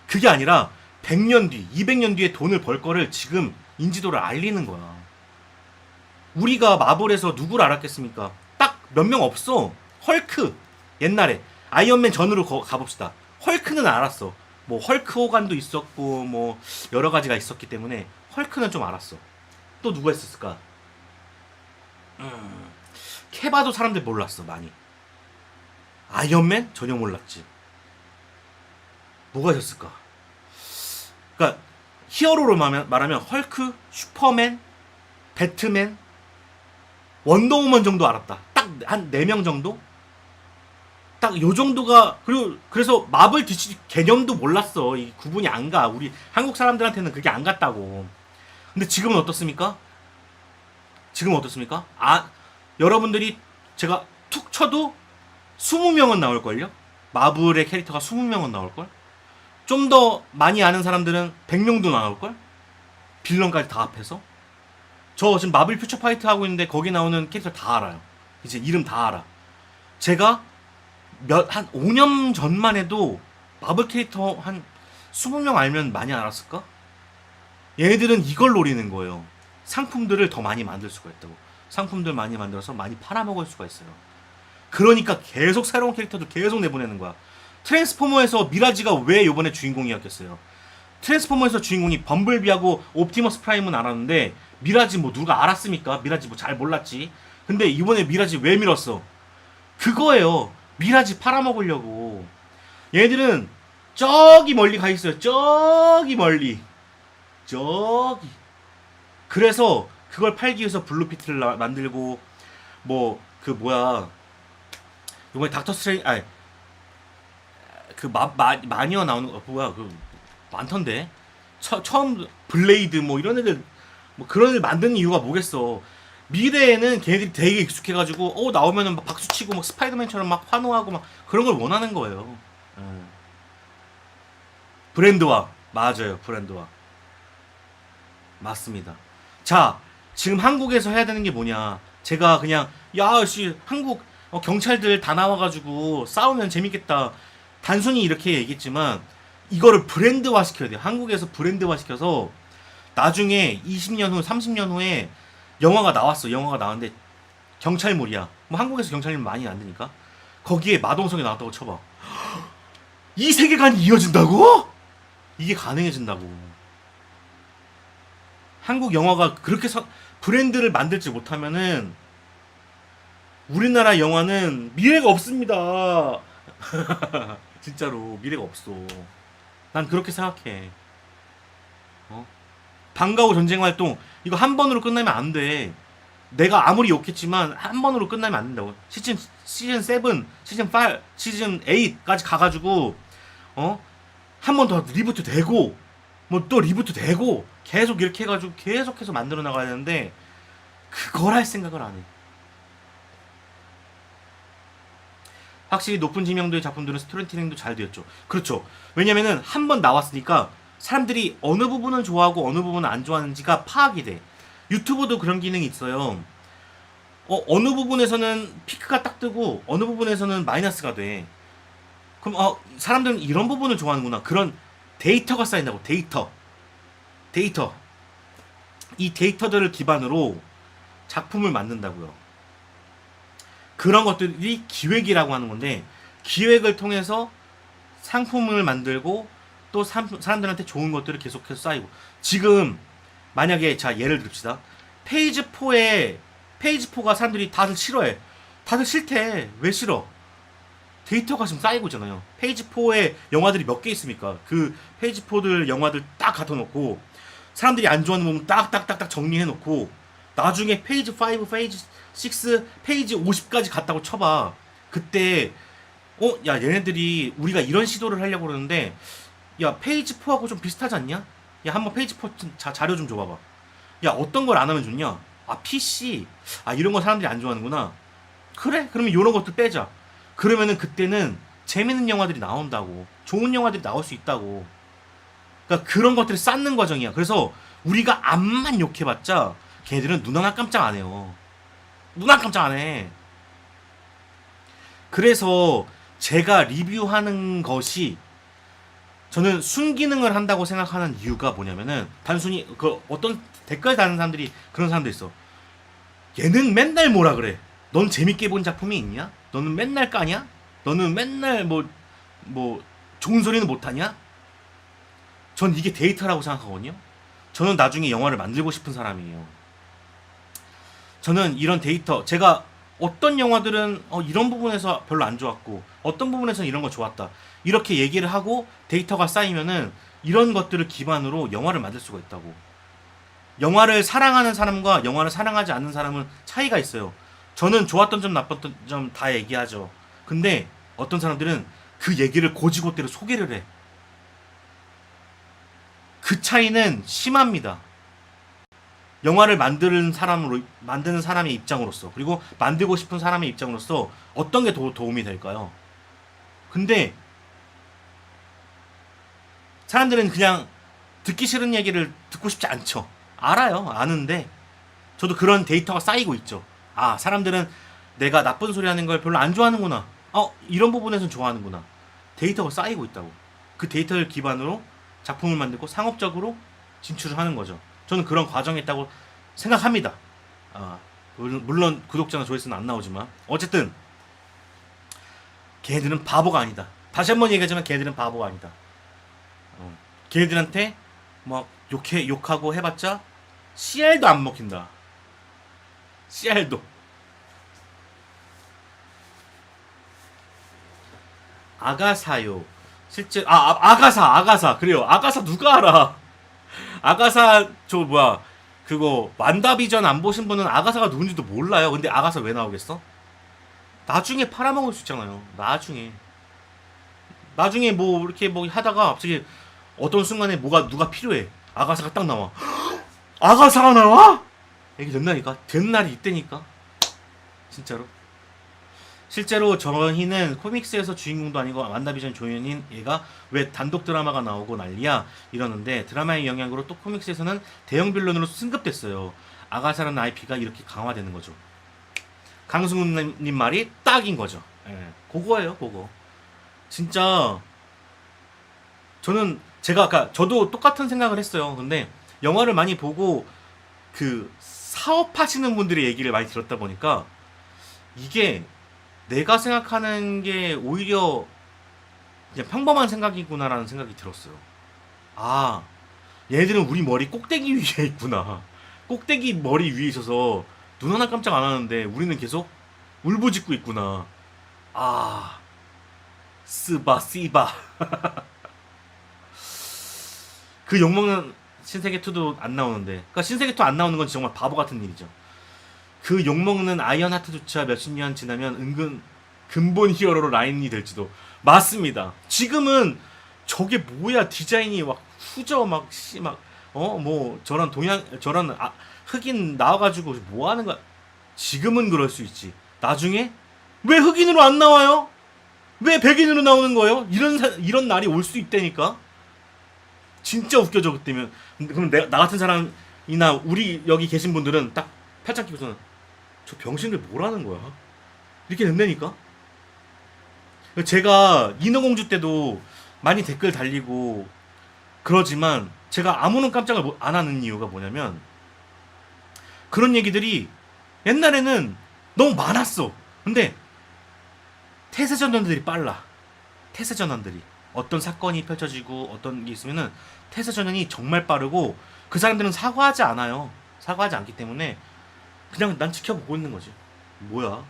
그게 아니라 100년 뒤, 200년 뒤에 돈을 벌 거를 지금 인지도를 알리는 거야. 우리가 마블에서 누구를 알았겠습니까? 딱 몇 명 없어. 헐크. 옛날에 아이언맨 전으로 가봅시다. 헐크는 알았어. 뭐 헐크 호간도 있었고 뭐 여러 가지가 있었기 때문에 헐크는 좀 알았어. 또 누가 있었을까? 케바도 사람들 몰랐어 많이. 아이언맨 전혀 몰랐지. 뭐가 있었을까? 그러니까 히어로로 말하면 헐크, 슈퍼맨, 배트맨, 원더우먼 정도 알았다. 딱 한 4명 정도? 딱 요 정도가. 그래서 마블 DC 개념도 몰랐어. 이 구분이 안 가. 우리 한국 사람들한테는 그게 안 갔다고. 근데 지금은 어떻습니까? 여러분들이 제가 툭 쳐도 20명은 나올걸요? 마블의 캐릭터가 20명은 나올걸? 좀 더 많이 아는 사람들은 100명도 나올걸? 빌런까지 다 합해서? 저 지금 마블 퓨처 파이트 하고 있는데 거기 나오는 캐릭터 다 알아요. 이제 이름 다 알아. 제가 한 5년 전만 해도 마블 캐릭터 한 20명 알면 많이 알았을까? 얘네들은 이걸 노리는 거예요. 상품들을 더 많이 만들 수가 있다고. 상품들 많이 만들어서 많이 팔아먹을 수가 있어요. 그러니까 계속 새로운 캐릭터들 계속 내보내는 거야. 트랜스포머에서 미라지가 왜 요번에 주인공이었겠어요? 트랜스포머에서 주인공이 범블비하고 옵티머스 프라임은 알았는데 미라지 뭐 누가 알았습니까? 미라지 뭐 잘 몰랐지. 근데 이번에 미라지 왜 밀었어? 그거예요. 미라지 팔아먹으려고. 얘네들은 저기 멀리 가 있어요. 저기 멀리. 저기. 그래서 그걸 팔기 위해서 블루피트를 만들고 뭐 그 뭐야 이번에 닥터 스트레인 아니 그 마니어 나오는 거 뭐야 그 많던데 처음 블레이드 뭐 이런 애들 뭐 그런 애들 만드는 이유가 뭐겠어. 미래에는 걔네들이 되게 익숙해가지고 나오면은 막 박수치고 막 스파이더맨처럼 막 환호하고 막 그런 걸 원하는 거예요. 예. 브랜드화 맞아요. 브랜드화 맞습니다. 자 지금 한국에서 해야 되는 게 뭐냐. 제가 그냥 야씨 한국 경찰들 다 나와가지고 싸우면 재밌겠다 단순히 이렇게 얘기했지만 이거를 브랜드화 시켜야 돼요. 한국에서 브랜드화 시켜서 나중에 20년 후 30년 후에 영화가 나왔어. 영화가 나왔는데 경찰물이야. 뭐 한국에서 경찰물 많이 안 되니까 거기에 마동석이 나왔다고 쳐봐. 이 세계관이 이어진다고? 이게 가능해진다고. 한국 영화가 그렇게 브랜드를 만들지 못하면은 우리나라 영화는 미래가 없습니다. 진짜로 미래가 없어. 난 그렇게 생각해. 방과후 전쟁 활동 이거 한 번으로 끝나면 안 돼. 내가 아무리 욕했지만 한 번으로 끝나면 안 된다고. 시즌 7, 시즌 5, 시즌 8까지 가가지고 한 번 더 리부트 되고 뭐 또 리부트 되고 계속 이렇게 해가지고 계속해서 만들어 나가야 되는데 그걸 할 생각을 안 해. 확실히 높은 지명도의 작품들은 스토리텔링도 잘 되었죠. 그렇죠. 왜냐면은 한 번 나왔으니까 사람들이 어느 부분은 좋아하고 어느 부분은 안 좋아하는지가 파악이 돼. 유튜브도 그런 기능이 있어요. 어느 부분에서는 피크가 딱 뜨고 어느 부분에서는 마이너스가 돼. 그럼 사람들은 이런 부분을 좋아하는구나. 그런 데이터가 쌓인다고. 데이터. 이 데이터들을 기반으로 작품을 만든다고요. 그런 것들이 기획이라고 하는 건데 기획을 통해서 상품을 만들고 또 사람들한테 좋은 것들을 계속해서 쌓이고 지금 만약에 자 예를 듭시다. 페이지 4가 사람들이 다들 싫어해. 다들 싫대. 왜 싫어? 데이터가 지금 쌓이고 있잖아요. 페이지 4에 영화들이 몇 개 있습니까? 그 페이지 4들 영화들 딱 갖다 놓고 사람들이 안 좋아하는 부분 딱딱딱딱 정리해 놓고 나중에 페이지 5, 페이지 6, 페이지 50까지 갔다고 쳐봐. 그때 야 얘네들이 우리가 이런 시도를 하려고 그러는데 야 페이지 4하고 좀 비슷하지 않냐? 야 한번 페이지 4 자료 좀 줘봐봐. 야 어떤 걸 안 하면 좋냐? PC 이런 거 사람들이 안 좋아하는구나. 그래? 그러면 이런 것도 빼자. 그러면은 그때는 재밌는 영화들이 나온다고. 좋은 영화들이 나올 수 있다고. 그러니까 그런 것들을 쌓는 과정이야. 그래서 우리가 암만 욕해봤자 걔네들은 눈 하나 깜짝 안 해요. 눈 하나 깜짝 안 해. 그래서 제가 리뷰하는 것이 저는 순기능을 한다고 생각하는 이유가 뭐냐면은 단순히 그 어떤 댓글 다는 사람들이 그런 사람도 있어. 얘는 맨날 뭐라 그래. 넌 재밌게 본 작품이 있냐? 너는 맨날 까냐? 너는 맨날 뭐 좋은 소리는 못하냐? 전 이게 데이터라고 생각하거든요. 저는 나중에 영화를 만들고 싶은 사람이에요. 저는 이런 데이터 제가 어떤 영화들은 이런 부분에서 별로 안 좋았고 어떤 부분에서는 이런 거 좋았다 이렇게 얘기를 하고 데이터가 쌓이면은 이런 것들을 기반으로 영화를 만들 수가 있다고. 영화를 사랑하는 사람과 영화를 사랑하지 않는 사람은 차이가 있어요. 저는 좋았던 점 나빴던 점 다 얘기하죠. 근데 어떤 사람들은 그 얘기를 고지고대로 소개를 해. 그 차이는 심합니다. 영화를 만드는 사람의 입장으로서, 그리고 만들고 싶은 사람의 입장으로서 어떤 게 도움이 될까요? 근데 사람들은 그냥 듣기 싫은 얘기를 듣고 싶지 않죠. 알아요. 아는데 저도 그런 데이터가 쌓이고 있죠. 아, 사람들은 내가 나쁜 소리 하는 걸 별로 안 좋아하는구나. 이런 부분에선 좋아하는구나. 데이터가 쌓이고 있다고. 그 데이터를 기반으로 작품을 만들고 상업적으로 진출을 하는 거죠. 저는 그런 과정이 있다고 생각합니다. 물론 구독자나 조회수는 안 나오지만 어쨌든 걔네들은 바보가 아니다. 다시 한번 얘기하지만 걔네들은 바보가 아니다. 걔네들한테 막 욕하고 해봤자 CR도 안 먹힌다. CR도. 아가사요. 실제 아가사 그래요. 아가사 누가 알아? 아가사 저 뭐야 그거 완다비전 안 보신 분은 아가사가 누군지도 몰라요. 근데 아가사 왜 나오겠어? 나중에 팔아먹을 수 있잖아요. 나중에 뭐 이렇게 뭐 하다가 갑자기 어떤 순간에 누가 필요해. 아가사가 딱 나와. 아가사가 나와? 이게 된다니까. 된 날이 있다니까. 진짜로. 실제로 정희는 코믹스에서 주인공도 아니고 완다비전 조연인 얘가 왜 단독 드라마가 나오고 난리야 이러는데, 드라마의 영향으로 또 코믹스에서는 대형 빌런으로 승급됐어요. 아가사라는 IP가 이렇게 강화되는 거죠. 강승훈님 말이 딱인 거죠. 예, 그거예요, 그거. 진짜 저는 제가 아까 저도 똑같은 생각을 했어요. 근데 영화를 많이 보고 그 사업하시는 분들의 얘기를 많이 들었다 보니까 이게 내가 생각하는 게 오히려 그냥 평범한 생각이구나라는 생각이 들었어요. 아, 얘네들은 우리 머리 꼭대기 위에 있구나. 꼭대기 머리 위에 있어서 눈 하나 깜짝 안 하는데 우리는 계속 울부짖고 있구나. 아, 씨바. 그 욕먹는 신세계2도 안 나오는데. 그러니까 신세계2 안 나오는 건 정말 바보 같은 일이죠. 그 욕먹는 아이언하트조차 몇십 년 지나면 은근 근본 히어로로 라인이 될지도. 맞습니다. 지금은 저게 뭐야, 디자인이 막 후져 뭐 저런 흑인 나와가지고 뭐 하는 거야. 지금은 그럴 수 있지. 나중에 왜 흑인으로 안 나와요? 왜 백인으로 나오는 거예요? 이런 날이 올 수 있다니까. 진짜 웃겨져 그때면. 그럼 나 같은 사람이나 우리 여기 계신 분들은 딱 팔짱 끼고서는 저 병신들 뭐라는 거야? 이렇게 된다니까. 제가 인어공주 때도 많이 댓글 달리고 그러지만 제가 아무런 깜짝을 안 하는 이유가 뭐냐면, 그런 얘기들이 옛날에는 너무 많았어. 근데 태세전환들이 빨라. 태세전환들이 어떤 사건이 펼쳐지고 어떤 게 있으면은 태세전환이 정말 빠르고, 그 사람들은 사과하지 않아요. 사과하지 않기 때문에 그냥 난 지켜보고 있는 거지. 뭐야?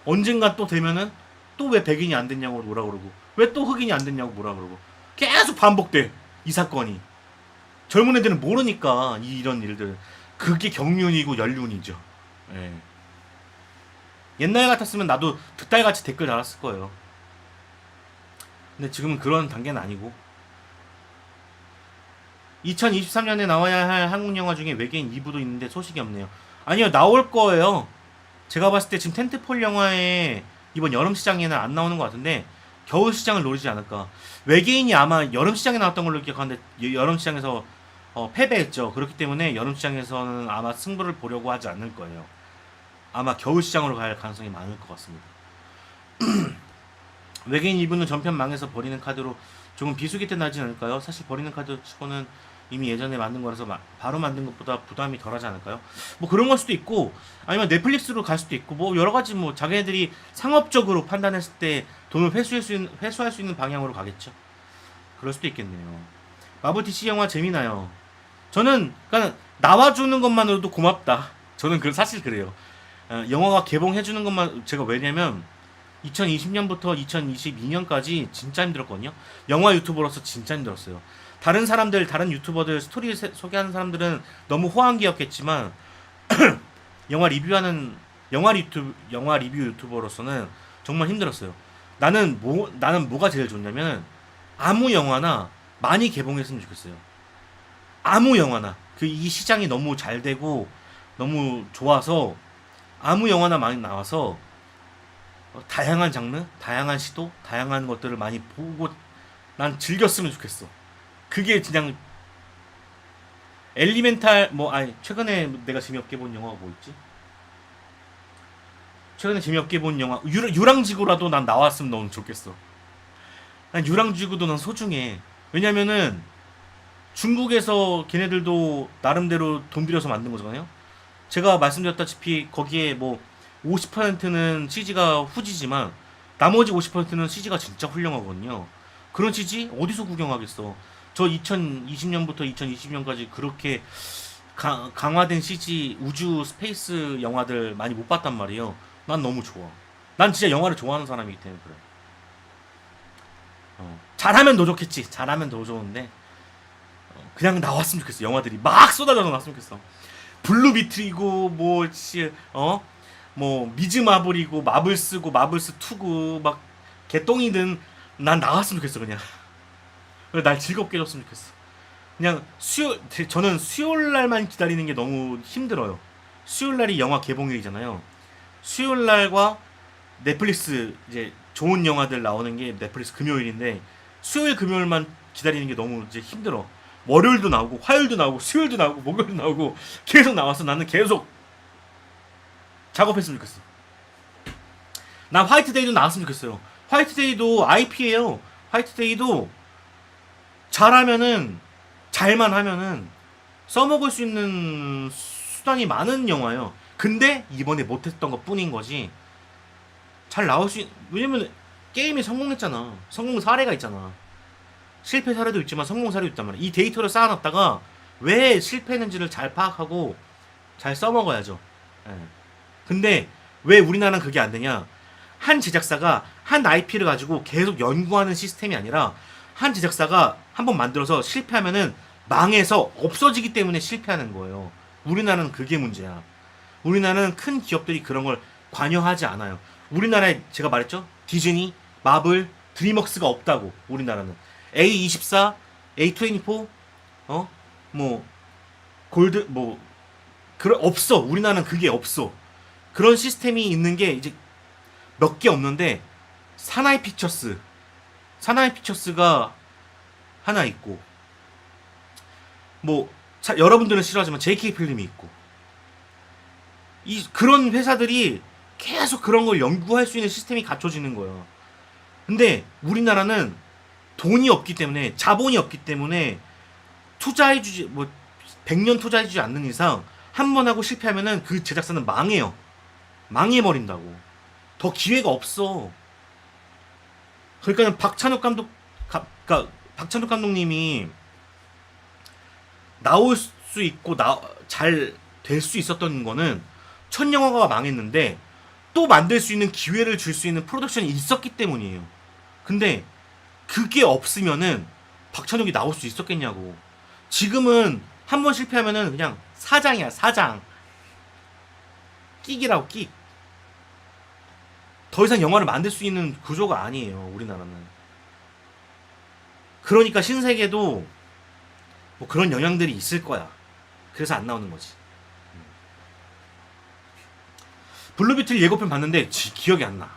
언젠가 또 되면은 또 왜 백인이 안 됐냐고 뭐라 그러고, 왜 또 흑인이 안 됐냐고 뭐라 그러고, 계속 반복돼 이 사건이. 젊은 애들은 모르니까 이런 일들. 그게 경륜이고 연륜이죠. 예. 옛날 같았으면 나도 득달같이 댓글 달았을 거예요. 근데 지금은 그런 단계는 아니고. 2023년에 나와야 할 한국 영화 중에 외계인 2부도 있는데 소식이 없네요. 아니요, 나올 거예요. 제가 봤을 때 지금 텐트폴 영화에 이번 여름 시장에는 안 나오는 것 같은데 겨울 시장을 노리지 않을까. 외계인이 아마 여름 시장에 나왔던 걸로 기억하는데 여름 시장에서 패배했죠. 그렇기 때문에 여름 시장에서는 아마 승부를 보려고 하지 않을 거예요. 아마 겨울 시장으로 갈 가능성이 많을 것 같습니다. 외계인 2부는 전편 망해서 버리는 카드로 조금 비수기 때 나지 않을까요? 사실 버리는 카드 치고는 이미 예전에 만든 거라서 바로 만든 것보다 부담이 덜하지 않을까요? 뭐 그런 걸 수도 있고, 아니면 넷플릭스로 갈 수도 있고, 뭐 여러 가지 뭐 자기네들이 상업적으로 판단했을 때 돈을 회수할 수 있는 방향으로 가겠죠. 그럴 수도 있겠네요. 마블 DC 영화 재미나요. 저는 그러니까 나와주는 것만으로도 고맙다. 저는 사실 그래요. 영화가 개봉해주는 것만, 제가 왜냐면 2020년부터 2022년까지 진짜 힘들었거든요. 영화 유튜버로서 진짜 힘들었어요. 다른 유튜버들 스토리 소개하는 사람들은 너무 호황기였겠지만 영화 리뷰 유튜버로서는 정말 힘들었어요. 나는 뭐가 제일 좋냐면 아무 영화나 많이 개봉했으면 좋겠어요. 아무 영화나. 그 이 시장이 너무 잘 되고 너무 좋아서 아무 영화나 많이 나와서 다양한 장르, 다양한 시도, 다양한 것들을 많이 보고 난 즐겼으면 좋겠어. 그게 그냥 엘리멘탈 뭐 아니 최근에 내가 재미없게 본 영화가 뭐 있지? 최근에 재미없게 본 영화 유랑지구라도 난 나왔으면 너무 좋겠어. 난 유랑지구도 난 소중해. 왜냐면은 중국에서 걔네들도 나름대로 돈 들여서 만든 거잖아요. 제가 말씀드렸다시피 거기에 뭐 50%는 CG가 후지지만 나머지 50%는 CG가 진짜 훌륭하거든요. 그런 CG 어디서 구경하겠어. 저 2020년부터 2020년까지 그렇게 강화된 CG 우주 스페이스 영화들 많이 못 봤단 말이에요. 난 너무 좋아. 난 진짜 영화를 좋아하는 사람이기 때문에 그래. 잘하면 더 좋겠지. 잘하면 더 좋은데 그냥 나왔으면 좋겠어. 영화들이 막 쏟아져 나왔으면 좋겠어. 블루비틀이고 뭐 미즈 마블이고 마블스고 마블스 2고 막 개똥이든 난 나왔으면 좋겠어 그냥. 날 즐겁게 해줬으면 좋겠어. 그냥 저는 수요일 날만 기다리는 게 너무 힘들어요. 수요일 날이 영화 개봉일이잖아요. 수요일 날과 넷플릭스 이제 좋은 영화들 나오는 게 넷플릭스 금요일인데 수요일 금요일만 기다리는 게 너무 이제 힘들어. 월요일도 나오고 화요일도 나오고 수요일도 나오고 목요일도 나오고 계속 나와서 나는 계속 작업했으면 좋겠어. 난 화이트데이도 나왔으면 좋겠어요. 화이트데이도 IP예요. 화이트데이도 잘만 하면은 써먹을 수 있는 수단이 많은 영화예요. 근데 이번에 못했던 것 뿐인 거지. 잘 나올 왜냐면 게임이 성공했잖아. 성공 사례가 있잖아. 실패 사례도 있지만 성공 사례도 있단 말이야. 이 데이터를 쌓아놨다가 왜 실패했는지를 잘 파악하고 잘 써먹어야죠. 예. 근데 왜 우리나라는 그게 안 되냐? 한 제작사가 한 IP를 가지고 계속 연구하는 시스템이 아니라 한 제작사가 한번 만들어서 실패하면은 망해서 없어지기 때문에 실패하는 거예요. 우리나라는 그게 문제야. 우리나라는 큰 기업들이 그런 걸 관여하지 않아요. 우리나라에 제가 말했죠? 디즈니, 마블, 드림웍스가 없다고. 우리나라는 A24, A24, 뭐 골드 없어. 우리나라는 그게 없어. 그런 시스템이 있는 게 이제 몇 개 없는데 사나이 피처스가 하나 있고 여러분들은 싫어하지만 JK 필름이 있고 그런 회사들이 계속 그런 걸 연구할 수 있는 시스템이 갖춰지는 거예요. 근데 우리나라는 돈이 없기 때문에 자본이 없기 때문에 100년 투자해주지 않는 이상 한 번 하고 실패하면은 그 제작사는 망해요. 망해버린다고. 더 기회가 없어. 그러니까 박찬욱 감독님이 나올 수 있고 잘 될 수 있었던 거는 첫 영화가 망했는데 또 만들 수 있는 기회를 줄 수 있는 프로덕션이 있었기 때문이에요. 근데 그게 없으면은 박찬욱이 나올 수 있었겠냐고. 지금은 한 번 실패하면은 그냥 사장이야, 사장. 끽이라고, 끽. 더 이상 영화를 만들 수 있는 구조가 아니에요, 우리나라는. 그러니까 신세계도 뭐 그런 영향들이 있을 거야. 그래서 안 나오는 거지. 블루비틀 예고편 봤는데 기억이 안 나.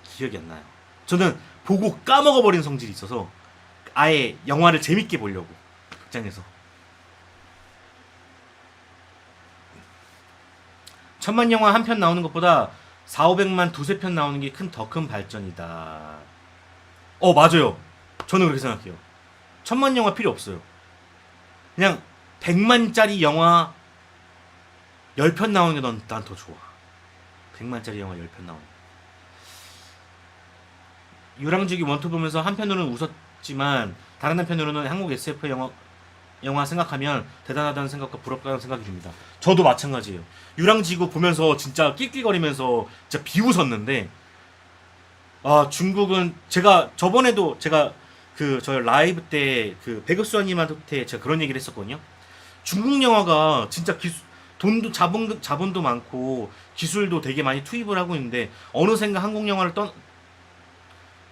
기억이 안 나요. 저는 보고 까먹어버린 성질이 있어서 아예 영화를 재밌게 보려고 극장에서. 1000만 영화 한 편 나오는 것보다 4,500만 두세 편 나오는 게 더 큰 발전이다. 맞아요. 저는 그렇게 생각해요. 1000만 영화 필요 없어요. 그냥 100만짜리 영화 10편 나오는 게 난 더 좋아. 100만짜리 영화 10편 나오는 게. 유랑지기 원투 보면서 한편으로는 웃었지만 다른 한편으로는 한국 SF 영화 생각하면 대단하다는 생각과 부럽다는 생각이 듭니다. 저도 마찬가지예요. 유랑지구 보면서 진짜 낄낄거리면서 진짜 비웃었는데 중국은 저번에도 저 라이브 때 배급수아님한테 제가 그런 얘기를 했었거든요. 중국 영화가 진짜 돈도 자본도 많고 기술도 되게 많이 투입을 하고 있는데 어느샌가 한국 영화를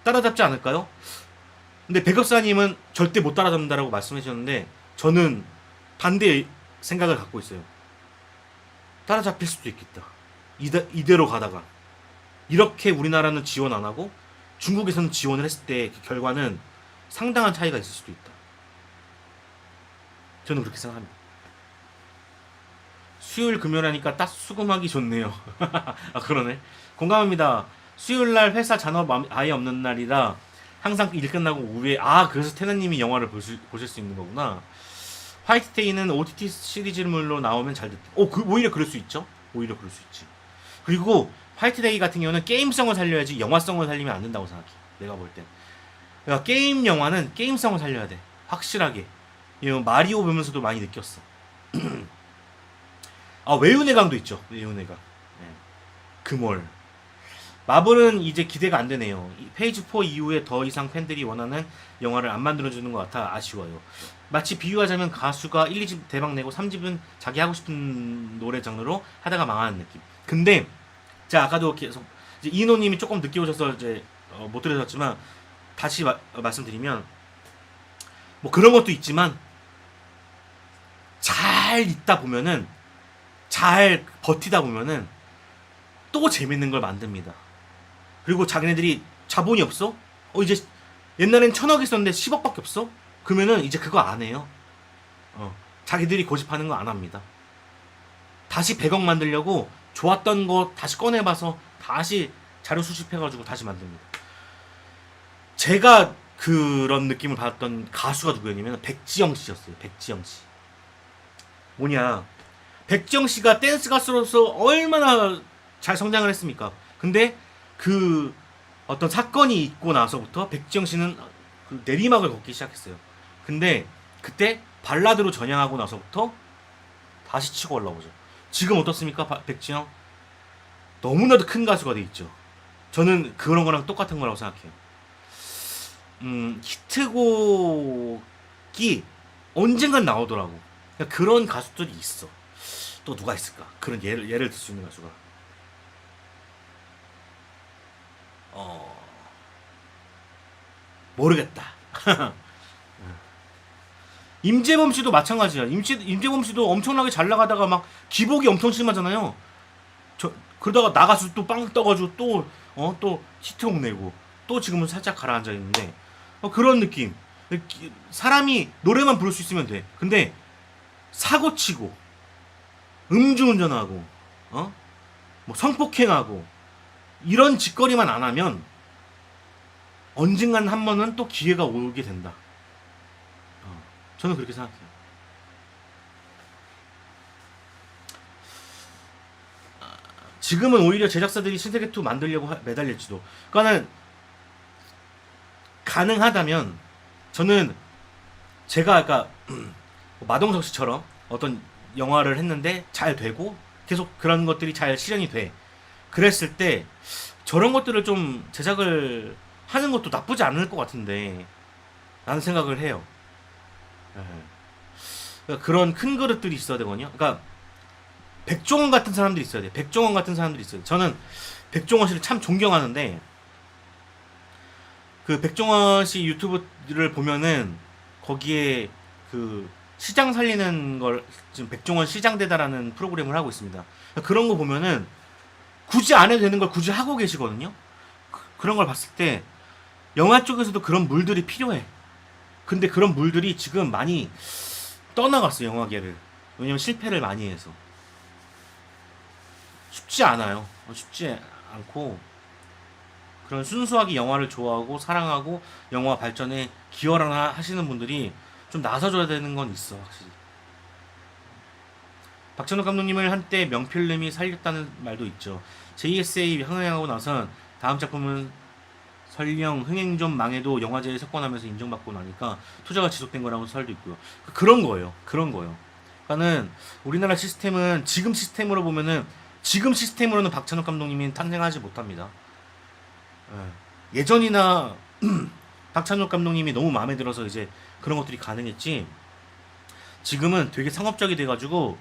따라잡지 않을까요? 근데 백업사님은 절대 못 따라잡는다라고 말씀해 주셨는데 저는 반대의 생각을 갖고 있어요. 따라잡힐 수도 있겠다. 이대로 가다가 이렇게 우리나라는 지원 안 하고 중국에서는 지원을 했을 때 그 결과는 상당한 차이가 있을 수도 있다. 저는 그렇게 생각합니다. 수요일 금요일하니까 딱 수금하기 좋네요. 아 그러네. 공감합니다. 수요일날 회사 잔업 아예 없는 날이라 항상 일 끝나고 오후에 그래서 테너님이 영화를 보실 수 있는 거구나. 화이트데이는 OTT 시리즈물로 나오면 잘 됐다. 오히려 그럴 수 있죠. 오히려 그럴 수 있지. 그리고 화이트데이 같은 경우는 게임성을 살려야지 영화성을 살리면 안 된다고 생각해. 내가 볼 땐. 그러니까 게임 영화는 게임성을 살려야 돼. 확실하게. 마리오 보면서도 많이 느꼈어. 외운의 강도 있죠. 외운의 강. 네. 금월. 마블은 이제 기대가 안 되네요. 페이지 4 이후에 더 이상 팬들이 원하는 영화를 안 만들어주는 것 같아 아쉬워요. 마치 비유하자면 가수가 1, 2집 대박 내고 3집은 자기 하고 싶은 노래 장르로 하다가 망하는 느낌. 근데 자 아까도 계속 이제 이노님이 조금 늦게 오셔서 이제 못 들으셨지만 다시 말씀드리면 뭐 그런 것도 있지만 잘 있다 보면은 잘 버티다 보면은 또 재밌는 걸 만듭니다. 그리고 자기네들이 자본이 없어? 이제 옛날엔 1,000억 있었는데 10억밖에 없어? 그러면은 이제 그거 안 해요. 자기들이 고집하는 거 안 합니다. 다시 100억 만들려고 좋았던 거 다시 꺼내봐서 다시 자료 수집해가지고 다시 만듭니다. 제가 그런 느낌을 받았던 가수가 누구였냐면 백지영 씨였어요. 백지영 씨. 뭐냐. 백지영 씨가 댄스 가수로서 얼마나 잘 성장을 했습니까? 근데 그 어떤 사건이 있고 나서부터 백지영 씨는 그 내리막을 걷기 시작했어요. 근데 그때 발라드로 전향하고 나서부터 다시 치고 올라오죠. 지금 어떻습니까? 백지영? 너무나도 큰 가수가 돼 있죠. 저는 그런 거랑 똑같은 거라고 생각해요. 히트곡이 언젠간 나오더라고. 그러니까 그런 가수들이 있어. 또 누가 있을까? 그런 예를 들 수 있는 가수가. 모르겠다. 임재범 씨도 마찬가지야. 임재범 씨도 엄청나게 잘 나가다가 막 기복이 엄청 심하잖아요. 그러다가 나가서 또 빵 떠가지고 또 히트곡 내고 또 지금은 살짝 가라앉아 있는데 그런 느낌. 사람이 노래만 부를 수 있으면 돼. 근데 사고 치고 음주운전하고 뭐 성폭행하고 이런 짓거리만 안 하면 언젠간 한 번은 또 기회가 오게 된다. 저는 그렇게 생각해요. 지금은 오히려 제작사들이 신세계2 만들려고 매달릴지도. 그러니까는 가능하다면 저는 제가 아까 마동석 씨처럼 어떤 영화를 했는데 잘 되고 계속 그런 것들이 잘 실현이 돼. 그랬을 때 저런 것들을 좀 제작을 하는 것도 나쁘지 않을 것 같은데 라는 생각을 해요. 그러니까 그런 큰 그릇들이 있어야 되거든요. 그러니까 백종원 같은 사람들이 있어야 돼. 백종원 같은 사람들이 있어요. 저는 백종원 씨를 참 존경하는데 그 백종원 씨 유튜브를 보면은 거기에 그 시장 살리는 걸 지금 백종원 시장대다라는 프로그램을 하고 있습니다. 그런 거 보면은 굳이 안 해도 되는 걸 굳이 하고 계시거든요. 그런 걸 봤을 때 영화 쪽에서도 그런 물들이 필요해. 근데 그런 물들이 지금 많이 떠나갔어, 영화계를. 왜냐면 실패를 많이 해서. 쉽지 않아요. 쉽지 않고 그런 순수하게 영화를 좋아하고 사랑하고 영화 발전에 기여를 하시는 분들이 좀 나서줘야 되는 건 있어, 확실히. 박찬욱 감독님을 한때 명필름이 살렸다는 말도 있죠. JSA 흥행하고 나선 다음 작품은 설령 흥행 좀 망해도 영화제에 석권하면서 인정받고 나니까 투자가 지속된 거라고 설도 있고요. 그런 거예요. 그런 거예요. 그러니까는 우리나라 시스템은 지금 시스템으로 보면은 지금 시스템으로는 박찬욱 감독님이 탄생하지 못합니다. 예전이나 박찬욱 감독님이 너무 마음에 들어서 이제 그런 것들이 가능했지. 지금은 되게 상업적이 돼가지고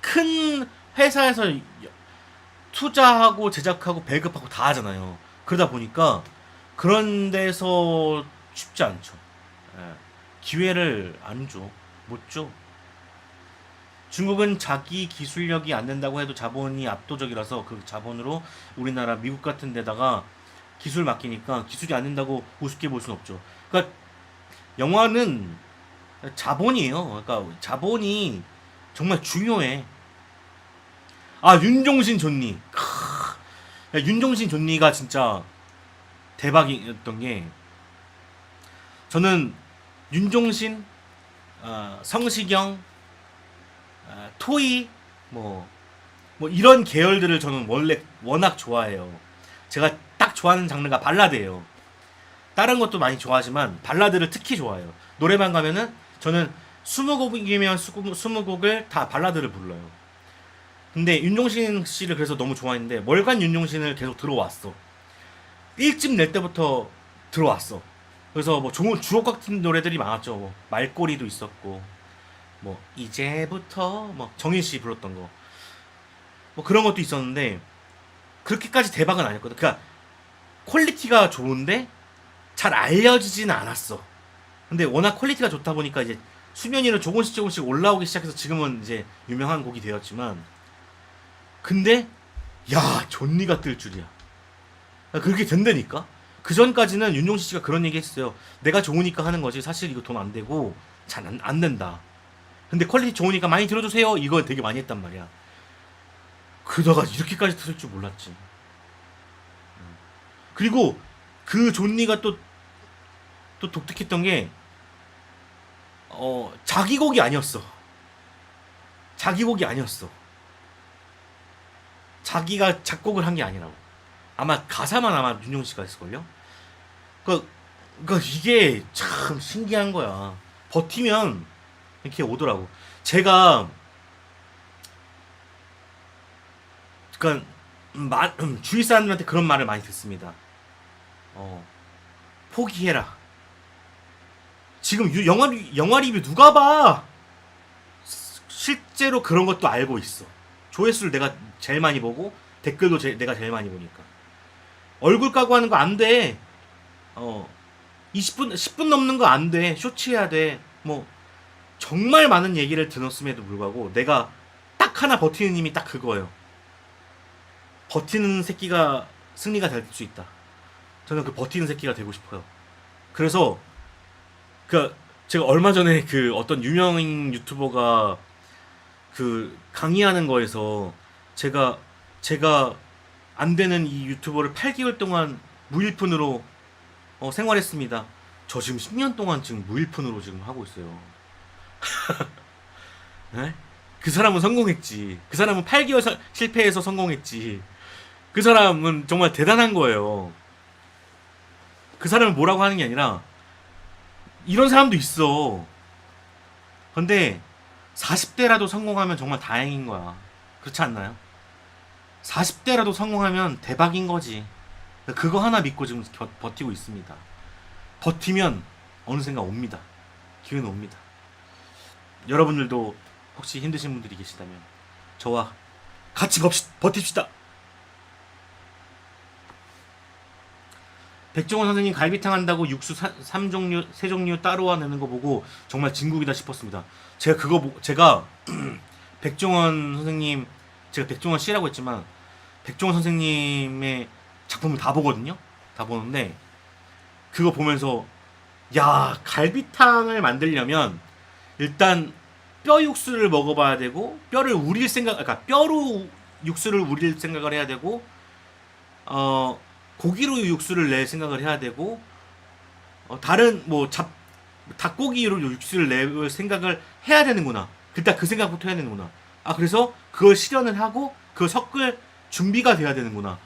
큰 회사에서 투자하고 제작하고 배급하고 다 하잖아요. 그러다 보니까 그런 데서 쉽지 않죠. 기회를 안 줘. 못 줘. 중국은 자기 기술력이 안 된다고 해도 자본이 압도적이라서 그 자본으로 우리나라, 미국 같은 데다가 기술 맡기니까 기술이 안 된다고 우습게 볼 수는 없죠. 그러니까 영화는 자본이에요. 그러니까 자본이 정말 중요해. 아, 윤종신 존니. 야, 윤종신 존니가 진짜 대박이었던 게, 저는 윤종신, 성시경, 토이, 뭐, 뭐 이런 계열들을 저는 원래 워낙 좋아해요. 제가 딱 좋아하는 장르가 발라드예요. 다른 것도 많이 좋아하지만 발라드를 특히 좋아해요. 노래방 가면은 저는 20곡이면 20곡을 다 발라드를 불러요. 근데 윤종신 씨를 그래서 너무 좋아했는데 월간 윤종신을 계속 들어왔어. 1집 낼 때부터 들어왔어. 그래서 뭐 좋은 주옥 같은 노래들이 많았죠. 뭐 말꼬리도 있었고, 뭐 이제부터 뭐 정인 씨 불렀던 거, 뭐 그런 것도 있었는데 그렇게까지 대박은 아니었거든. 그러니까 퀄리티가 좋은데 잘 알려지지는 않았어. 근데 워낙 퀄리티가 좋다 보니까 이제 수면 위로 조금씩 조금씩 올라오기 시작해서 지금은 이제 유명한 곡이 되었지만, 근데 야, 존니가 뜰 줄이야. 그렇게 된다니까. 그 전까지는 윤종신 씨가 그런 얘기 했어요. 내가 좋으니까 하는 거지 사실 이거 돈 안 되고 잘 안 된다. 근데 퀄리티 좋으니까 많이 들어주세요. 이거 되게 많이 했단 말이야. 그러다가 이렇게까지 틀을 줄 몰랐지. 그리고 그 존니가 또 독특했던 게, 자기 곡이 아니었어. 자기 곡이 아니었어. 자기가 작곡을 한 게 아니라고. 아마 가사만 아마 윤종 씨가 했을걸요? 그 이게 참 신기한 거야. 버티면 이렇게 오더라고. 제가, 그니까, 주위 사람들한테 그런 말을 많이 듣습니다. 포기해라. 지금 영화 리뷰 누가 봐? 실제로 그런 것도 알고 있어. 조회수를 내가 제일 많이 보고 댓글도 내가 제일 많이 보니까. 얼굴 까고 하는 거 안 돼. 10분 넘는 거 안 돼. 쇼츠해야 돼. 뭐 정말 많은 얘기를 들었음에도 불구하고 내가 딱 하나 버티는 힘이 딱 그거예요. 버티는 새끼가 승리가 될 수 있다. 저는 그 버티는 새끼가 되고 싶어요. 그래서 그 제가 얼마 전에 그 어떤 유명 유튜버가 그 강의하는 거에서 제가 안 되는 이 유튜버를 8개월 동안 무일푼으로 생활했습니다. 저 지금 10년 동안 지금 무일푼으로 지금 하고 있어요. 네? 그 사람은 성공했지. 그 사람은 8개월 실패해서 성공했지. 그 사람은 정말 대단한 거예요. 그 사람을 뭐라고 하는 게 아니라 이런 사람도 있어. 근데 40대라도 성공하면 정말 다행인 거야. 그렇지 않나요? 40대라도 성공하면 대박인 거지. 그거 하나 믿고 지금 버티고 있습니다. 버티면 어느샌가 옵니다. 기회는 옵니다. 여러분들도 혹시 힘드신 분들이 계시다면 저와 같이 버팁시다. 백종원 선생님 갈비탕 한다고 육수 3종류, 3종류 따로 내는 거 보고 정말 진국이다 싶었습니다. 제가 백종원 선생님, 제가 백종원 씨라고 했지만 백종원 선생님의 작품을 다 보거든요. 다 보는데 그거 보면서 야, 갈비탕을 만들려면 일단 뼈 육수를 먹어봐야 되고 뼈를 우릴 그러니까 뼈로 육수를 우릴 생각을 해야 되고 고기로 육수를 낼 생각을 해야 되고 다른 뭐 닭고기로 육수를 낼 생각을 해야 되는구나. 일단 그 생각부터 해야 되는구나. 그래서 그걸 실현을 하고 그걸 섞을 준비가 돼야 되는구나.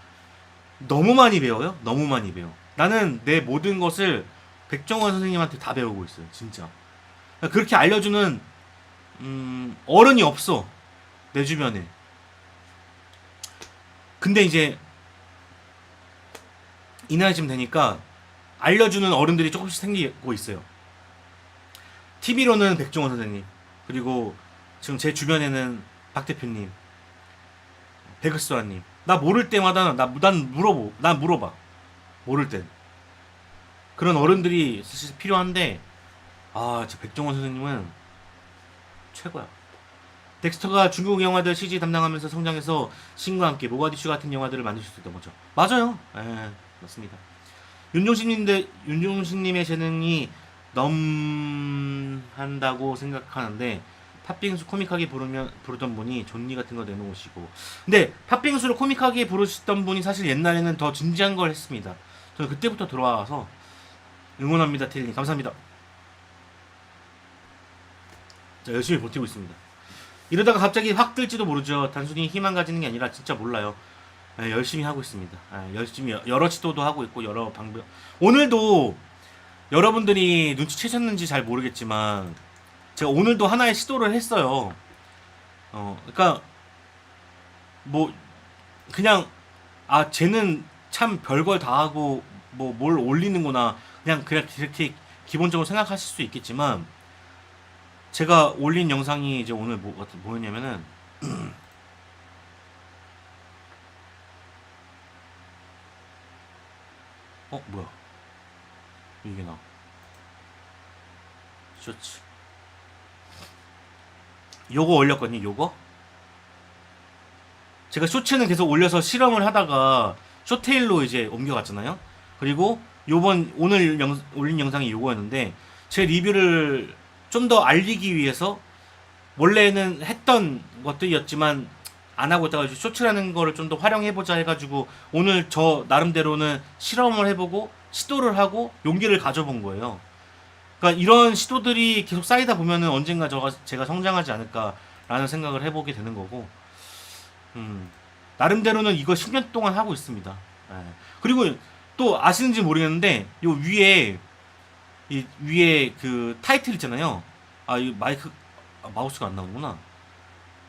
너무 많이 배워요. 너무 많이 배워. 나는 내 모든 것을 백종원 선생님한테 다 배우고 있어요. 진짜. 그렇게 알려주는 어른이 없어. 내 주변에. 근데 이제 이 나이쯤 되니까 알려주는 어른들이 조금씩 생기고 있어요. TV로는 백종원 선생님, 그리고 지금 제 주변에는 박 대표님, 백흑수아님. 나 모를 때마다 난 물어봐. 모를 땐. 그런 어른들이 사실 필요한데, 진짜 백종원 선생님은 최고야. 덱스터가 중국 영화들 CG 담당하면서 성장해서 신과 함께 모가디슈 같은 영화들을 만들 수 있던 거죠. 맞아요. 예, 맞습니다. 윤종신님의 재능이 넘한다고 생각하는데 팥빙수 코믹하게 부르던 분이 존니 같은 거 내놓으시고, 근데 팥빙수를 코믹하게 부르시던 분이 사실 옛날에는 더 진지한 걸 했습니다. 저는 그때부터 들어와서 응원합니다. 테일님 감사합니다. 자, 열심히 버티고 있습니다. 이러다가 갑자기 확 뜰지도 모르죠. 단순히 희망 가지는 게 아니라 진짜 몰라요. 네, 열심히 하고 있습니다. 열심히 여러 시도도 하고 있고 여러 방법. 오늘도 여러분들이 눈치채셨는지 잘 모르겠지만 제가 오늘도 하나의 시도를 했어요. 그러니까 뭐 그냥 쟤는 참 별걸 다 하고 뭐 뭘 올리는구나. 그냥 이렇게 기본적으로 생각하실 수 있겠지만 제가 올린 영상이 이제 오늘 뭐였냐면은 뭐야 이게 나 쇼츠 요거 올렸거든요. 요거 제가 쇼츠는 계속 올려서 실험을 하다가 쇼테일로 이제 옮겨갔잖아요. 그리고 오늘 올린 영상이 요거였는데 제 리뷰를 좀 더 알리기 위해서 원래는 했던 것들이었지만 안 하고 있다가 쇼츠라는 거를 좀 더 활용해보자 해가지고 오늘 저 나름대로는 실험을 해보고 시도를 하고 용기를 가져본 거예요. 그러니까 이런 시도들이 계속 쌓이다 보면은 언젠가 제가 성장하지 않을까라는 생각을 해보게 되는 거고, 나름대로는 이거 10년 동안 하고 있습니다. 그리고 또 아시는지 모르겠는데 요 위에 그 타이틀 있잖아요. 이 마우스가 안 나오는구나.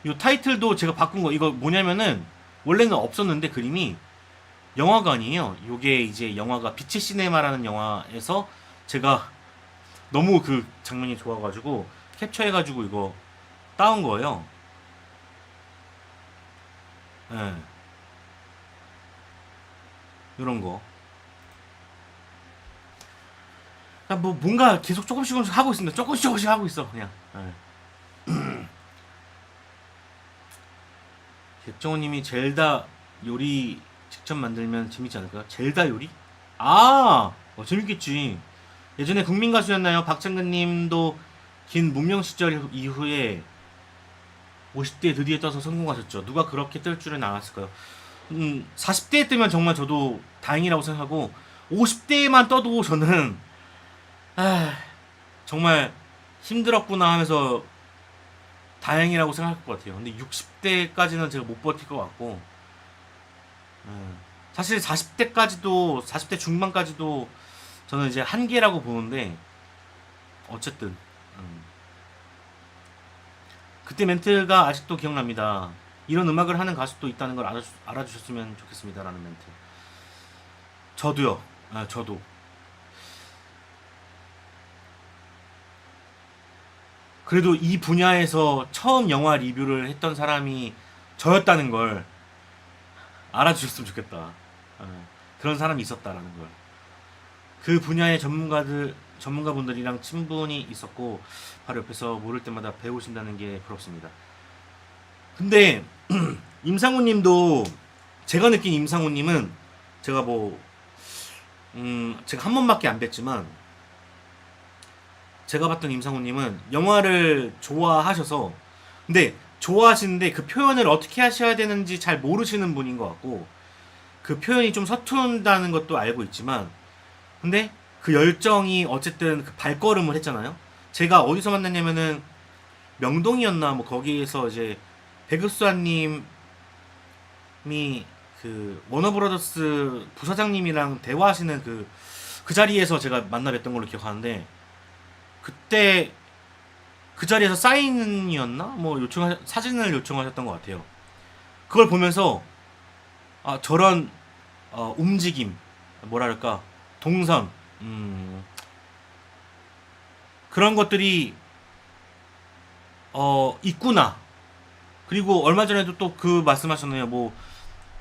이 타이틀도 제가 바꾼 거. 이거 뭐냐면은 원래는 없었는데 그림이 영화관이에요. 요게 이제 영화가 빛의 시네마라는 영화에서 제가 너무 그 장면이 좋아가지고 캡처해가지고 이거 따온 거예요. 예. 이런 거. 뭐 뭔가 계속 조금씩 하고 있습니다. 조금씩 하고 있어 그냥. 백정호님이 젤다 요리 직접 만들면 재밌지 않을까요? 젤다 요리? 재밌겠지. 예전에 국민 가수였나요? 박창근님도 긴 무명 시절 이후에 50대에 드디어 떠서 성공하셨죠. 누가 그렇게 뜰 줄은 알았을까요? 40대에 뜨면 정말 저도 다행이라고 생각하고 50대에만 떠도 저는 정말 힘들었구나 하면서 다행이라고 생각할 것 같아요. 근데 60대까지는 제가 못 버틸 것 같고, 사실 40대 중반까지도 저는 이제 한계라고 보는데, 어쨌든 그때 멘트가 아직도 기억납니다. 이런 음악을 하는 가수도 있다는 걸 알아주셨으면 좋겠습니다. 라는 멘트. 저도요. 저도. 그래도 이 분야에서 처음 영화 리뷰를 했던 사람이 저였다는 걸 알아주셨으면 좋겠다. 그런 사람이 있었다라는 걸. 그 분야의 전문가분들이랑 친분이 있었고 바로 옆에서 모를 때마다 배우신다는 게 부럽습니다. 근데 임상우님도 제가 느낀 임상우님은 제가 제가 한 번밖에 안 뵀지만 제가 봤던 임상우님은 영화를 좋아하셔서, 근데 좋아하시는데 그 표현을 어떻게 하셔야 되는지 잘 모르시는 분인 것 같고, 그 표현이 좀 서툰다는 것도 알고 있지만, 근데 그 열정이 어쨌든 그 발걸음을 했잖아요. 제가 어디서 만났냐면은 명동이었나 뭐 거기에서 이제 배급수아님이 그 워너브라더스 부사장님이랑 대화하시는 그 자리에서 제가 만나 뵀던 걸로 기억하는데, 그때 그 자리에서 사인이었나? 뭐 사진을 요청하셨던 것 같아요. 그걸 보면서 저런 움직임, 뭐랄까 동선, 그런 것들이 있구나. 그리고 얼마 전에도 또 그 말씀하셨네요. 뭐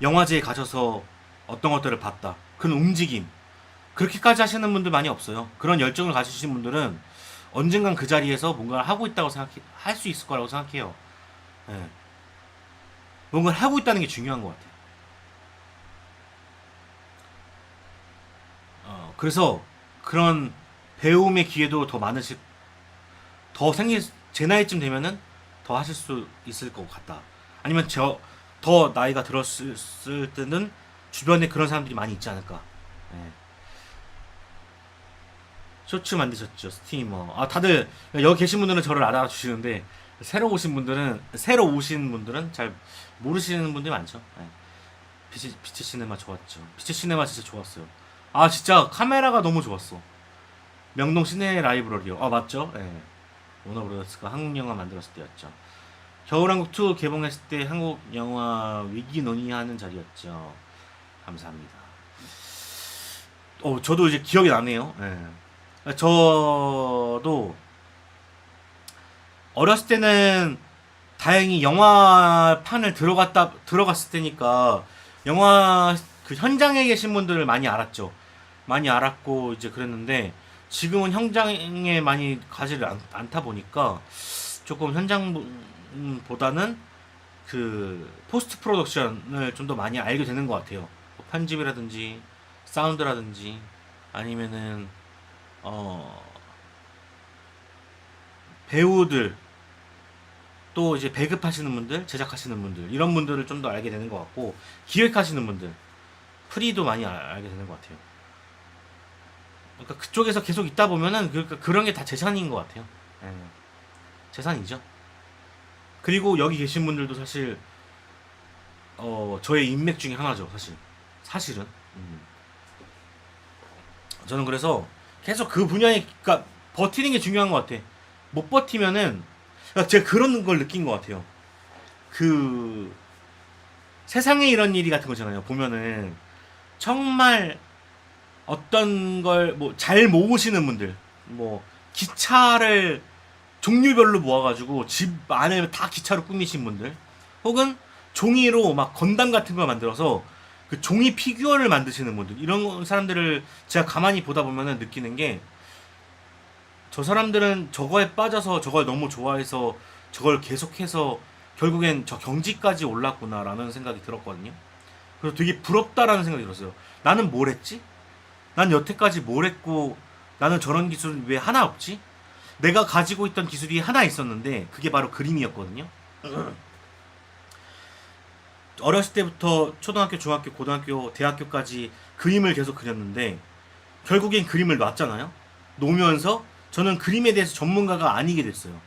영화제에 가셔서 어떤 것들을 봤다. 그런 움직임. 그렇게까지 하시는 분들 많이 없어요. 그런 열정을 가지신 분들은 언젠간 그 자리에서 뭔가를 하고 있다고 할 수 있을 거라고 생각해요. 예. 뭔가를 하고 있다는 게 중요한 것 같아요. 그래서 그런 배움의 기회도 더 많으실, 더 생길, 제 나이쯤 되면은 더 하실 수 있을 것 같다. 아니면 더 나이가 들었을 때는 주변에 그런 사람들이 많이 있지 않을까. 예. 쇼츠 만드셨죠, 스트리머. 다들 여기 계신 분들은 저를 알아주시는데 새로 오신 분들은 잘 모르시는 분들이 많죠. 예. 비치 시네마 좋았죠. 비치 시네마 진짜 좋았어요. 진짜 카메라가 너무 좋았어. 명동 시내 라이브러리요. 맞죠? 예. 워너브라더스가 한국 영화 만들었을 때였죠. 겨울왕국 2 개봉했을 때 한국 영화 위기 논의하는 자리였죠. 감사합니다. 저도 이제 기억이 나네요. 예. 저도 어렸을 때는 다행히 영화판을 들어갔을 때니까 영화 그 현장에 계신 분들을 많이 알았죠. 많이 알았고 이제 그랬는데 지금은 현장에 많이 가지를 않다 보니까 조금 현장보다는 그 포스트 프로덕션을 좀 더 많이 알게 되는 것 같아요. 뭐 편집이라든지 사운드라든지 아니면은 어 배우들 또 이제 배급하시는 분들, 제작하시는 분들 이런 분들을 좀 더 알게 되는 것 같고 기획하시는 분들 프리도 많이 알게 되는 것 같아요. 그러니까 그쪽에서 계속 있다 보면은 그러니까 그런 게 다 재산인 것 같아요. 예, 재산이죠. 그리고 여기 계신 분들도 사실 저의 인맥 중에 하나죠. 사실은 저는 그래서 계속 그 분야에 그러니까 버티는 게 중요한 것 같아. 못 버티면은 그러니까 제가 그런 걸 느낀 것 같아요. 그 세상에 이런 일이 같은 거잖아요. 보면은 정말 어떤 걸 뭐 잘 모으시는 분들 뭐 기차를 종류별로 모아가지고 집 안에 다 기차로 꾸미신 분들 혹은 종이로 막 건담 같은 걸 만들어서 그 종이 피규어를 만드시는 분들 이런 사람들을 제가 가만히 보다 보면은 느끼는 게 저 사람들은 저거에 빠져서 저걸 너무 좋아해서 저걸 계속해서 결국엔 저 경지까지 올랐구나라는 생각이 들었거든요. 그래서 되게 부럽다라는 생각이 들었어요. 나는 뭘 했지? 난 여태까지 뭘 했고 나는 저런 기술 왜 하나 없지? 내가 가지고 있던 기술이 하나 있었는데 그게 바로 그림이었거든요. 어렸을 때부터 초등학교, 중학교, 고등학교, 대학교까지 그림을 계속 그렸는데 결국엔 그림을 놨잖아요. 놓으면서 저는 그림에 대해서 전문가가 아니게 됐어요.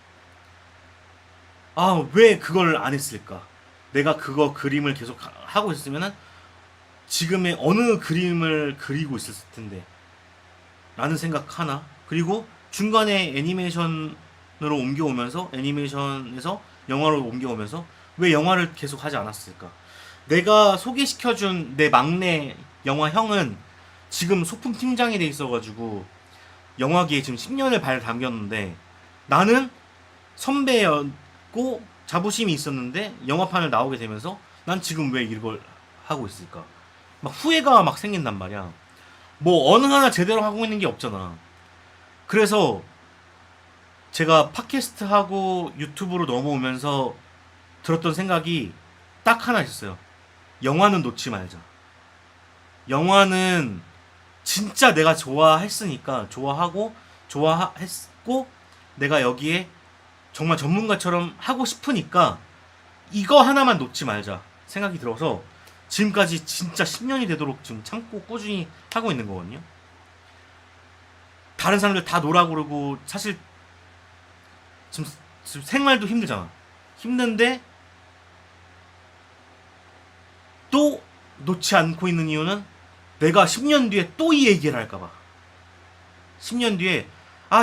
왜 그걸 안 했을까? 내가 그거 그림을 계속 하고 있으면은 지금의 어느 그림을 그리고 있었을 텐데 라는 생각 하나. 그리고 중간에 애니메이션으로 옮겨오면서 애니메이션에서 영화로 옮겨오면서 왜 영화를 계속 하지 않았을까? 내가 소개시켜준 내 막내 영화 형은 지금 소품 팀장이 돼 있어가지고 영화계에 지금 10년을 발 담겼는데 나는 선배였고 자부심이 있었는데 영화판을 나오게 되면서 난 지금 왜 이걸 하고 있을까? 막 후회가 막 생긴단 말이야. 뭐 어느 하나 제대로 하고 있는 게 없잖아. 그래서 제가 팟캐스트 하고 유튜브로 넘어오면서 들었던 생각이 딱 하나 있었어요. 영화는 놓지 말자. 영화는 진짜 내가 좋아했으니까 좋아했고 내가 여기에 정말 전문가처럼 하고 싶으니까 이거 하나만 놓지 말자 생각이 들어서 지금까지 진짜 10년이 되도록 지금 참고 꾸준히 하고 있는 거거든요. 다른 사람들 다 놀아 그러고 사실 지금 생활도 힘들잖아. 힘든데 또 놓지 않고 있는 이유는 내가 10년 뒤에 또 이 얘기를 할까봐. 10년 뒤에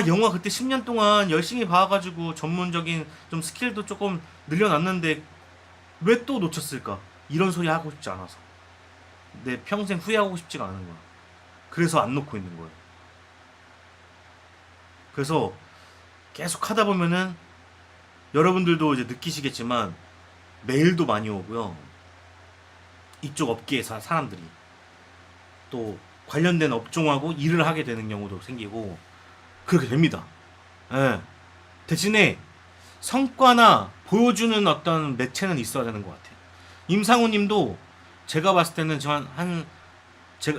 영화 그때 10년 동안 열심히 봐가지고 전문적인 좀 스킬도 조금 늘려놨는데 왜 또 놓쳤을까? 이런 소리 하고 싶지 않아서 내 평생 후회하고 싶지가 않은 거야. 그래서 안 놓고 있는 거예요. 그래서 계속 하다 보면은 여러분들도 이제 느끼시겠지만 메일도 많이 오고요. 이쪽 업계에서 사람들이 또 관련된 업종하고 일을 하게 되는 경우도 생기고 그렇게 됩니다. 예. 대신에 성과나 보여주는 어떤 매체는 있어야 되는 것 같아요. 임상우 님도 제가 봤을 때는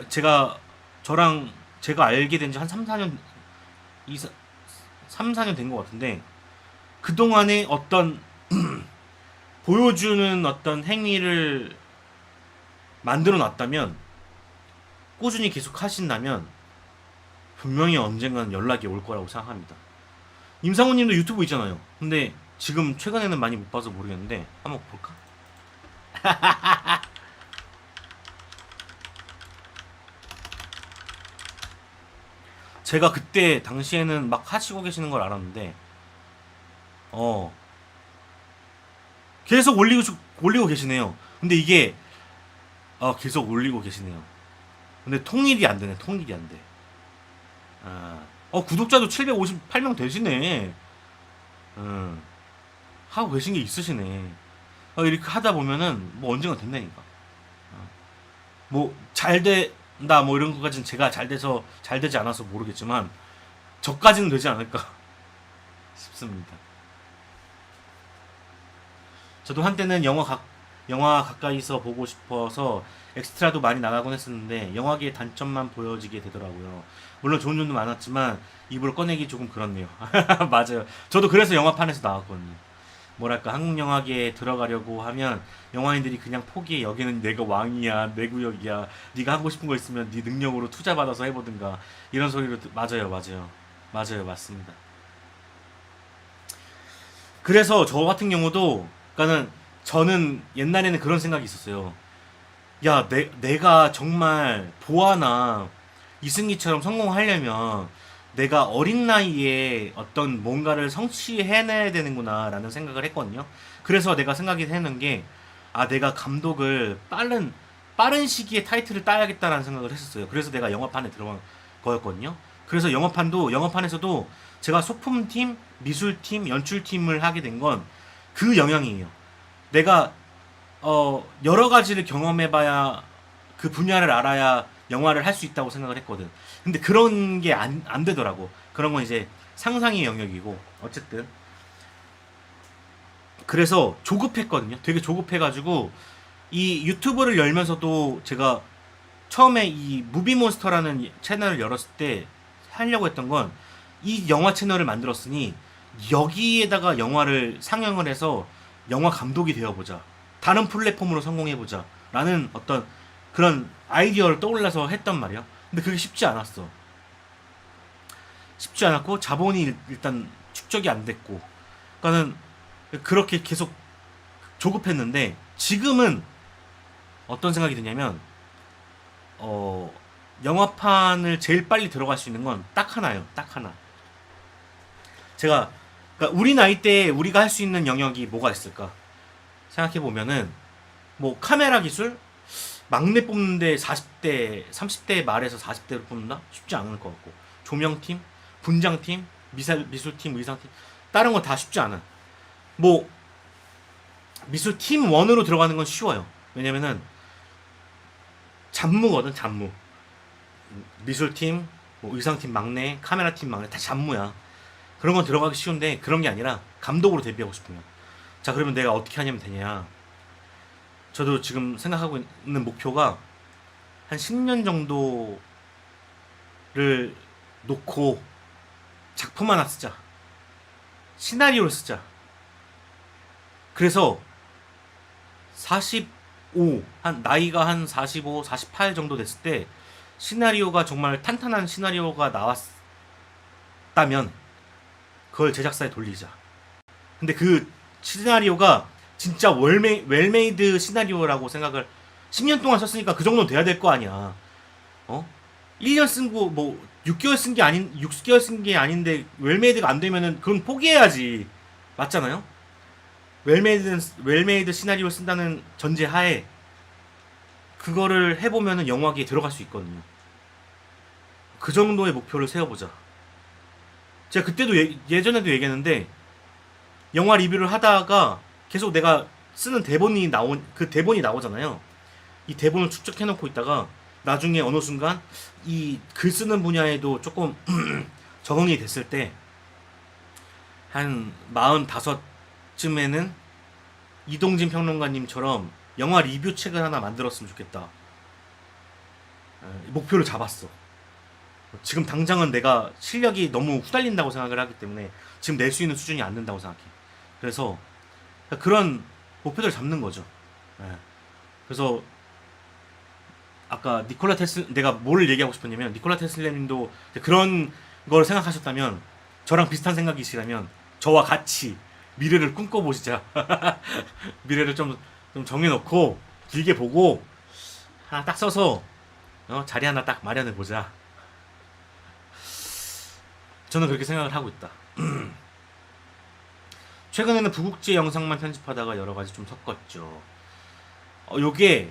제가 저랑 제가 알게 된 지 한 3, 4년 3, 4년 된 것 같은데 그동안에 어떤 보여주는 어떤 행위를 만들어 놨다면 꾸준히 계속 하신다면 분명히 언젠가는 연락이 올 거라고 생각합니다. 임상훈 님도 유튜브 있잖아요. 근데 지금 최근에는 많이 못 봐서 모르겠는데 한번 볼까? 제가 그때 당시에는 막 하시고 계시는 걸 알았는데 어 계속 올리고 계시네요. 근데 이게 계속 올리고 계시네요. 근데 통일이 안 되네. 통일이 안 돼. 구독자도 758명 되시네. 하고 계신 게 있으시네. 이렇게 하다 보면은 뭐 언젠가 된다니까. 뭐 잘 된다 뭐 이런 것까지는 제가 잘 돼서 잘 되지 않아서 모르겠지만 저까지는 되지 않을까 싶습니다. 저도 한때는 영화 가까이서 보고 싶어서 엑스트라도 많이 나가곤 했었는데 영화계의 단점만 보여지게 되더라고요. 물론 좋은 점도 많았지만 입으로 꺼내기 조금 그렇네요. 맞아요. 저도 그래서 영화판에서 나왔거든요. 뭐랄까 한국 영화계에 들어가려고 하면 영화인들이 그냥 포기해. 여기는 내가 왕이야, 내 구역이야. 네가 하고 싶은 거 있으면 네 능력으로 투자 받아서 해보든가 이런 소리로 맞아요, 맞습니다. 그래서 저 같은 경우도 그러니까는 저는 옛날에는 그런 생각이 있었어요. 야, 내가 정말 보아나 이승기처럼 성공하려면 내가 어린 나이에 어떤 뭔가를 성취해내야 되는구나라는 생각을 했거든요. 그래서 내가 생각이 되는 게, 내가 감독을 빠른 시기에 타이틀을 따야겠다라는 생각을 했었어요. 그래서 내가 영화판에 들어간 거였거든요. 그래서 영화판에서도 제가 소품팀, 미술팀, 연출팀을 하게 된 건 그 영향이에요. 내가 여러 가지를 경험해봐야 그 분야를 알아야 영화를 할 수 있다고 생각을 했거든. 근데 그런 게 안 되더라고. 그런 건 이제 상상의 영역이고 어쨌든 그래서 조급했거든요. 되게 조급해가지고 이 유튜브를 열면서도 제가 처음에 이 무비몬스터라는 채널을 열었을 때 하려고 했던 건 이 영화 채널을 만들었으니 여기에다가 영화를 상영을 해서 영화 감독이 되어보자. 다른 플랫폼으로 성공해보자. 라는 어떤 그런 아이디어를 떠올라서 했단 말이야. 근데 그게 쉽지 않았어. 쉽지 않았고, 자본이 일단 축적이 안 됐고. 그러니까는 그렇게 계속 조급했는데, 지금은 어떤 생각이 드냐면, 영화판을 제일 빨리 들어갈 수 있는 건 딱 하나예요. 딱 하나. 그러니까 우리 나이 때 우리가 할 수 있는 영역이 뭐가 있을까? 생각해 보면은 뭐 카메라 기술 막내 뽑는데 40대 30대 말에서 40대로 뽑는다? 쉽지 않을 것 같고 조명팀, 분장팀, 미술팀, 의상팀 다른 거 다 쉽지 않아. 뭐 미술팀 1으로 들어가는 건 쉬워요. 왜냐면은 잡무거든 잡무. 미술팀, 뭐 의상팀 막내, 카메라팀 막내 다 잡무야. 그런 건 들어가기 쉬운데 그런 게 아니라 감독으로 데뷔하고 싶으면 자 그러면 내가 어떻게 하냐면 되냐. 저도 지금 생각하고 있는 목표가 한 10년 정도를 놓고 작품 하나 쓰자. 시나리오를 쓰자. 그래서 나이가 한 45, 48 정도 됐을 때 시나리오가 정말 탄탄한 시나리오가 나왔다면 그걸 제작사에 돌리자. 근데 그 시나리오가 진짜 웰메이드 시나리오라고 생각을 10년 동안 썼으니까 그 정도는 돼야 될 거 아니야. 1년 쓴 거 뭐 6개월 쓴 게 6개월 쓴 게 아닌데 웰메이드가 안 되면은 그건 포기해야지. 맞잖아요? 웰메이드 시나리오 쓴다는 전제하에 그거를 해보면은 영화계에 들어갈 수 있거든요. 그 정도의 목표를 세워보자. 제가 그때도 예전에도 얘기했는데 영화 리뷰를 하다가 계속 내가 쓰는 그 대본이 나오잖아요. 이 대본을 축적해놓고 있다가 나중에 어느 순간 이 글 쓰는 분야에도 조금 적응이 됐을 때 한 45 쯤에는 이동진 평론가님처럼 영화 리뷰 책을 하나 만들었으면 좋겠다. 목표를 잡았어. 지금 당장은 내가 실력이 너무 후달린다고 생각을 하기 때문에 지금 낼 수 있는 수준이 안 된다고 생각해. 그래서 그런 목표를 잡는 거죠. 예. 그래서 아까 니콜라 테슬 내가 뭘 얘기하고 싶었냐면 니콜라 테슬라님도 그런 걸 생각하셨다면 저랑 비슷한 생각이시라면 저와 같이 미래를 꿈꿔보시자. 미래를 좀 정해놓고 길게 보고 하나 딱 써서 자리 하나 딱 마련해보자. 저는 그렇게 생각을 하고 있다. 최근에는 부국제 영상만 편집하다가 여러가지 좀 섞었죠. 요게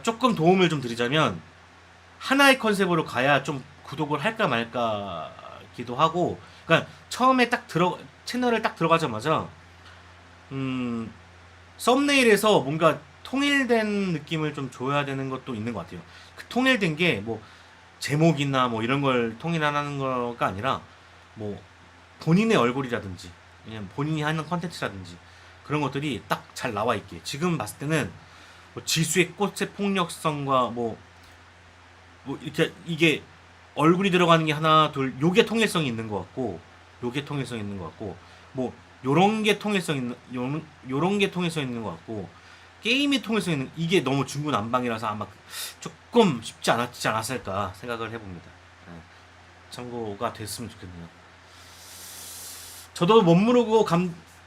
조금 도움을 좀 드리자면 하나의 컨셉으로 가야 좀 구독을 할까 말까 기도 하고, 그러니까 처음에 딱 채널을 딱 들어가자마자 썸네일에서 뭔가 통일된 느낌을 좀 줘야 되는 것도 있는 것 같아요. 그 통일된 게 뭐 제목이나 뭐 이런 걸 통일하는 거가 아니라 뭐 본인의 얼굴이라든지 그냥 본인이 하는 컨텐츠라든지 그런 것들이 딱 잘 나와 있게. 지금 봤을 때는 뭐 지수의 꽃의 폭력성과 뭐 이렇게 이게 얼굴이 들어가는 게 하나 둘 요게 통일성이 있는 것 같고, 요게 통일성이 있는 것 같고, 뭐 요런 게 통일성 있는 요런 게 통일성 있는 것 같고, 게임이 통일성 있는 이게 너무 중구난방이라서 아마 조금 쉽지 않았을까 생각을 해봅니다. 참고가 됐으면 좋겠네요. 저도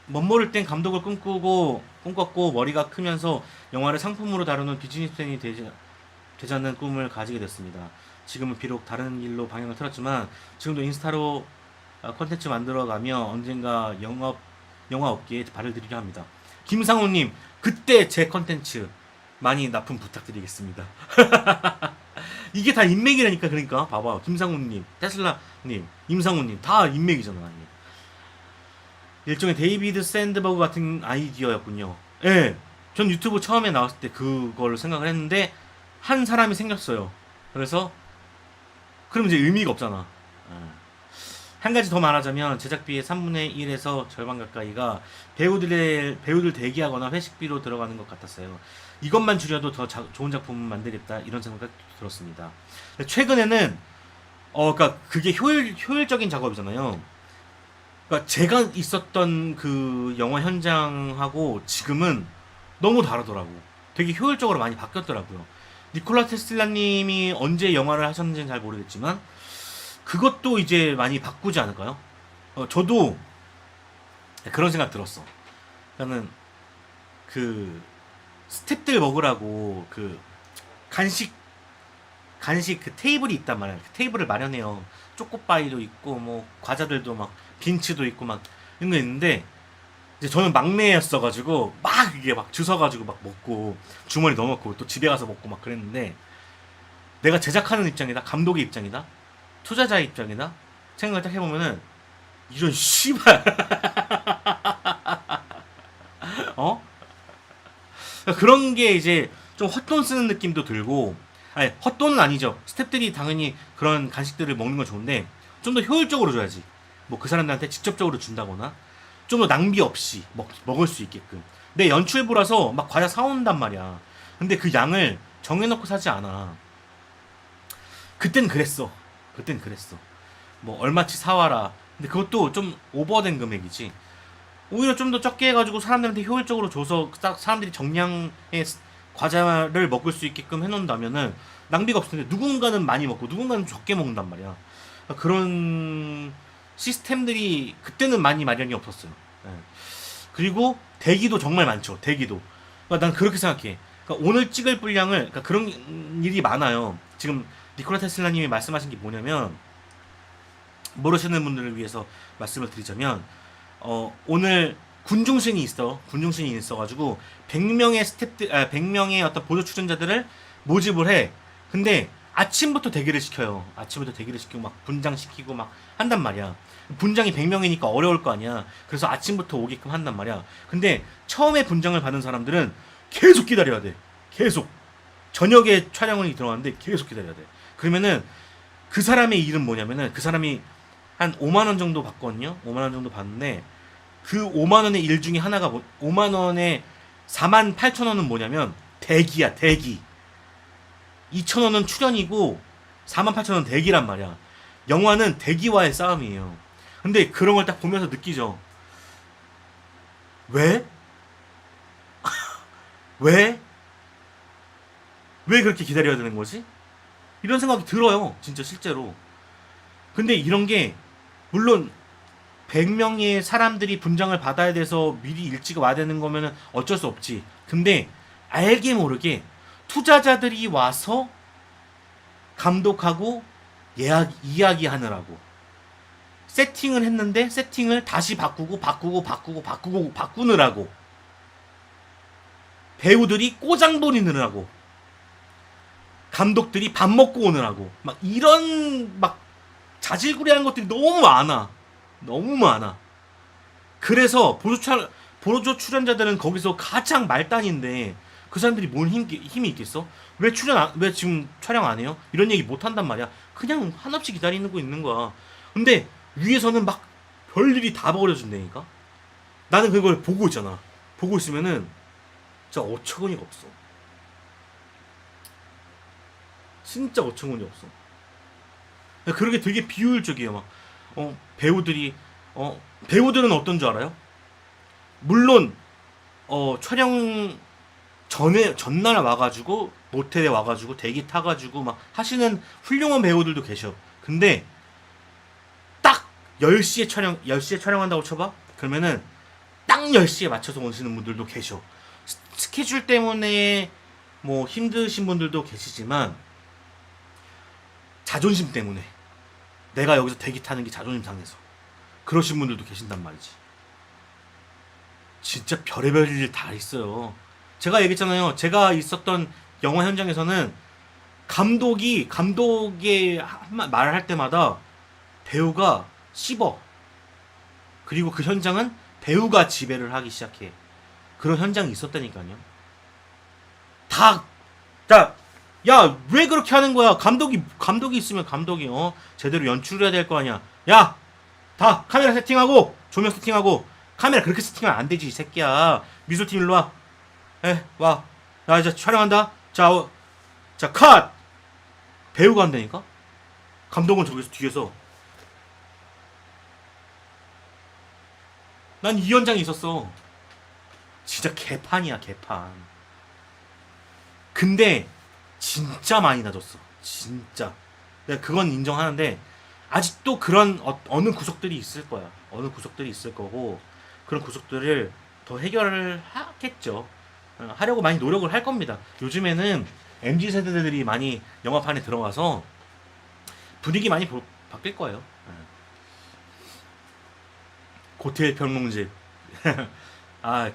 멋모를 땐 감독을 꿈꿨고 머리가 크면서 영화를 상품으로 다루는 비즈니스맨이 되자는 꿈을 가지게 됐습니다. 지금은 비록 다른 길로 방향을 틀었지만 지금도 인스타로 콘텐츠 만들어가며 언젠가 영화 업계에 발을 들이려 합니다. 김상우님, 그때 제 콘텐츠 많이 납품 부탁드리겠습니다. 이게 다 인맥이라니까. 그러니까 봐봐, 김상우님, 테슬라님, 임상우님 다 인맥이잖아. 일종의 데이비드 샌드버그 같은 아이디어였군요. 예, 전 유튜브 처음에 나왔을 때 그걸 생각을 했는데 한 사람이 생겼어요. 그래서 그럼 이제 의미가 없잖아. 한 가지 더 말하자면 제작비의 3분의 1에서 절반 가까이가 배우들 대기하거나 회식비로 들어가는 것 같았어요. 이것만 줄여도 더 좋은 작품을 만들겠다 이런 생각이 들었습니다. 최근에는 그러니까 그게 효율적인 작업이잖아요. 그러니까 제가 있었던 그 영화 현장하고 지금은 너무 다르더라고. 되게 효율적으로 많이 바뀌었더라고요. 니콜라 테슬라님이 언제 영화를 하셨는지는 잘 모르겠지만 그것도 이제 많이 바꾸지 않을까요? 저도 그런 생각 들었어. 나는 그 스탭들 먹으라고 그 간식 그 테이블이 있단 말이야. 그 테이블을 마련해요. 초코바이도 있고 뭐 과자들도 막 빈츠도 있고 막 이런 거 있는데 이제 저는 막내였어가지고 막 이게 막 주워가지고 막 먹고 주머니 넣어놓고 또 집에 가서 먹고 막 그랬는데, 내가 제작하는 입장이다, 감독의 입장이다, 투자자의 입장이다 생각을 딱 해보면은 이런 씨발 그런 게 이제 좀 헛돈 쓰는 느낌도 들고, 아니 헛돈은 아니죠. 스태프들이 당연히 그런 간식들을 먹는 건 좋은데 좀 더 효율적으로 줘야지. 뭐 그 사람들한테 직접적으로 준다거나 좀 더 낭비 없이 먹을 수 있게끔. 내 연출부라서 막 과자 사온단 말이야. 근데 그 양을 정해놓고 사지 않아. 그땐 그랬어. 뭐 얼마치 사와라. 근데 그것도 좀 오버된 금액이지. 오히려 좀 더 적게 해가지고 사람들한테 효율적으로 줘서 사람들이 정량의 과자를 먹을 수 있게끔 해놓는다면은 낭비가 없을 텐데, 누군가는 많이 먹고 누군가는 적게 먹는단 말이야. 그런 시스템들이 그때는 많이 마련이 없었어요. 예. 그리고 대기도 정말 많죠. 대기도. 그러니까 난 그렇게 생각해. 그러니까 오늘 찍을 분량을, 그러니까 그런 일이 많아요. 지금 니콜라 테슬라님이 말씀하신 게 뭐냐면, 모르시는 분들을 위해서 말씀을 드리자면, 오늘 군중신이 있어가지고 100명의 어떤 보조 출연자들을 모집을 해. 근데 아침부터 대기를 시키고 막 분장시키고 막 한단 말이야. 분장이 100명이니까 어려울 거 아니야. 그래서 아침부터 오게끔 한단 말이야. 근데 처음에 분장을 받은 사람들은 계속 기다려야 돼. 계속. 저녁에 촬영이 들어갔는데 계속 기다려야 돼. 그러면은 그 사람의 일은 뭐냐면은, 그 사람이 한 5만원 정도 받거든요. 5만원 정도 받는데 그 5만 원의 일 중에 하나가 5만 원에 4만 8천 원은 뭐냐면 대기야, 대기. 2천 원은 출연이고 4만 8천 원은 대기란 말이야. 영화는 대기와의 싸움이에요. 근데 그런 걸 딱 보면서 느끼죠. 왜? 왜? 왜 그렇게 기다려야 되는 거지? 이런 생각이 들어요. 진짜 실제로. 근데 이런 게 물론 100명의 사람들이 분장을 받아야 돼서 미리 일찍 와야 되는 거면은 어쩔 수 없지. 근데 알게 모르게 투자자들이 와서 감독하고 이야기하느라고 세팅을 했는데 세팅을 다시 바꾸느라고 배우들이 꼬장 부리느라고 감독들이 밥 먹고 오느라고 막 이런 막 자질구레한 것들이 너무 많아. 너무 많아. 그래서 보조 출연자들은 거기서 가장 말단인데 그 사람들이 뭔 힘이 있겠어? 왜 지금 촬영 안 해요? 이런 얘기 못 한단 말이야. 그냥 한없이 기다리고 있는 거야. 근데 위에서는 막 별일이 다 벌어진다니까? 나는 그걸 보고 있잖아. 보고 있으면은 진짜 어처구니가 없어. 진짜 어처구니 없어. 그러게 되게 비효율적이에요. 막 배우들은 어떤 줄 알아요? 물론 촬영 전날 와가지고 모텔에 와가지고 대기 타가지고 막 하시는 훌륭한 배우들도 계셔. 근데 딱 10시에 촬영한다고 쳐봐. 그러면은 딱 10시에 맞춰서 오시는 분들도 계셔. 스케줄 때문에 뭐 힘드신 분들도 계시지만 자존심 때문에 내가 여기서 대기 타는 게 자존심 상해서 그러신 분들도 계신단 말이지. 진짜 별의별 일 다 있어요. 제가 얘기했잖아요. 제가 있었던 영화 현장에서는 감독의 말을 할 때마다 배우가 씹어. 그리고 그 현장은 배우가 지배를 하기 시작해. 그런 현장이 있었다니까요. 야, 왜 그렇게 하는 거야? 감독이 있으면 감독이 제대로 연출해야 될 거 아니야. 야, 다 카메라 세팅하고 조명 세팅하고 카메라 그렇게 세팅하면 안 되지, 이 새끼야. 미술팀 일로 와. 와. 나 이제 촬영한다. 자, 컷! 배우가 한다니까? 감독은 저기서 뒤에서. 난 이 현장에 있었어. 진짜 개판이야, 개판. 근데, 진짜 많이 낮았어. 진짜. 내가 그건 인정하는데, 아직도 그런 어느 구석들이 있을 거야. 어느 구석들이 있을 거고, 그런 구석들을 더 해결을 하겠죠. 하려고 많이 노력을 할 겁니다. 요즘에는 MZ 세대들이 많이 영화판에 들어가서 분위기 많이 바뀔 거예요. 고태일 평론집.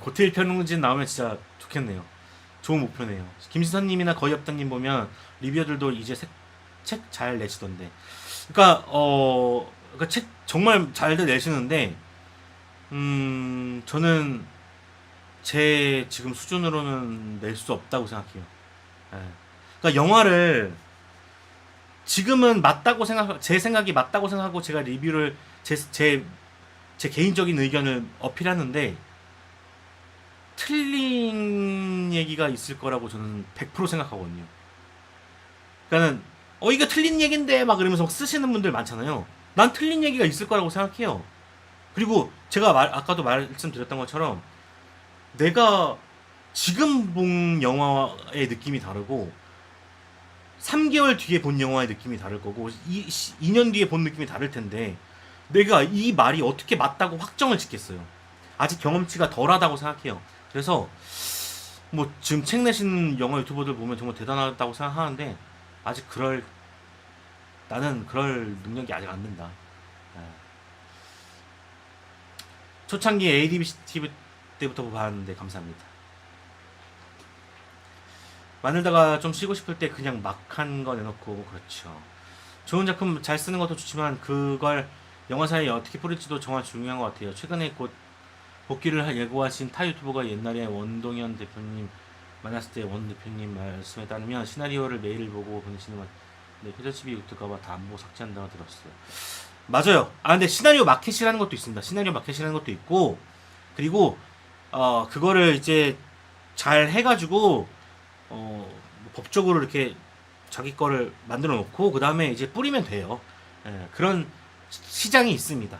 고태일 평론집 나오면 진짜 좋겠네요. 좋은 목표네요. 김시선님이나 거의없다님 보면 리뷰어들도 이제 책 잘 내시던데. 그러니까 책 정말 잘들 내시는데, 저는 제 지금 수준으로는 낼 수 없다고 생각해요. 그러니까 영화를 지금은 제 생각이 맞다고 생각하고 제가 리뷰를 제 개인적인 의견을 어필하는데 틀린 얘기가 있을 거라고 저는 100% 생각하거든요. 그러니까는 이거 틀린 얘긴데 막 그러면서 쓰시는 분들 많잖아요. 난 틀린 얘기가 있을 거라고 생각해요. 그리고 제가 아까도 말씀드렸던 것처럼 내가 지금 본 영화의 느낌이 다르고 3개월 뒤에 본 영화의 느낌이 다를 거고 2년 뒤에 본 느낌이 다를 텐데 내가 이 말이 어떻게 맞다고 확정을 짓겠어요. 아직 경험치가 덜하다고 생각해요. 그래서 뭐 지금 책 내신 영화 유튜버들 보면 정말 대단하다고 생각하는데 아직 나는 그럴 능력이 아직 안 된다. 초창기 ADBC TV 때부터 봤는데 감사합니다. 만들다가 좀 쉬고 싶을 때 그냥 막 한 거 내놓고 그렇죠. 좋은 작품 잘 쓰는 것도 좋지만 그걸 영화사에 어떻게 뿌릴지도 정말 중요한 것 같아요. 최근에 곧 복귀를 예고하신 타 유튜버가 옛날에 원동현 대표님 만났을 때 원 대표님 말씀에 따르면 시나리오를 매일 보고 보내시는 것 네, 표절집이 유튜브가 다 안 보고 삭제한다고 들었어요. 맞아요. 근데 시나리오 마켓이라는 것도 있습니다. 시나리오 마켓이라는 것도 있고 그리고 그거를 이제 잘 해가지고 법적으로 이렇게 자기 거를 만들어 놓고 그 다음에 이제 뿌리면 돼요. 예, 그런 시장이 있습니다.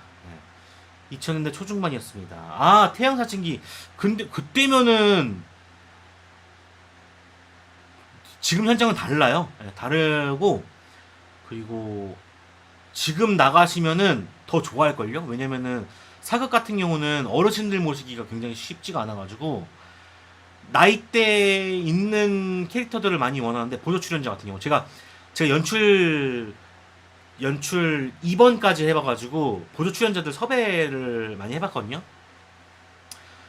예, 2000년대 초중반이었습니다. 아, 태양사진기. 근데 그때면은 지금 현장은 달라요. 예, 다르고 그리고 지금 나가시면은 더 좋아할걸요? 왜냐면은 사극 같은 경우는 어르신들 모시기가 굉장히 쉽지가 않아가지고 나이대 있는 캐릭터들을 많이 원하는데 보조 출연자 같은 경우 제가 연출 2번까지 해봐가지고 보조 출연자들 섭외를 많이 해봤거든요.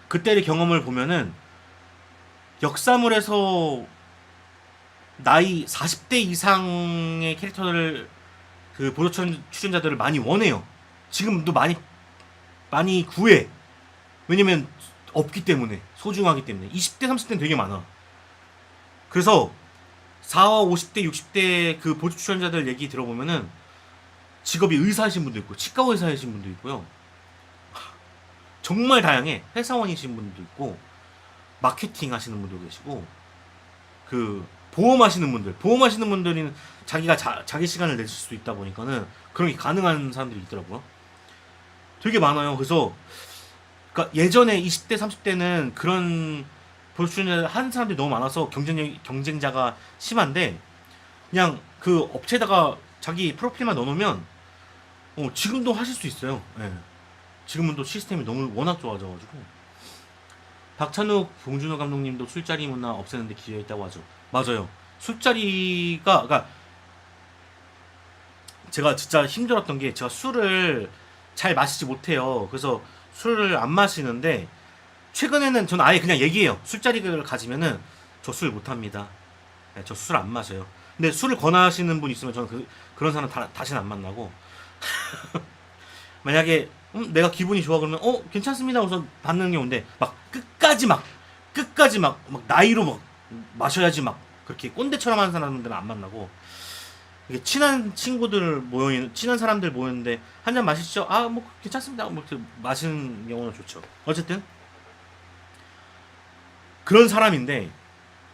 그때의 경험을 보면은 역사물에서 나이 40대 이상의 캐릭터를 그 보조 출연자들을 많이 원해요. 지금도 많이 구해. 왜냐면 없기 때문에 소중하기 때문에 20대 30대는 되게 많아. 그래서 4, 50대 60대 그 보조 출연자들 얘기 들어보면은 직업이 의사이신 분도 있고 치과 의사이신 분도 있고요. 정말 다양해. 회사원이신 분도 있고 마케팅 하시는 분도 계시고 그 보험하시는 분들은 자기가 자기 시간을 내줄 수 있다 보니까는 그런 게 가능한 사람들이 있더라고요. 되게 많아요. 그래서 그러니까 예전에 20대 30대는 그런 보수준을 하는 사람들이 너무 많아서 경쟁자가 심한데 그냥 그 업체에다가 자기 프로필만 넣어놓으면 지금도 하실 수 있어요. 예. 지금은 또 시스템이 너무 워낙 좋아져가지고 박찬욱, 봉준호 감독님도 술자리 문화 없애는데 기여했다고 하죠. 맞아요. 술자리가 그러니까 제가 진짜 힘들었던 게 제가 술을 잘 마시지 못해요. 그래서 술을 안 마시는데 최근에는 저는 아예 그냥 얘기해요. 술자리를 가지면은 저 술 못합니다. 네, 저 술 안 마셔요. 근데 술을 권하시는 분 있으면 저는 그런 사람 다시는 안 만나고 만약에 내가 기분이 좋아 그러면 괜찮습니다. 우선 받는 경우인데 막 끝까지 막 나이로 막 마셔야지 막 그렇게 꼰대처럼 하는 사람들은 안 만나고 이게 친한 사람들 모였는데 한 잔 마시죠. 아 뭐 괜찮습니다. 뭐 이렇게 마시는 경우는 좋죠. 어쨌든 그런 사람인데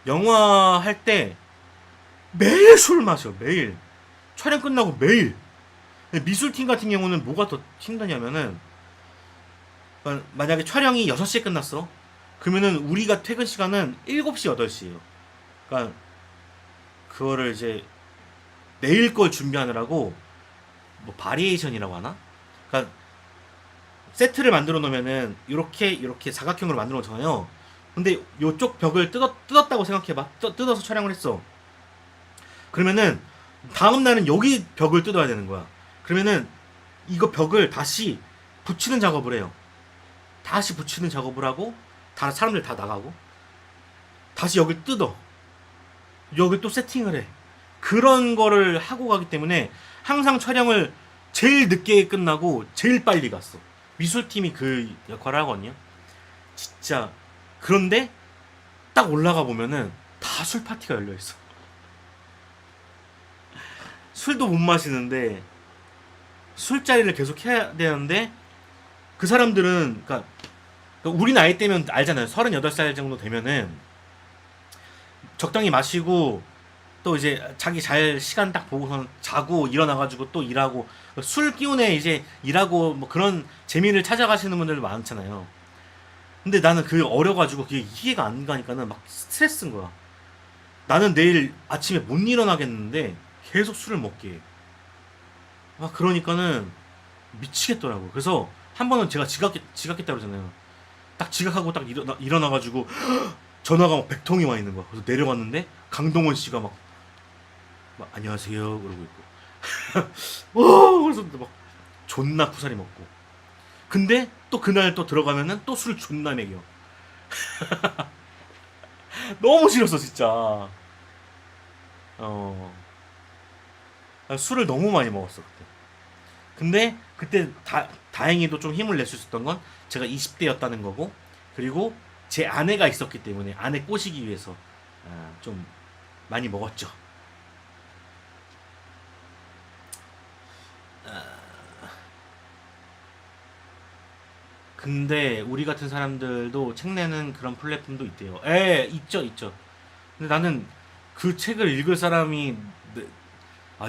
영화 할 때 매일 술 마셔. 매일 촬영 끝나고 매일. 미술팀 같은 경우는 뭐가 더 힘드냐면은 만약에 촬영이 6시에 끝났어. 그러면은 우리가 퇴근 시간은 7시 8시예요. 그러니까 그거를 이제 내일 걸 준비하느라고 뭐 바리에이션이라고 하나? 그러니까 세트를 만들어 놓으면은 이렇게 사각형으로 만들어 놓잖아요. 근데 요쪽 벽을 뜯었다고 생각해봐. 뜯어서 촬영을 했어. 그러면은 다음 날은 여기 벽을 뜯어야 되는 거야. 그러면은 이거 벽을 다시 붙이는 작업을 해요. 다시 붙이는 작업을 하고 다 사람들 다 나가고 다시 여길 뜯어. 여기 또 세팅을 해. 그런 거를 하고 가기 때문에 항상 촬영을 제일 늦게 끝나고 제일 빨리 갔어. 미술팀이 그 역할을 하거든요. 진짜. 그런데 딱 올라가 보면은 다 술 파티가 열려 있어. 술도 못 마시는데 술자리를 계속 해야 되는데 그 사람들은 그러니까 우리 나이 때면 알잖아요. 38살 정도 되면은 적당히 마시고 또 이제 자기 잘 시간 딱 보고선 자고 일어나가지고 또 일하고 술 기운에 이제 일하고 뭐 그런 재미를 찾아가시는 분들 많잖아요. 근데 나는 그게 어려가지고 그게 이해가 안 가니까는 막 스트레스인 거야. 나는 내일 아침에 못 일어나겠는데 계속 술을 먹게 해. 막 그러니까는 미치겠더라고. 그래서 한 번은 제가 지각했다 그러잖아요. 딱 지각하고 딱 일어나가지고 전화가 막 100통이 와 있는 거야. 그래서 내려갔는데 강동원 씨가 막 안녕하세요 그러고 있고 그래서 막 존나 쿠사리 먹고 근데 또 그날 또 들어가면은 또 술 존나 먹여. 너무 싫었어 진짜. 어 술을 너무 많이 먹었어 그때. 근데 그때 다행히도 좀 힘을 낼 수 있었던 건 제가 20대였다는 거고 그리고 제 아내가 있었기 때문에 아내 꼬시기 위해서 좀 많이 먹었죠. 근데 우리 같은 사람들도 책 내는 그런 플랫폼도 있대요. 에, 있죠, 있죠. 근데 나는 그 책을 읽을 사람이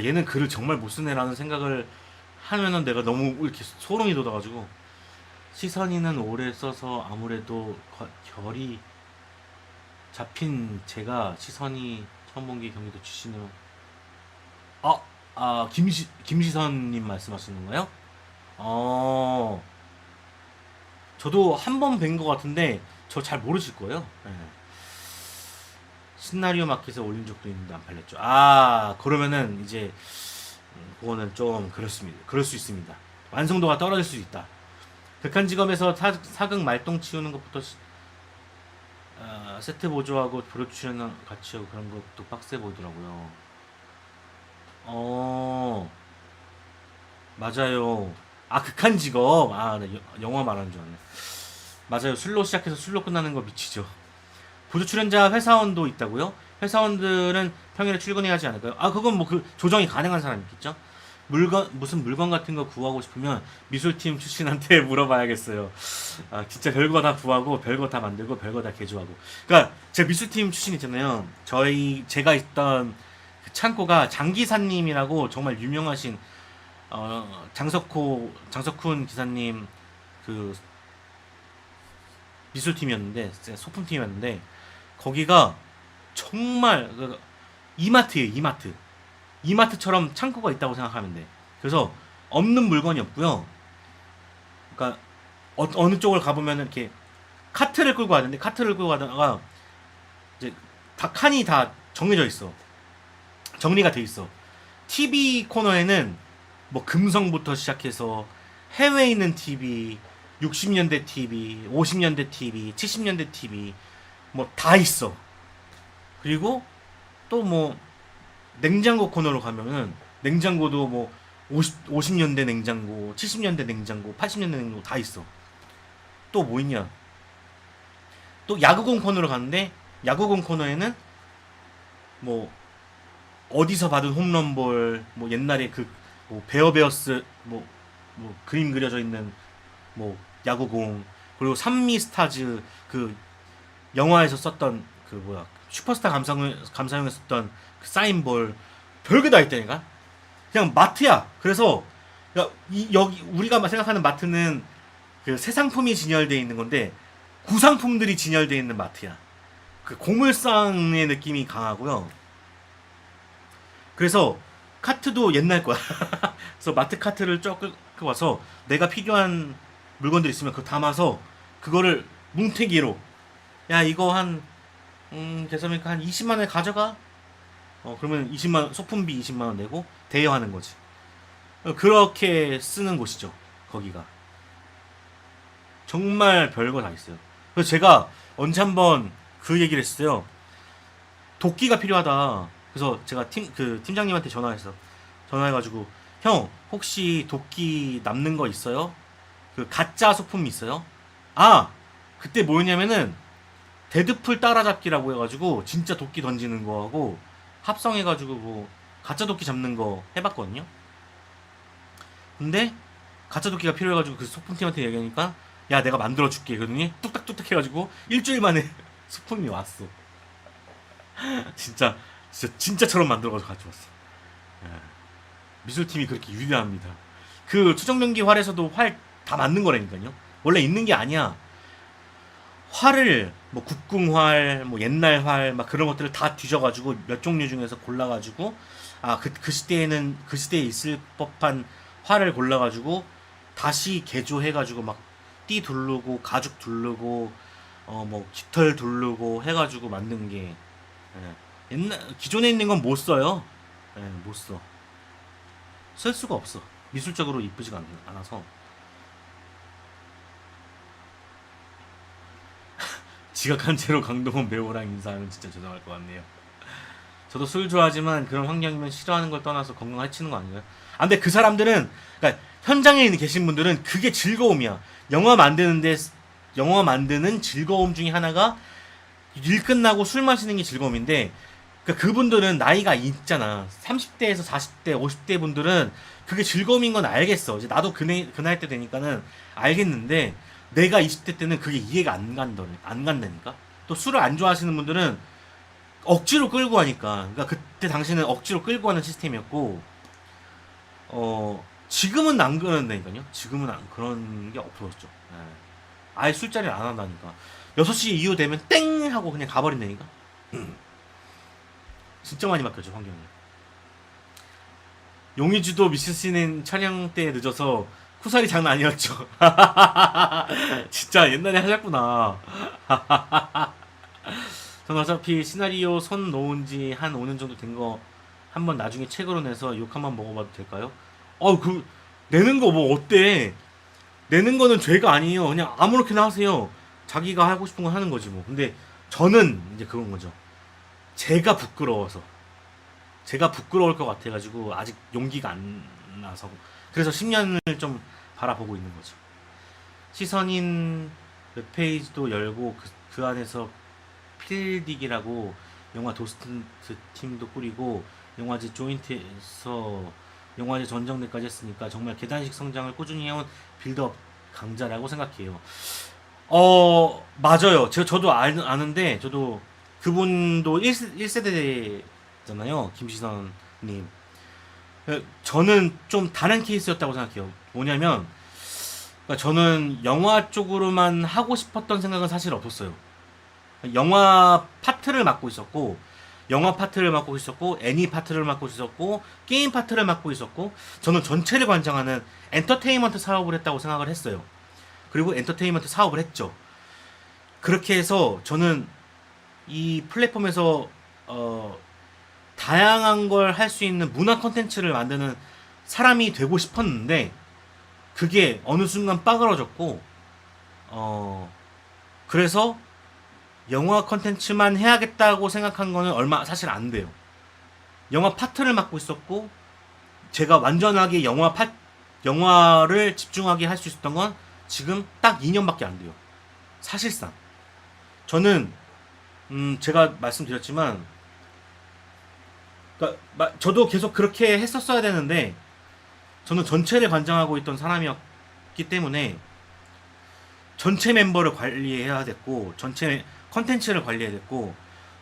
얘는 글을 정말 못 쓰네라는 생각을 하면은 내가 너무 이렇게 소름이 돋아가지고 시선이는 오래 써서 아무래도 결이 잡힌 제가 시선이 처음 본 게 경기도 출신으로 김시선님 말씀하시는 거예요? 어 저도 한 번 뵌 것 같은데 저 잘 모르실 거예요. 예. 시나리오 마켓에 올린 적도 있는데 안 팔렸죠. 그러면은 이제 그거는 좀 그렇습니다. 그럴 수 있습니다. 완성도가 떨어질 수 있다. 극한직업에서 사극 말똥 치우는 것부터 세트 보조하고 프로듀션 같이 하고 그런 것도 빡세 보이더라고요. 어 맞아요. 극한직업. 네, 영화 말하는 줄 알았네. 맞아요. 술로 시작해서 술로 끝나는 거 미치죠. 보조 출연자 회사원도 있다고요? 회사원들은 평일에 출근해야 하지 않을까요? 그건 뭐 그 조정이 가능한 사람이 있겠죠? 무슨 물건 같은 거 구하고 싶으면 미술팀 출신한테 물어봐야겠어요. 진짜 별거 다 구하고 별거 다 만들고 별거 다 개조하고. 그러니까 제가 미술팀 출신 있잖아요. 제가 있던 그 창고가 장기사님이라고 정말 유명하신 장석훈 기사님 그 미술팀이었는데 소품팀이었는데 거기가 정말 이마트예요. 이마트처럼 창고가 있다고 생각하면 돼. 그래서 없는 물건이 없고요. 그러니까 어느 쪽을 가보면 이렇게 카트를 끌고 가는데 카트를 끌고 가다가 이제 다 칸이 다 정해져 있어. 정리가 돼 있어. TV 코너에는 뭐 금성부터 시작해서 해외에 있는 TV, 60년대 TV, 50년대 TV, 70년대 TV 뭐 다 있어. 그리고 또 뭐 냉장고 코너로 가면은 냉장고도 뭐 50년대 냉장고, 70년대 냉장고, 80년대 냉장고 다 있어. 또 뭐 있냐? 또 야구공 코너로 갔는데 야구공 코너에는 뭐 어디서 받은 홈런볼, 뭐 옛날에 뭐 베어베어스 뭐 그림 그려져 있는 뭐 야구공, 그리고 산미스타즈 그 영화에서 썼던 그 뭐야 슈퍼스타 감사용에 썼던 그 사인볼, 별게 다 있다니까. 그냥 마트야. 그래서 여기 우리가 생각하는 마트는 그 새 상품이 진열되어 있는 건데 구상품들이 진열되어 있는 마트야. 그 고물상의 느낌이 강하고요. 그래서 카트도 옛날 거야. 그래서 마트 카트를 쭉 끌고 와서 내가 필요한 물건들 있으면 그거 담아서 그거를 뭉태기로 이거 한 계산이니까 한 20만 원에 가져가. 그러면 20만 원, 소품비 20만 원 내고 대여하는 거지. 그렇게 쓰는 곳이죠. 거기가. 정말 별거 다 있어요. 그래서 제가 언제 한번 그 얘기를 했어요. 도끼가 필요하다. 그래서 제가 팀장님한테 전화해가지고 형 혹시 도끼 남는 거 있어요? 그 가짜 소품 있어요? 그때 뭐였냐면은 데드풀 따라잡기라고 해가지고 진짜 도끼 던지는 거하고 합성해가지고 뭐 가짜 도끼 잡는 거 해봤거든요. 근데 가짜 도끼가 필요해가지고 그 소품팀한테 얘기하니까 야 내가 만들어줄게. 그러더니 뚝딱뚝딱 해가지고 일주일 만에 소품이 왔어. 진짜처럼 만들어가지고 가져왔어. 미술팀이 그렇게 유리합니다. 그 투정면기 활에서도 활 다 맞는 거라니까요. 원래 있는 게 아니야. 활을 뭐 국궁활, 뭐 옛날 활, 막 그런 것들을 다 뒤져가지고 몇 종류 중에서 골라가지고 그 시대에는 그 시대에 있을 법한 활을 골라가지고 다시 개조해가지고 막 띠 두르고 가죽 두르고 뭐 깃털 두르고 해가지고 만든 게 기존에 있는 건 못 써요. 못 써. 쓸 수가 없어. 미술적으로 이쁘지가 않아서. 지각한 채로 강동원 배우랑 인사하면 진짜 죄송할 것 같네요. 저도 술 좋아하지만 그런 환경이면 싫어하는 걸 떠나서 건강 해치는 거 아닌가요? 근데 그 사람들은, 그러니까 현장에 계신 분들은 그게 즐거움이야. 영화 만드는 즐거움 중에 하나가 일 끝나고 술 마시는 게 즐거움인데, 그러니까 그분들은 나이가 있잖아. 30대에서 40대, 50대 분들은 그게 즐거움인 건 알겠어. 이제 나도 그 나이 때 되니까는 알겠는데, 내가 20대 때는 그게 이해가 안 간다니까. 또 술을 안 좋아하시는 분들은 억지로 끌고 가니까. 그러니까 그때 당시는 억지로 끌고 가는 시스템이었고, 지금은 안 그런다니까요. 지금은 그런 게 없어졌죠. 예. 아예 술자리를 안 한다니까. 6시 이후 되면 땡 하고 그냥 가버린다니까. 진짜 많이 바뀌었죠, 환경이. 용의주도 미스씨는 촬영 때 늦어서 쿠살이 장난 아니었죠. 진짜 옛날에 하셨구나. 전 어차피 시나리오 손 놓은 지 한 5년 정도 된 거 한번 나중에 책으로 내서 욕 한번 먹어봐도 될까요? 내는 거 뭐 어때? 내는 거는 죄가 아니에요. 그냥 아무렇게나 하세요. 자기가 하고 싶은 거 하는 거지 뭐. 근데 저는 이제 그런 거죠. 제가 부끄러워서. 제가 부끄러울 것 같아가지고 아직 용기가 안 나서. 그래서 10년을 좀 바라보고 있는 거죠. 시선인 웹페이지도 열고 그 안에서 필딕이라고 영화 도스트 팀도 꾸리고 영화제 조인트에서 영화제 전정대까지 했으니까 정말 계단식 성장을 꾸준히 해온 빌드업 강자라고 생각해요. 맞아요. 저도 아는데 저도 그분도 1세대잖아요. 김시선님. 저는 좀 다른 케이스였다고 생각해요. 뭐냐면 그러니까 저는 영화 쪽으로만 하고 싶었던 생각은 사실 없었어요. 영화 파트를 맡고 있었고 애니 파트를 맡고 있었고 게임 파트를 맡고 있었고 저는 전체를 관장하는 엔터테인먼트 사업을 했다고 생각을 했어요. 그리고 엔터테인먼트 사업을 했죠. 그렇게 해서 저는 이 플랫폼에서 다양한 걸 할 수 있는 문화 컨텐츠를 만드는 사람이 되고 싶었는데 그게 어느 순간 빠그러졌고 그래서 영화 컨텐츠만 해야겠다고 생각한 거는 얼마 사실 안 돼요. 영화 파트를 맡고 있었고 제가 완전하게 영화를 집중하게 할 수 있었던 건 지금 딱 2년밖에 안 돼요. 사실상 저는 제가 말씀드렸지만 그러니까 저도 계속 그렇게 했었어야 되는데 저는 전체를 관장하고 있던 사람이었기 때문에 전체 멤버를 관리해야 됐고 전체 컨텐츠를 관리해야 됐고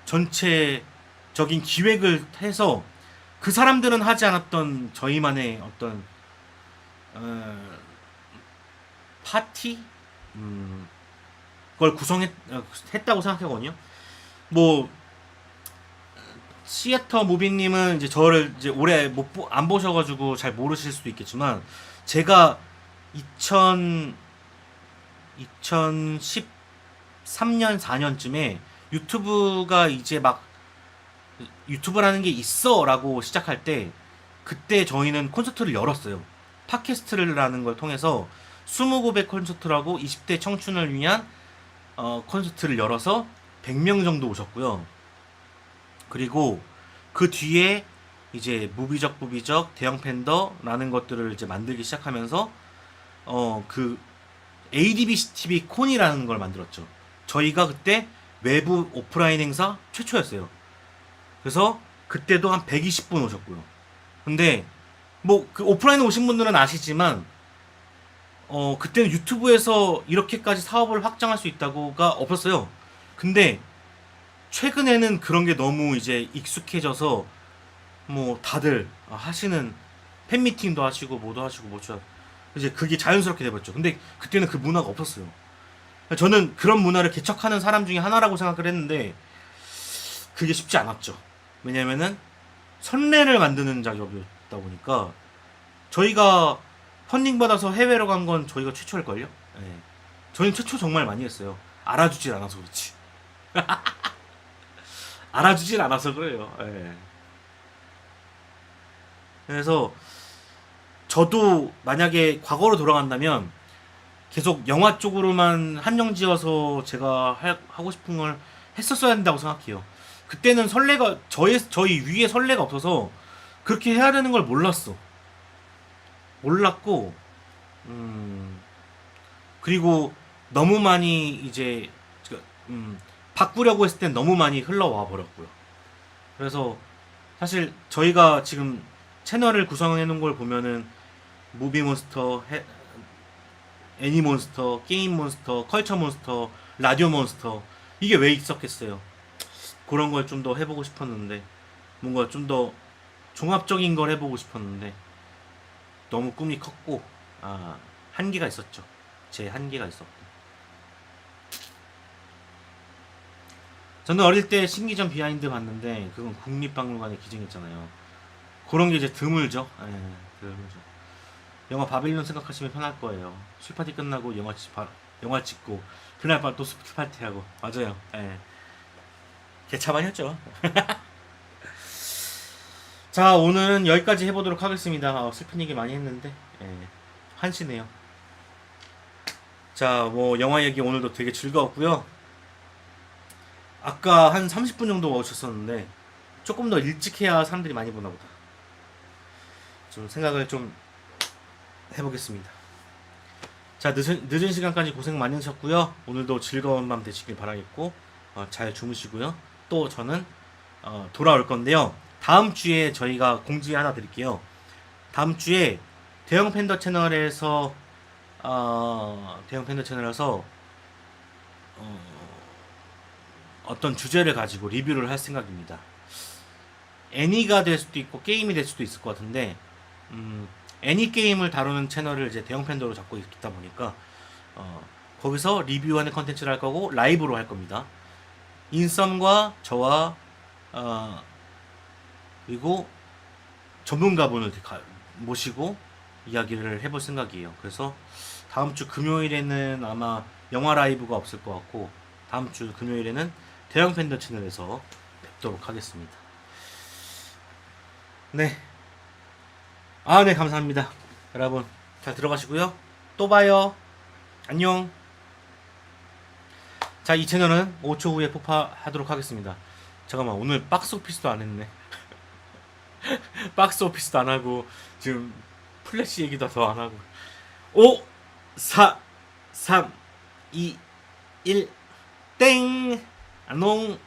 전체적인 기획을 해서 그 사람들은 하지 않았던 저희만의 어떤 파티 그걸 구성했다고 생각하거든요. 뭐 시애터 무비님은 이제 저를 이제 오래 안 보셔가지고 잘 모르실 수도 있겠지만 제가 2013년 4년쯤에 유튜브가 이제 막 유튜브라는 게 있어라고 시작할 때 그때 저희는 콘서트를 열었어요. 팟캐스트라는 걸 통해서 20고백 콘서트라고 20대 청춘을 위한 콘서트를 열어서 100명 정도 오셨고요. 그리고 그 뒤에 이제 무비적 대형 팬더라는 것들을 이제 만들기 시작하면서 그 ADBC TV 콘이라는 걸 만들었죠. 저희가 그때 외부 오프라인 행사 최초였어요. 그래서 그때도 한 120분 오셨고요. 근데 뭐 그 오프라인 오신 분들은 아시지만 그때는 유튜브에서 이렇게까지 사업을 확장할 수 있다고가 없었어요. 근데 최근에는 그런 게 너무 이제 익숙해져서 뭐 다들 하시는 팬미팅도 하시고 뭐도 하시고 뭐죠. 이제 그게 자연스럽게 돼버렸죠. 근데 그때는 그 문화가 없었어요. 저는 그런 문화를 개척하는 사람 중에 하나라고 생각을 했는데 그게 쉽지 않았죠. 왜냐면은 선례를 만드는 작업이었다 보니까 저희가 펀딩 받아서 해외로 간 건 저희가 최초일걸요? 네. 저희는 최초 정말 많이 했어요. 알아주질 않아서 그렇지. 알아주질 않아서 그래요. 네. 그래서 저도 만약에 과거로 돌아간다면 계속 영화 쪽으로만 한정지어서 제가 하고 싶은 걸 했었어야 한다고 생각해요. 그때는 선례가 저희 위에 선례가 없어서 그렇게 해야 되는 걸 몰랐고 그리고 너무 많이 이제 바꾸려고 했을 땐 너무 많이 흘러와 버렸고요. 그래서 사실 저희가 지금 채널을 구성해 놓은 걸 보면은 무비몬스터 애니몬스터, 게임몬스터, 컬처몬스터, 라디오몬스터 이게 왜 있었겠어요. 그런 걸 좀 더 해보고 싶었는데 뭔가 좀 더 종합적인 걸 해보고 싶었는데 너무 꿈이 컸고 한계가 있었죠. 제 한계가 있었고 저는 어릴 때 신기전 비하인드 봤는데 그건 국립박물관에 기증했잖아요. 그런 게 이제 드물죠. 예, 드물죠. 영화 바빌론 생각하시면 편할 거예요. 술파티 끝나고 영화 찍고 그날 밤 또 술파티 하고 맞아요. 예. 개차 많이 했죠. 자 오늘은 여기까지 해보도록 하겠습니다. 슬픈 얘기 많이 했는데 예, 한시네요. 자 뭐 영화 얘기 오늘도 되게 즐거웠고요. 아까 한 30분 정도 오셨었는데 조금 더 일찍 해야 사람들이 많이 보나 보다. 좀 생각을 좀 해보겠습니다. 자 늦은 시간까지 고생 많이 하셨고요. 오늘도 즐거운 밤 되시길 바라겠고 잘 주무시고요. 또 저는 돌아올 건데요. 다음 주에 저희가 공지 하나 드릴게요. 다음 주에 대형 팬더 채널에서 어떤 주제를 가지고 리뷰를 할 생각입니다. 애니가 될 수도 있고 게임이 될 수도 있을 것 같은데 애니 게임을 다루는 채널을 이제 대형 팬더로 잡고 있다 보니까 거기서 리뷰하는 컨텐츠를 할 거고 라이브로 할 겁니다. 인썸과 저와 그리고 전문가분을 모시고 이야기를 해볼 생각이에요. 그래서 다음 주 금요일에는 아마 영화 라이브가 없을 것 같고 다음 주 금요일에는 대형 팬더 채널에서 뵙도록 하겠습니다. 네. 네, 감사합니다. 여러분, 잘 들어가시고요. 또 봐요. 안녕. 자, 이 채널은 5초 후에 폭파하도록 하겠습니다. 잠깐만, 오늘 박스 오피스도 안 했네. 박스 오피스도 안 하고, 지금 플래시 얘기도 더 안 하고. 5, 4, 3, 2, 1, 땡! 안녕.